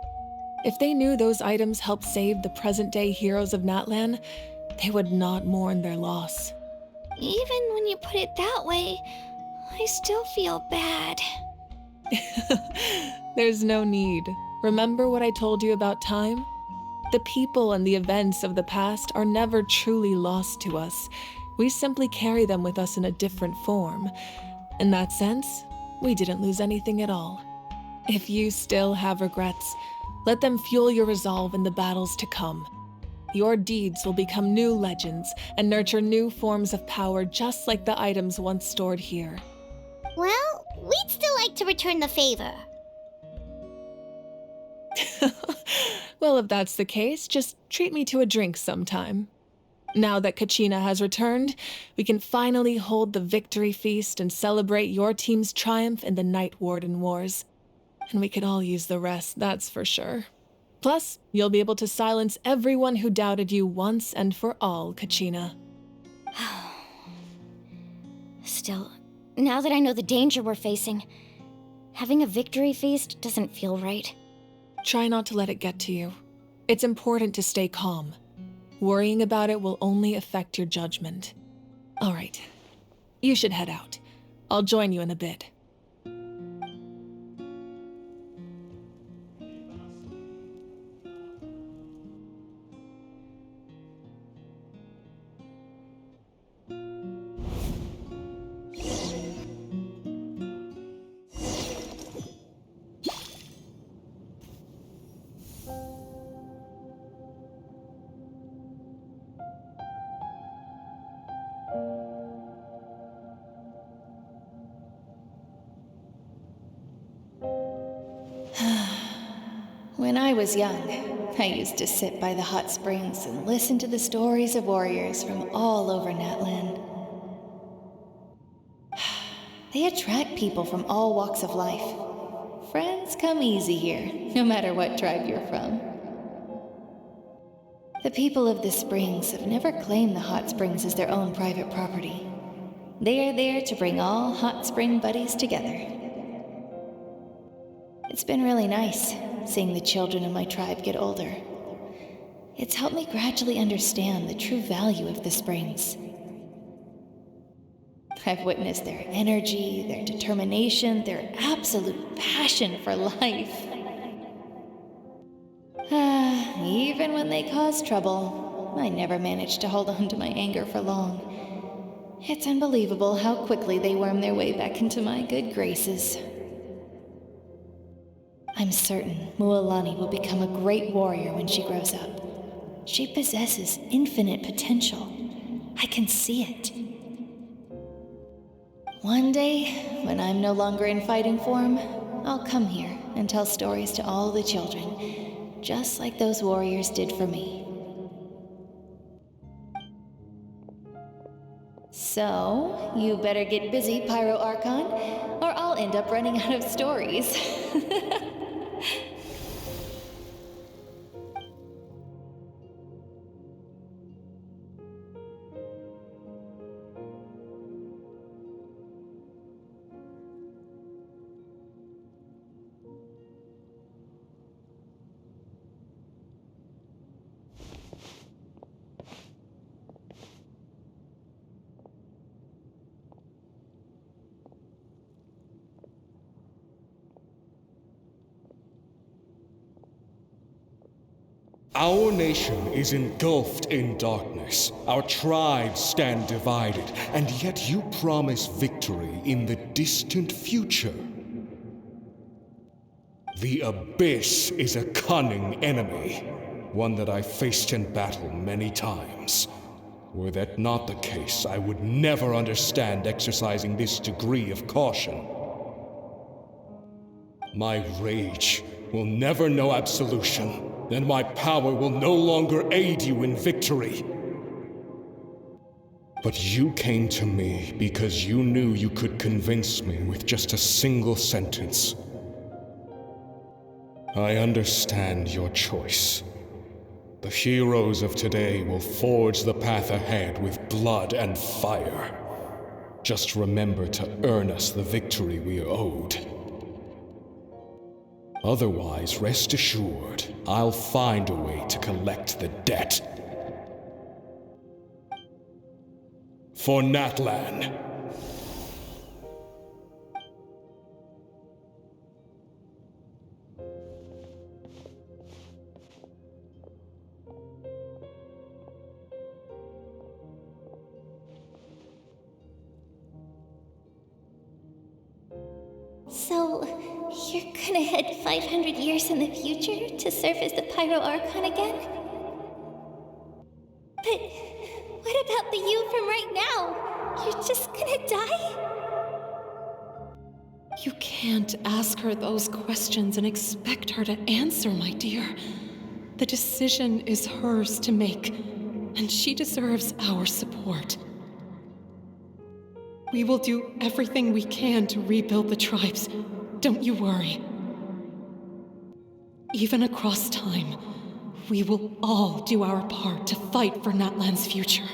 Speaker 6: If they knew those items helped save the present-day heroes of Natlan, they would not mourn their loss.
Speaker 2: Even when you put it that way, I still feel bad.
Speaker 6: There's no need. Remember what I told you about time? The people and the events of the past are never truly lost to us. We simply carry them with us in a different form. In that sense, we didn't lose anything at all. If you still have regrets, let them fuel your resolve in the battles to come. Your deeds will become new legends and nurture new forms of power just like the items once stored here.
Speaker 1: Well, we'd still like to return the favor.
Speaker 6: Well, if that's the case, just treat me to a drink sometime. Now that Kachina has returned, we can finally hold the victory feast and celebrate your team's triumph in the Night Warden Wars. And we could all use the rest, that's for sure. Plus, you'll be able to silence everyone who doubted you once and for all, Kachina.
Speaker 2: Still, now that I know the danger we're facing, having a victory feast doesn't feel right.
Speaker 6: Try not to let it get to you. It's important to stay calm. Worrying about it will only affect your judgment. All right, you should head out. I'll join you in a bit.
Speaker 11: When I was young, I used to sit by the hot springs and listen to the stories of warriors from all over Natlan. They attract people from all walks of life. Friends come easy here, no matter what tribe you're from. The people of the springs have never claimed the hot springs as their own private property. They are there to bring all hot spring buddies together. It's been really nice seeing the children of my tribe get older. It's helped me gradually understand the true value of the springs. I've witnessed their energy, their determination, their absolute passion for life. Even when they cause trouble, I never managed to hold on to my anger for long. It's unbelievable how quickly they worm their way back into my good graces. I'm certain Mualani will become a great warrior when she grows up. She possesses infinite potential. I can see it. One day, when I'm no longer in fighting form, I'll come here and tell stories to all the children, just like those warriors did for me. So, you better get busy, Pyro Archon, or I'll end up running out of stories.
Speaker 5: Our nation is engulfed in darkness. Our tribes stand divided, and yet you promise victory in the distant future. The Abyss is a cunning enemy, one that I faced in battle many times. Were that not the case, I would never understand exercising this degree of caution. My rage will never know absolution, and my power will no longer aid you in victory. But you came to me because you knew you could convince me with just a single sentence. I understand your choice. The heroes of today will forge the path ahead with blood and fire. Just remember to earn us the victory we are owed. Otherwise, rest assured, I'll find a way to collect the debt. For Natlana.
Speaker 1: So, you're gonna head 500 years in the future to serve as the Pyro Archon again? But what about the you from right now? You're just gonna die?
Speaker 14: You can't ask her those questions and expect her to answer, my dear. The decision is hers to make, and she deserves our support. We will do everything we can to rebuild the tribes. Don't you worry. Even across time, we will all do our part to fight for Natlan's future.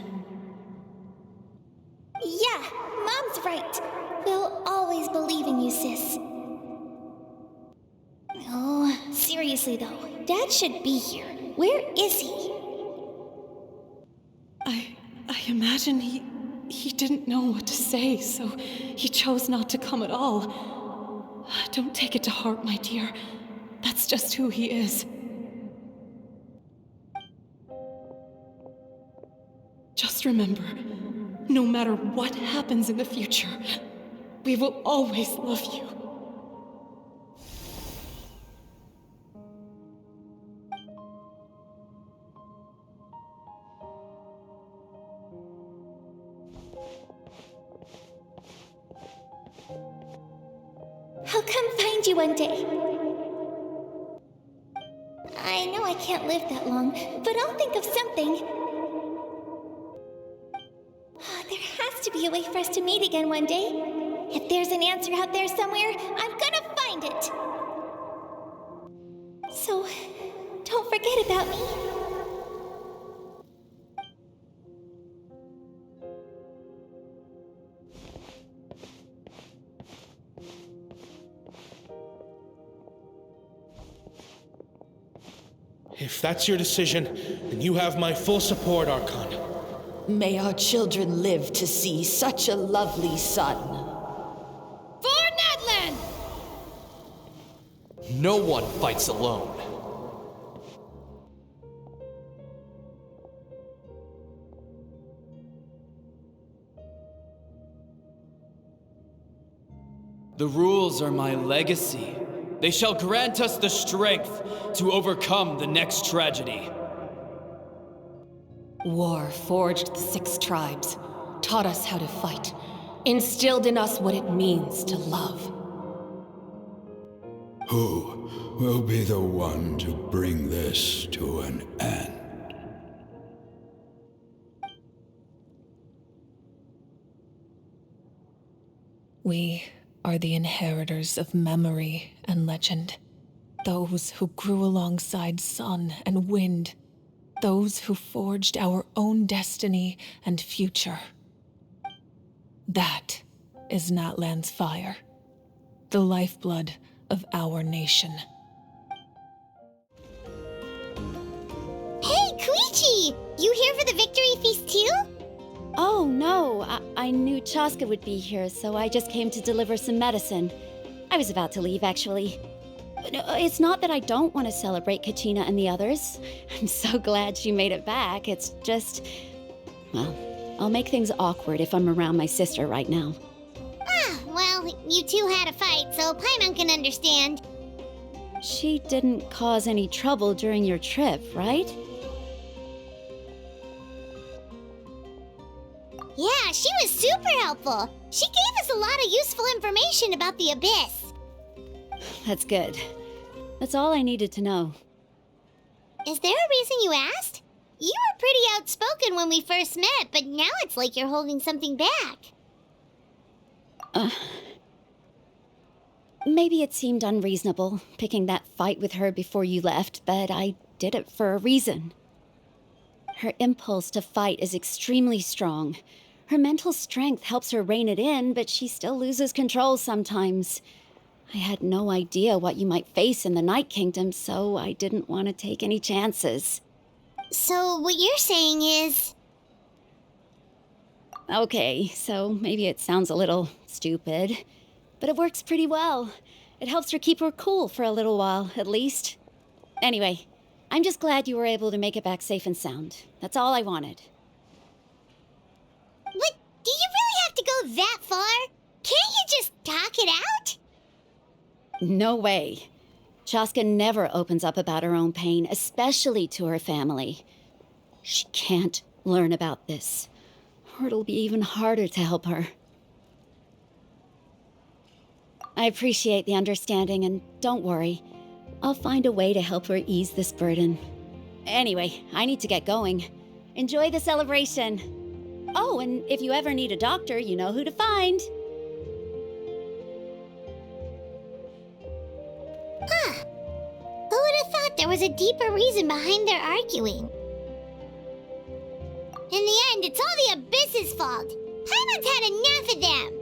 Speaker 1: Yeah, Mom's right. We'll always believe in you, sis. Oh, seriously though, Dad should be here. Where is he?
Speaker 14: I imagine he didn't know what to say, so he chose not to come at all. Don't take it to heart, my dear. That's just who he is. Just remember, no matter what happens in the future, we will always love you.
Speaker 1: I'll come find you one day. I know I can't live that long, but I'll think of something. There has to be a way for us to meet again one day. If there's an answer out there somewhere, I'm gonna find it. So, don't forget about me.
Speaker 10: If that's your decision, then you have my full support, Archon.
Speaker 19: May our children live to see such a lovely son.
Speaker 14: For Natlan!
Speaker 10: No one fights alone.
Speaker 4: The rules are my legacy. They shall grant us the strength to overcome the next tragedy.
Speaker 14: War forged the 6 tribes, taught us how to fight, instilled in us what it means to love.
Speaker 20: Who will be the one to bring this to an end?
Speaker 6: We are the inheritors of memory and legend. Those who grew alongside sun and wind. Those who forged our own destiny and future. That is Natlan's fire. The lifeblood of our nation.
Speaker 1: Hey, Koichi! You here for the victory feast too?
Speaker 17: Oh, no. I knew Chaska would be here, so I just came to deliver some medicine. I was about to leave, actually. No, it's not that I don't want to celebrate Kachina and the others. I'm so glad she made it back. It's just... well, I'll make things awkward if I'm around my sister right now.
Speaker 1: Ah, well, you two had a fight, so Paimon can understand.
Speaker 17: She didn't cause any trouble during your trip, right?
Speaker 1: Yeah, she was super helpful. She gave us a lot of useful information about the Abyss.
Speaker 17: That's good. That's all I needed to know.
Speaker 1: Is there a reason you asked? You were pretty outspoken when we first met, but now it's like you're holding something back.
Speaker 17: Maybe it seemed unreasonable, picking that fight with her before you left, but I did it for a reason. Her impulse to fight is extremely strong. Her mental strength helps her rein it in, but she still loses control sometimes. I had no idea what you might face in the Night Kingdom, so I didn't want to take any chances.
Speaker 1: So what you're saying is...
Speaker 17: Okay, so maybe it sounds a little stupid, but it works pretty well. It helps her keep her cool for a little while, at least. Anyway, I'm just glad you were able to make it back safe and sound. That's all I wanted.
Speaker 1: But do you really have to go that far? Can't you just talk it out?
Speaker 17: No way. Chaska never opens up about her own pain, especially to her family. She can't learn about this, or it'll be even harder to help her. I appreciate the understanding, and don't worry. I'll find a way to help her ease this burden. Anyway, I need to get going. Enjoy the celebration. Oh, and if you ever need a doctor, you know who to find.
Speaker 1: Huh. Who would have thought there was a deeper reason behind their arguing? In the end, it's all the Abyss's fault. Paimon's had enough of them.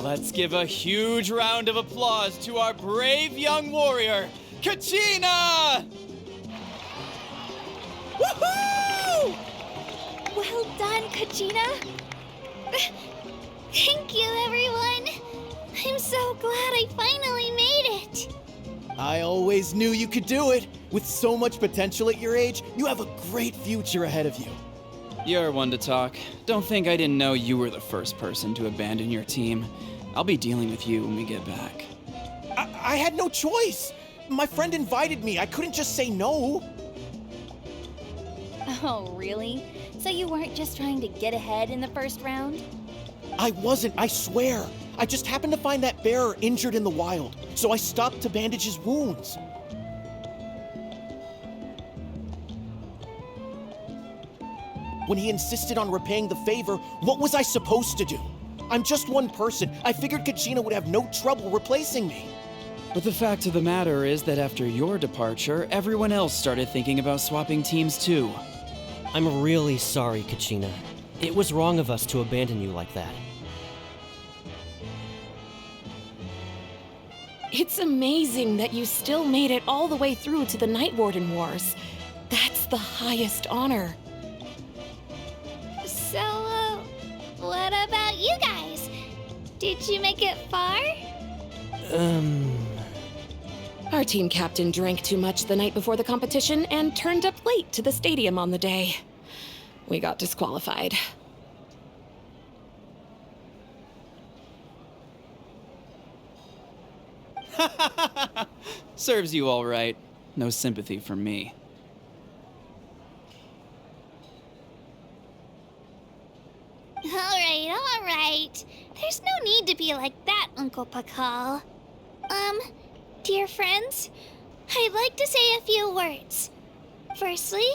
Speaker 4: Let's give a huge round of applause to our brave young warrior, Kachina!
Speaker 18: Woohoo! Well done, Kachina. Thank you, everyone. I'm so glad I finally made it.
Speaker 10: I always knew you could do it. With so much potential at your age, you have a great future ahead of you.
Speaker 4: You're one to talk. Don't think I didn't know you were the first person to abandon your team. I'll be dealing with you when we get back.
Speaker 10: I had no choice. My friend invited me. I couldn't just say no.
Speaker 18: Oh, really? So you weren't just trying to get ahead in the first round?
Speaker 10: I wasn't, I swear. I just happened to find that bearer injured in the wild, so I stopped to bandage his wounds. When he insisted on repaying the favor, what was I supposed to do? I'm just one person. I figured Kachina would have no trouble replacing me.
Speaker 4: But the fact of the matter is that after your departure, everyone else started thinking about swapping teams too.
Speaker 15: I'm really sorry, Kachina. It was wrong of us to abandon you like that.
Speaker 3: It's amazing that you still made it all the way through to the Night Warden Wars. That's the highest honor.
Speaker 1: So, what about you guys?
Speaker 18: Did you make it far?
Speaker 3: Our team captain drank too much the night before the competition and turned up late to the stadium on the day. We got disqualified.
Speaker 4: Serves you all right. No sympathy from me.
Speaker 1: All right. There's no need to be like that, Uncle Pakal.
Speaker 18: Dear friends, I'd like to say a few words. Firstly,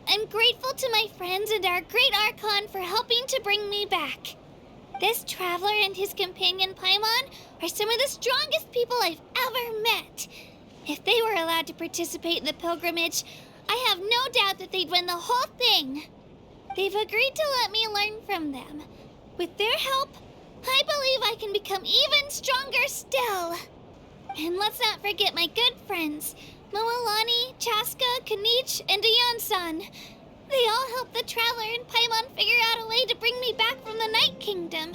Speaker 18: I'm grateful to my friends and our great Archon for helping to bring me back. This traveler and his companion Paimon are some of the strongest people I've ever met. If they were allowed to participate in the pilgrimage, I have no doubt that they'd win the whole thing. They've agreed to let me learn from them. With their help, I believe I can become even stronger still. And let's not forget my good friends, Moalani, Chaska, Kanich, and Ayan-san. They all helped the Traveler and Paimon figure out a way to bring me back from the Night Kingdom.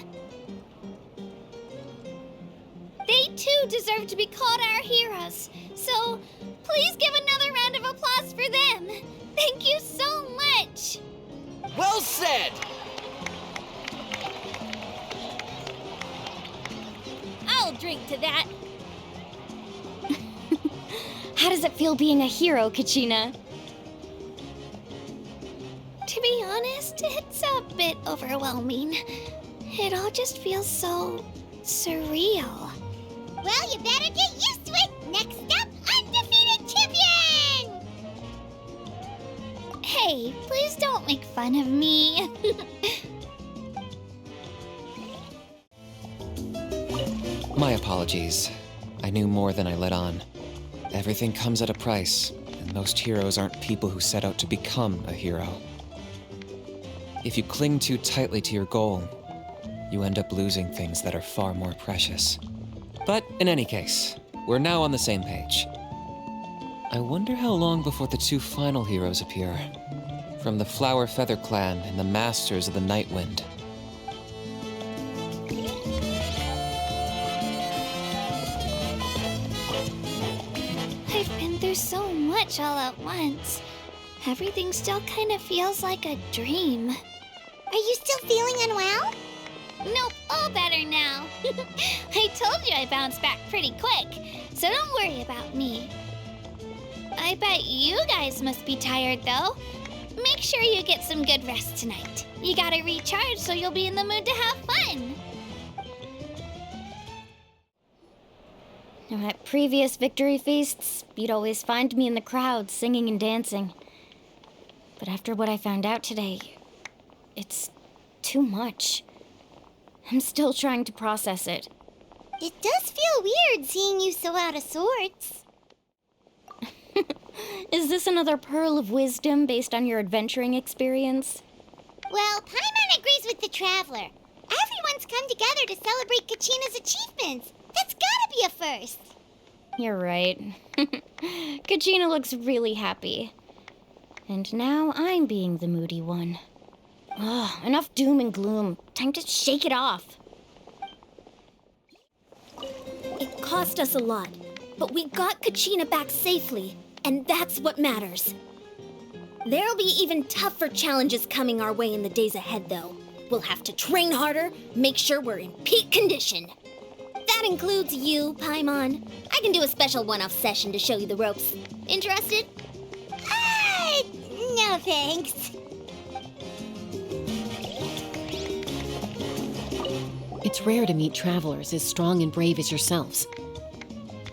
Speaker 18: They too deserve to be called our heroes, so please give another round of applause for them. Thank you so much.
Speaker 10: Well said!
Speaker 18: I'll drink to that.
Speaker 2: How does it feel being a hero, Kachina?
Speaker 18: To be honest, it's a bit overwhelming. It all just feels so surreal.
Speaker 1: Well, you better get used to it. Next up, undefeated champion!
Speaker 18: Hey, please don't make fun of me.
Speaker 15: My apologies. I knew more than I let on. Everything comes at a price, and most heroes aren't people who set out to become a hero. If you cling too tightly to your goal, you end up losing things that are far more precious. But in any case, we're now on the same page. I wonder how long before the two final heroes appear. From the Flower Feather Clan and the Masters of the Night Wind.
Speaker 18: I've been through so much all at once. Everything still kind of feels like a dream.
Speaker 1: Are you still feeling unwell?
Speaker 18: Nope, all better now. I told you I bounced back pretty quick, so don't worry about me. I bet you guys must be tired though. Make sure you get some good rest tonight. You gotta recharge so you'll be in the mood to have fun.
Speaker 2: Now, at previous victory feasts, you'd always find me in the crowd singing and dancing. But after what I found out today, it's too much. I'm still trying to process it.
Speaker 1: It does feel weird seeing you so out of sorts.
Speaker 2: Is this another pearl of wisdom based on your adventuring experience?
Speaker 1: Well, Paimon agrees with the Traveler. Everyone's come together to celebrate Kachina's achievements. That's gotta be a first.
Speaker 2: You're right. Kachina looks really happy. And now I'm being the moody one. Ugh, enough doom and gloom. Time to shake it off.
Speaker 18: It cost us a lot, but we got Kachina back safely, and that's what matters. There'll be even tougher challenges coming our way in the days ahead, though. We'll have to train harder, make sure we're in peak condition. That includes you, Paimon. I can do a special one-off session to show you the ropes. Interested?
Speaker 1: No thanks.
Speaker 9: It's rare to meet travelers as strong and brave as yourselves.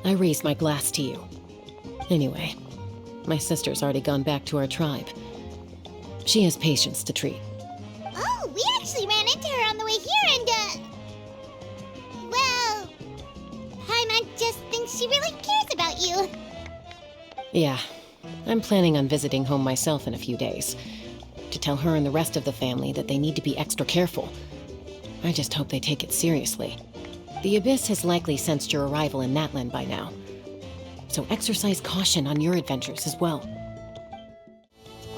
Speaker 9: I raise my glass to you. Anyway, my sister's already gone back to our tribe. She has patients to treat.
Speaker 1: Oh, we actually ran into her on the way here and, well, Paimon just thinks she really cares about you.
Speaker 9: Yeah, I'm planning on visiting home myself in a few days. To tell her and the rest of the family that they need to be extra careful. I just hope they take it seriously. The Abyss has likely sensed your arrival in Natlana by now. So exercise caution on your adventures as well.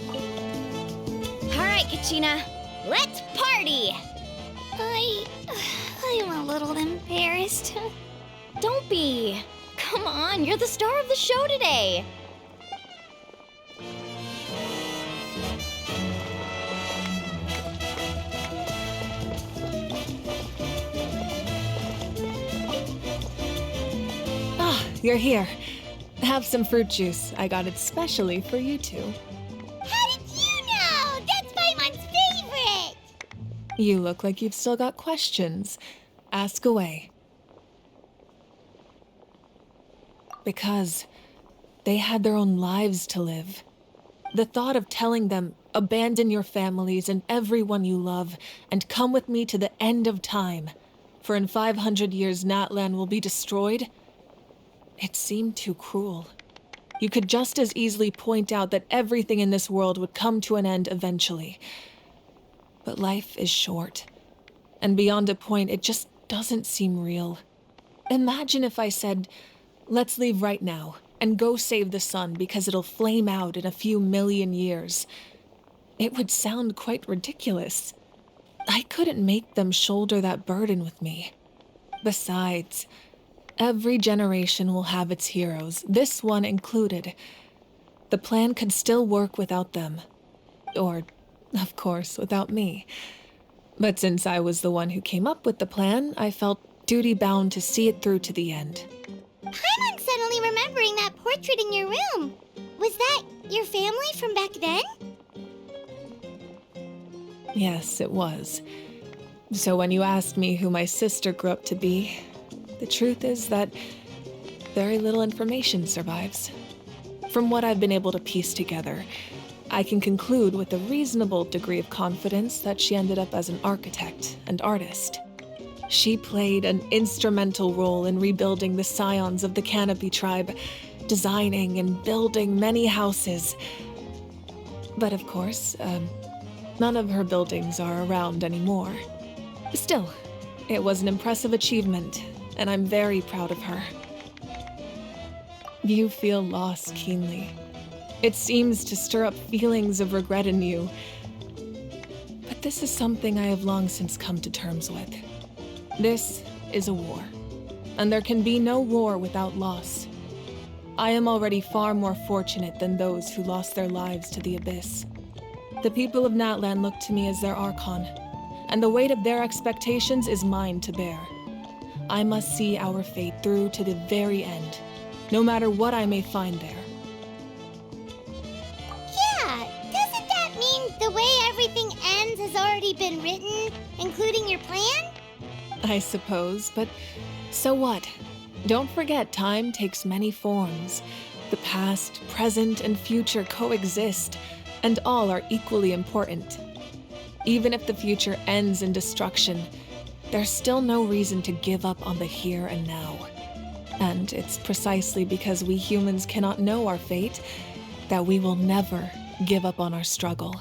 Speaker 2: All right, Kachina, let's party!
Speaker 18: I'm a little embarrassed.
Speaker 2: Don't be. Come on, you're the star of the show today.
Speaker 6: You're here. Have some fruit juice. I got it specially for you two.
Speaker 1: How did you know? That's Paimon's favorite!
Speaker 6: You look like you've still got questions. Ask away. Because they had their own lives to live. The thought of telling them, abandon your families and everyone you love, and come with me to the end of time, for in 500 years Natlana will be destroyed, it seemed too cruel. You could just as easily point out that everything in this world would come to an end eventually. But life is short, and beyond a point, it just doesn't seem real. Imagine if I said, let's leave right now, and go save the sun because it'll flame out in a few million years. It would sound quite ridiculous. I couldn't make them shoulder that burden with me. Besides, every generation will have its heroes, this one included. The plan could still work without them. Or, of course, without me. But since I was the one who came up with the plan, I felt duty-bound to see it through to the end.
Speaker 1: Paimon's suddenly remembering that portrait in your room. Was that your family from back then?
Speaker 6: Yes, it was. So when you asked me who my sister grew up to be, the truth is that very little information survives. From what I've been able to piece together, I can conclude with a reasonable degree of confidence that she ended up as an architect and artist. She played an instrumental role in rebuilding the scions of the Canopy tribe, designing and building many houses. But of course, none of her buildings are around anymore. Still, it was an impressive achievement, and I'm very proud of her. You feel loss keenly. It seems to stir up feelings of regret in you. But this is something I have long since come to terms with. This is a war, and there can be no war without loss. I am already far more fortunate than those who lost their lives to the abyss. The people of Natlana look to me as their Archon, and the weight of their expectations is mine to bear. I must see our fate through to the very end, no matter what I may find there.
Speaker 1: Yeah, doesn't that mean the way everything ends has already been written, including your plan?
Speaker 6: I suppose, but so what? Don't forget, time takes many forms. The past, present, and future coexist, and all are equally important. Even if the future ends in destruction, there's still no reason to give up on the here and now. And it's precisely because we humans cannot know our fate that we will never give up on our struggle.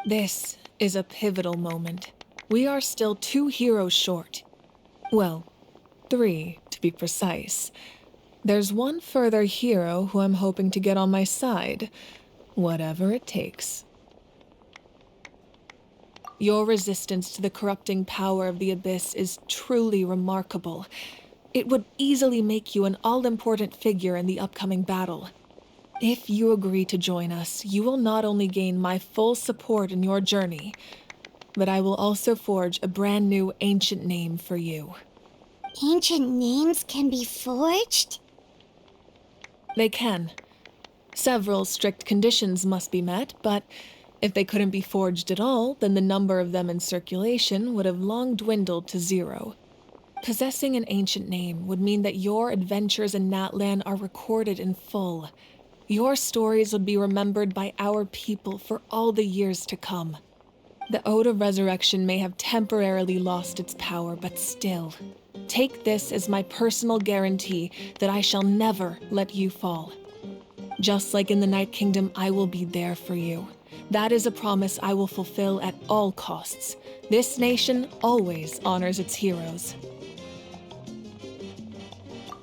Speaker 6: This is a pivotal moment. We are still 2 heroes short. Well, 3 to be precise. There's one further hero who I'm hoping to get on my side, whatever it takes. Your resistance to the corrupting power of the Abyss is truly remarkable. It would easily make you an all-important figure in the upcoming battle. If you agree to join us, you will not only gain my full support in your journey, but I will also forge a brand new ancient name for you.
Speaker 1: Ancient names can be forged?
Speaker 6: They can. Several strict conditions must be met, but if they couldn't be forged at all, then the number of them in circulation would have long dwindled to 0. Possessing an ancient name would mean that your adventures in Natlana are recorded in full. Your stories would be remembered by our people for all the years to come. The Ode of Resurrection may have temporarily lost its power, but still, take this as my personal guarantee that I shall never let you fall. Just like in the Night Kingdom, I will be there for you. That is a promise I will fulfill at all costs. This nation always honors its heroes.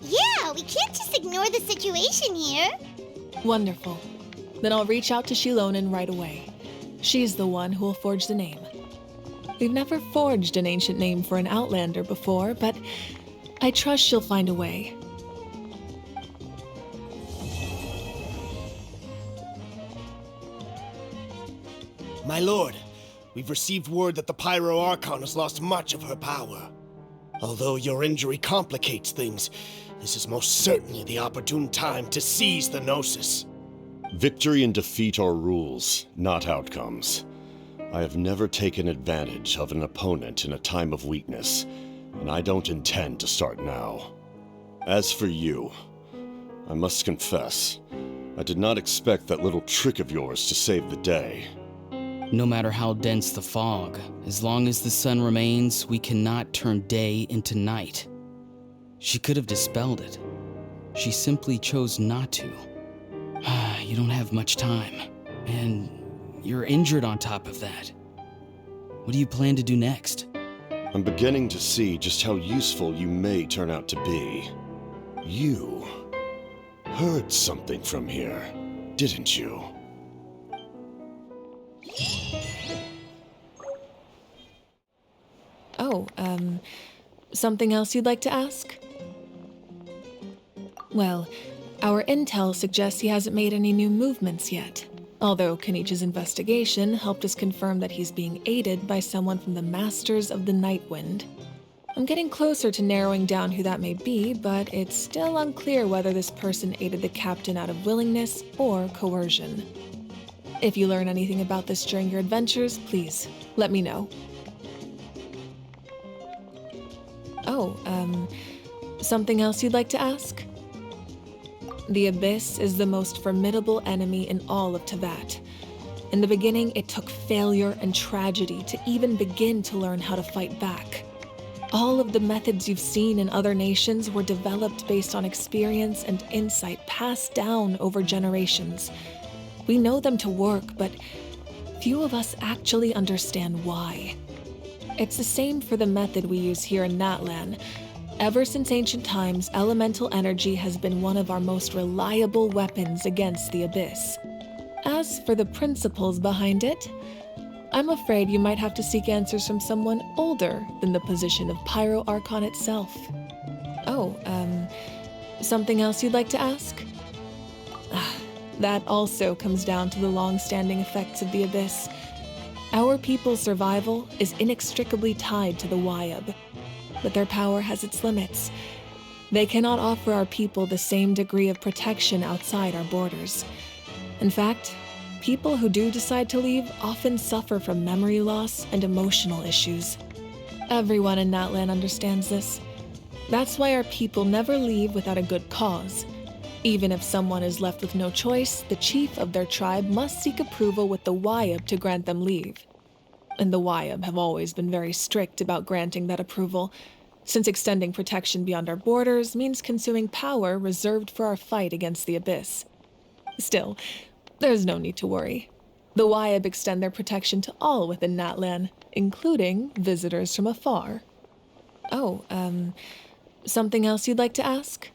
Speaker 1: Yeah, we can't just ignore the situation here.
Speaker 6: Wonderful. Then I'll reach out to Shilonin right away. She's the one who will forge the name. We've never forged an ancient name for an Outlander before, but I trust she'll find a way.
Speaker 10: My lord, we've received word that the Pyro Archon has lost much of her power. Although your injury complicates things, this is most certainly the opportune time to seize the Gnosis.
Speaker 13: Victory and defeat are rules, not outcomes. I have never taken advantage of an opponent in a time of weakness, and I don't intend to start now. As for you, I must confess, I did not expect that little trick of yours to save the day.
Speaker 22: No matter how dense the fog, as long as the sun remains, we cannot turn day into night. She could have dispelled it. She simply chose not to. You don't have much time, and you're injured on top of that. What do you plan to do next?
Speaker 13: I'm beginning to see just how useful you may turn out to be. You heard something from here, didn't you?
Speaker 6: Oh, something else you'd like to ask? Well, our intel suggests he hasn't made any new movements yet, although Kenichi's investigation helped us confirm that he's being aided by someone from the Masters of the Nightwind. I'm getting closer to narrowing down who that may be, but it's still unclear whether this person aided the captain out of willingness or coercion. If you learn anything about this during your adventures, please let me know. Oh, something else you'd like to ask? The Abyss is the most formidable enemy in all of Teyvat. In the beginning, it took failure and tragedy to even begin to learn how to fight back. All of the methods you've seen in other nations were developed based on experience and insight passed down over generations. We know them to work, but few of us actually understand why. It's the same for the method we use here in Natlan. Ever since ancient times, elemental energy has been one of our most reliable weapons against the Abyss. As for the principles behind it, I'm afraid you might have to seek answers from someone older than the position of Pyro Archon itself. Oh, something else you'd like to ask? That also comes down to the long-standing effects of the Abyss. Our people's survival is inextricably tied to the Wyab, but their power has its limits. They cannot offer our people the same degree of protection outside our borders. In fact, people who do decide to leave often suffer from memory loss and emotional issues. Everyone in Natlan understands this. That's why our people never leave without a good cause. Even if someone is left with no choice, the chief of their tribe must seek approval with the Wyab to grant them leave. And the Wyab have always been very strict about granting that approval, since extending protection beyond our borders means consuming power reserved for our fight against the Abyss. Still, there's no need to worry. The Wyab extend their protection to all within Natlan, including visitors from afar. Oh, something else you'd like to ask?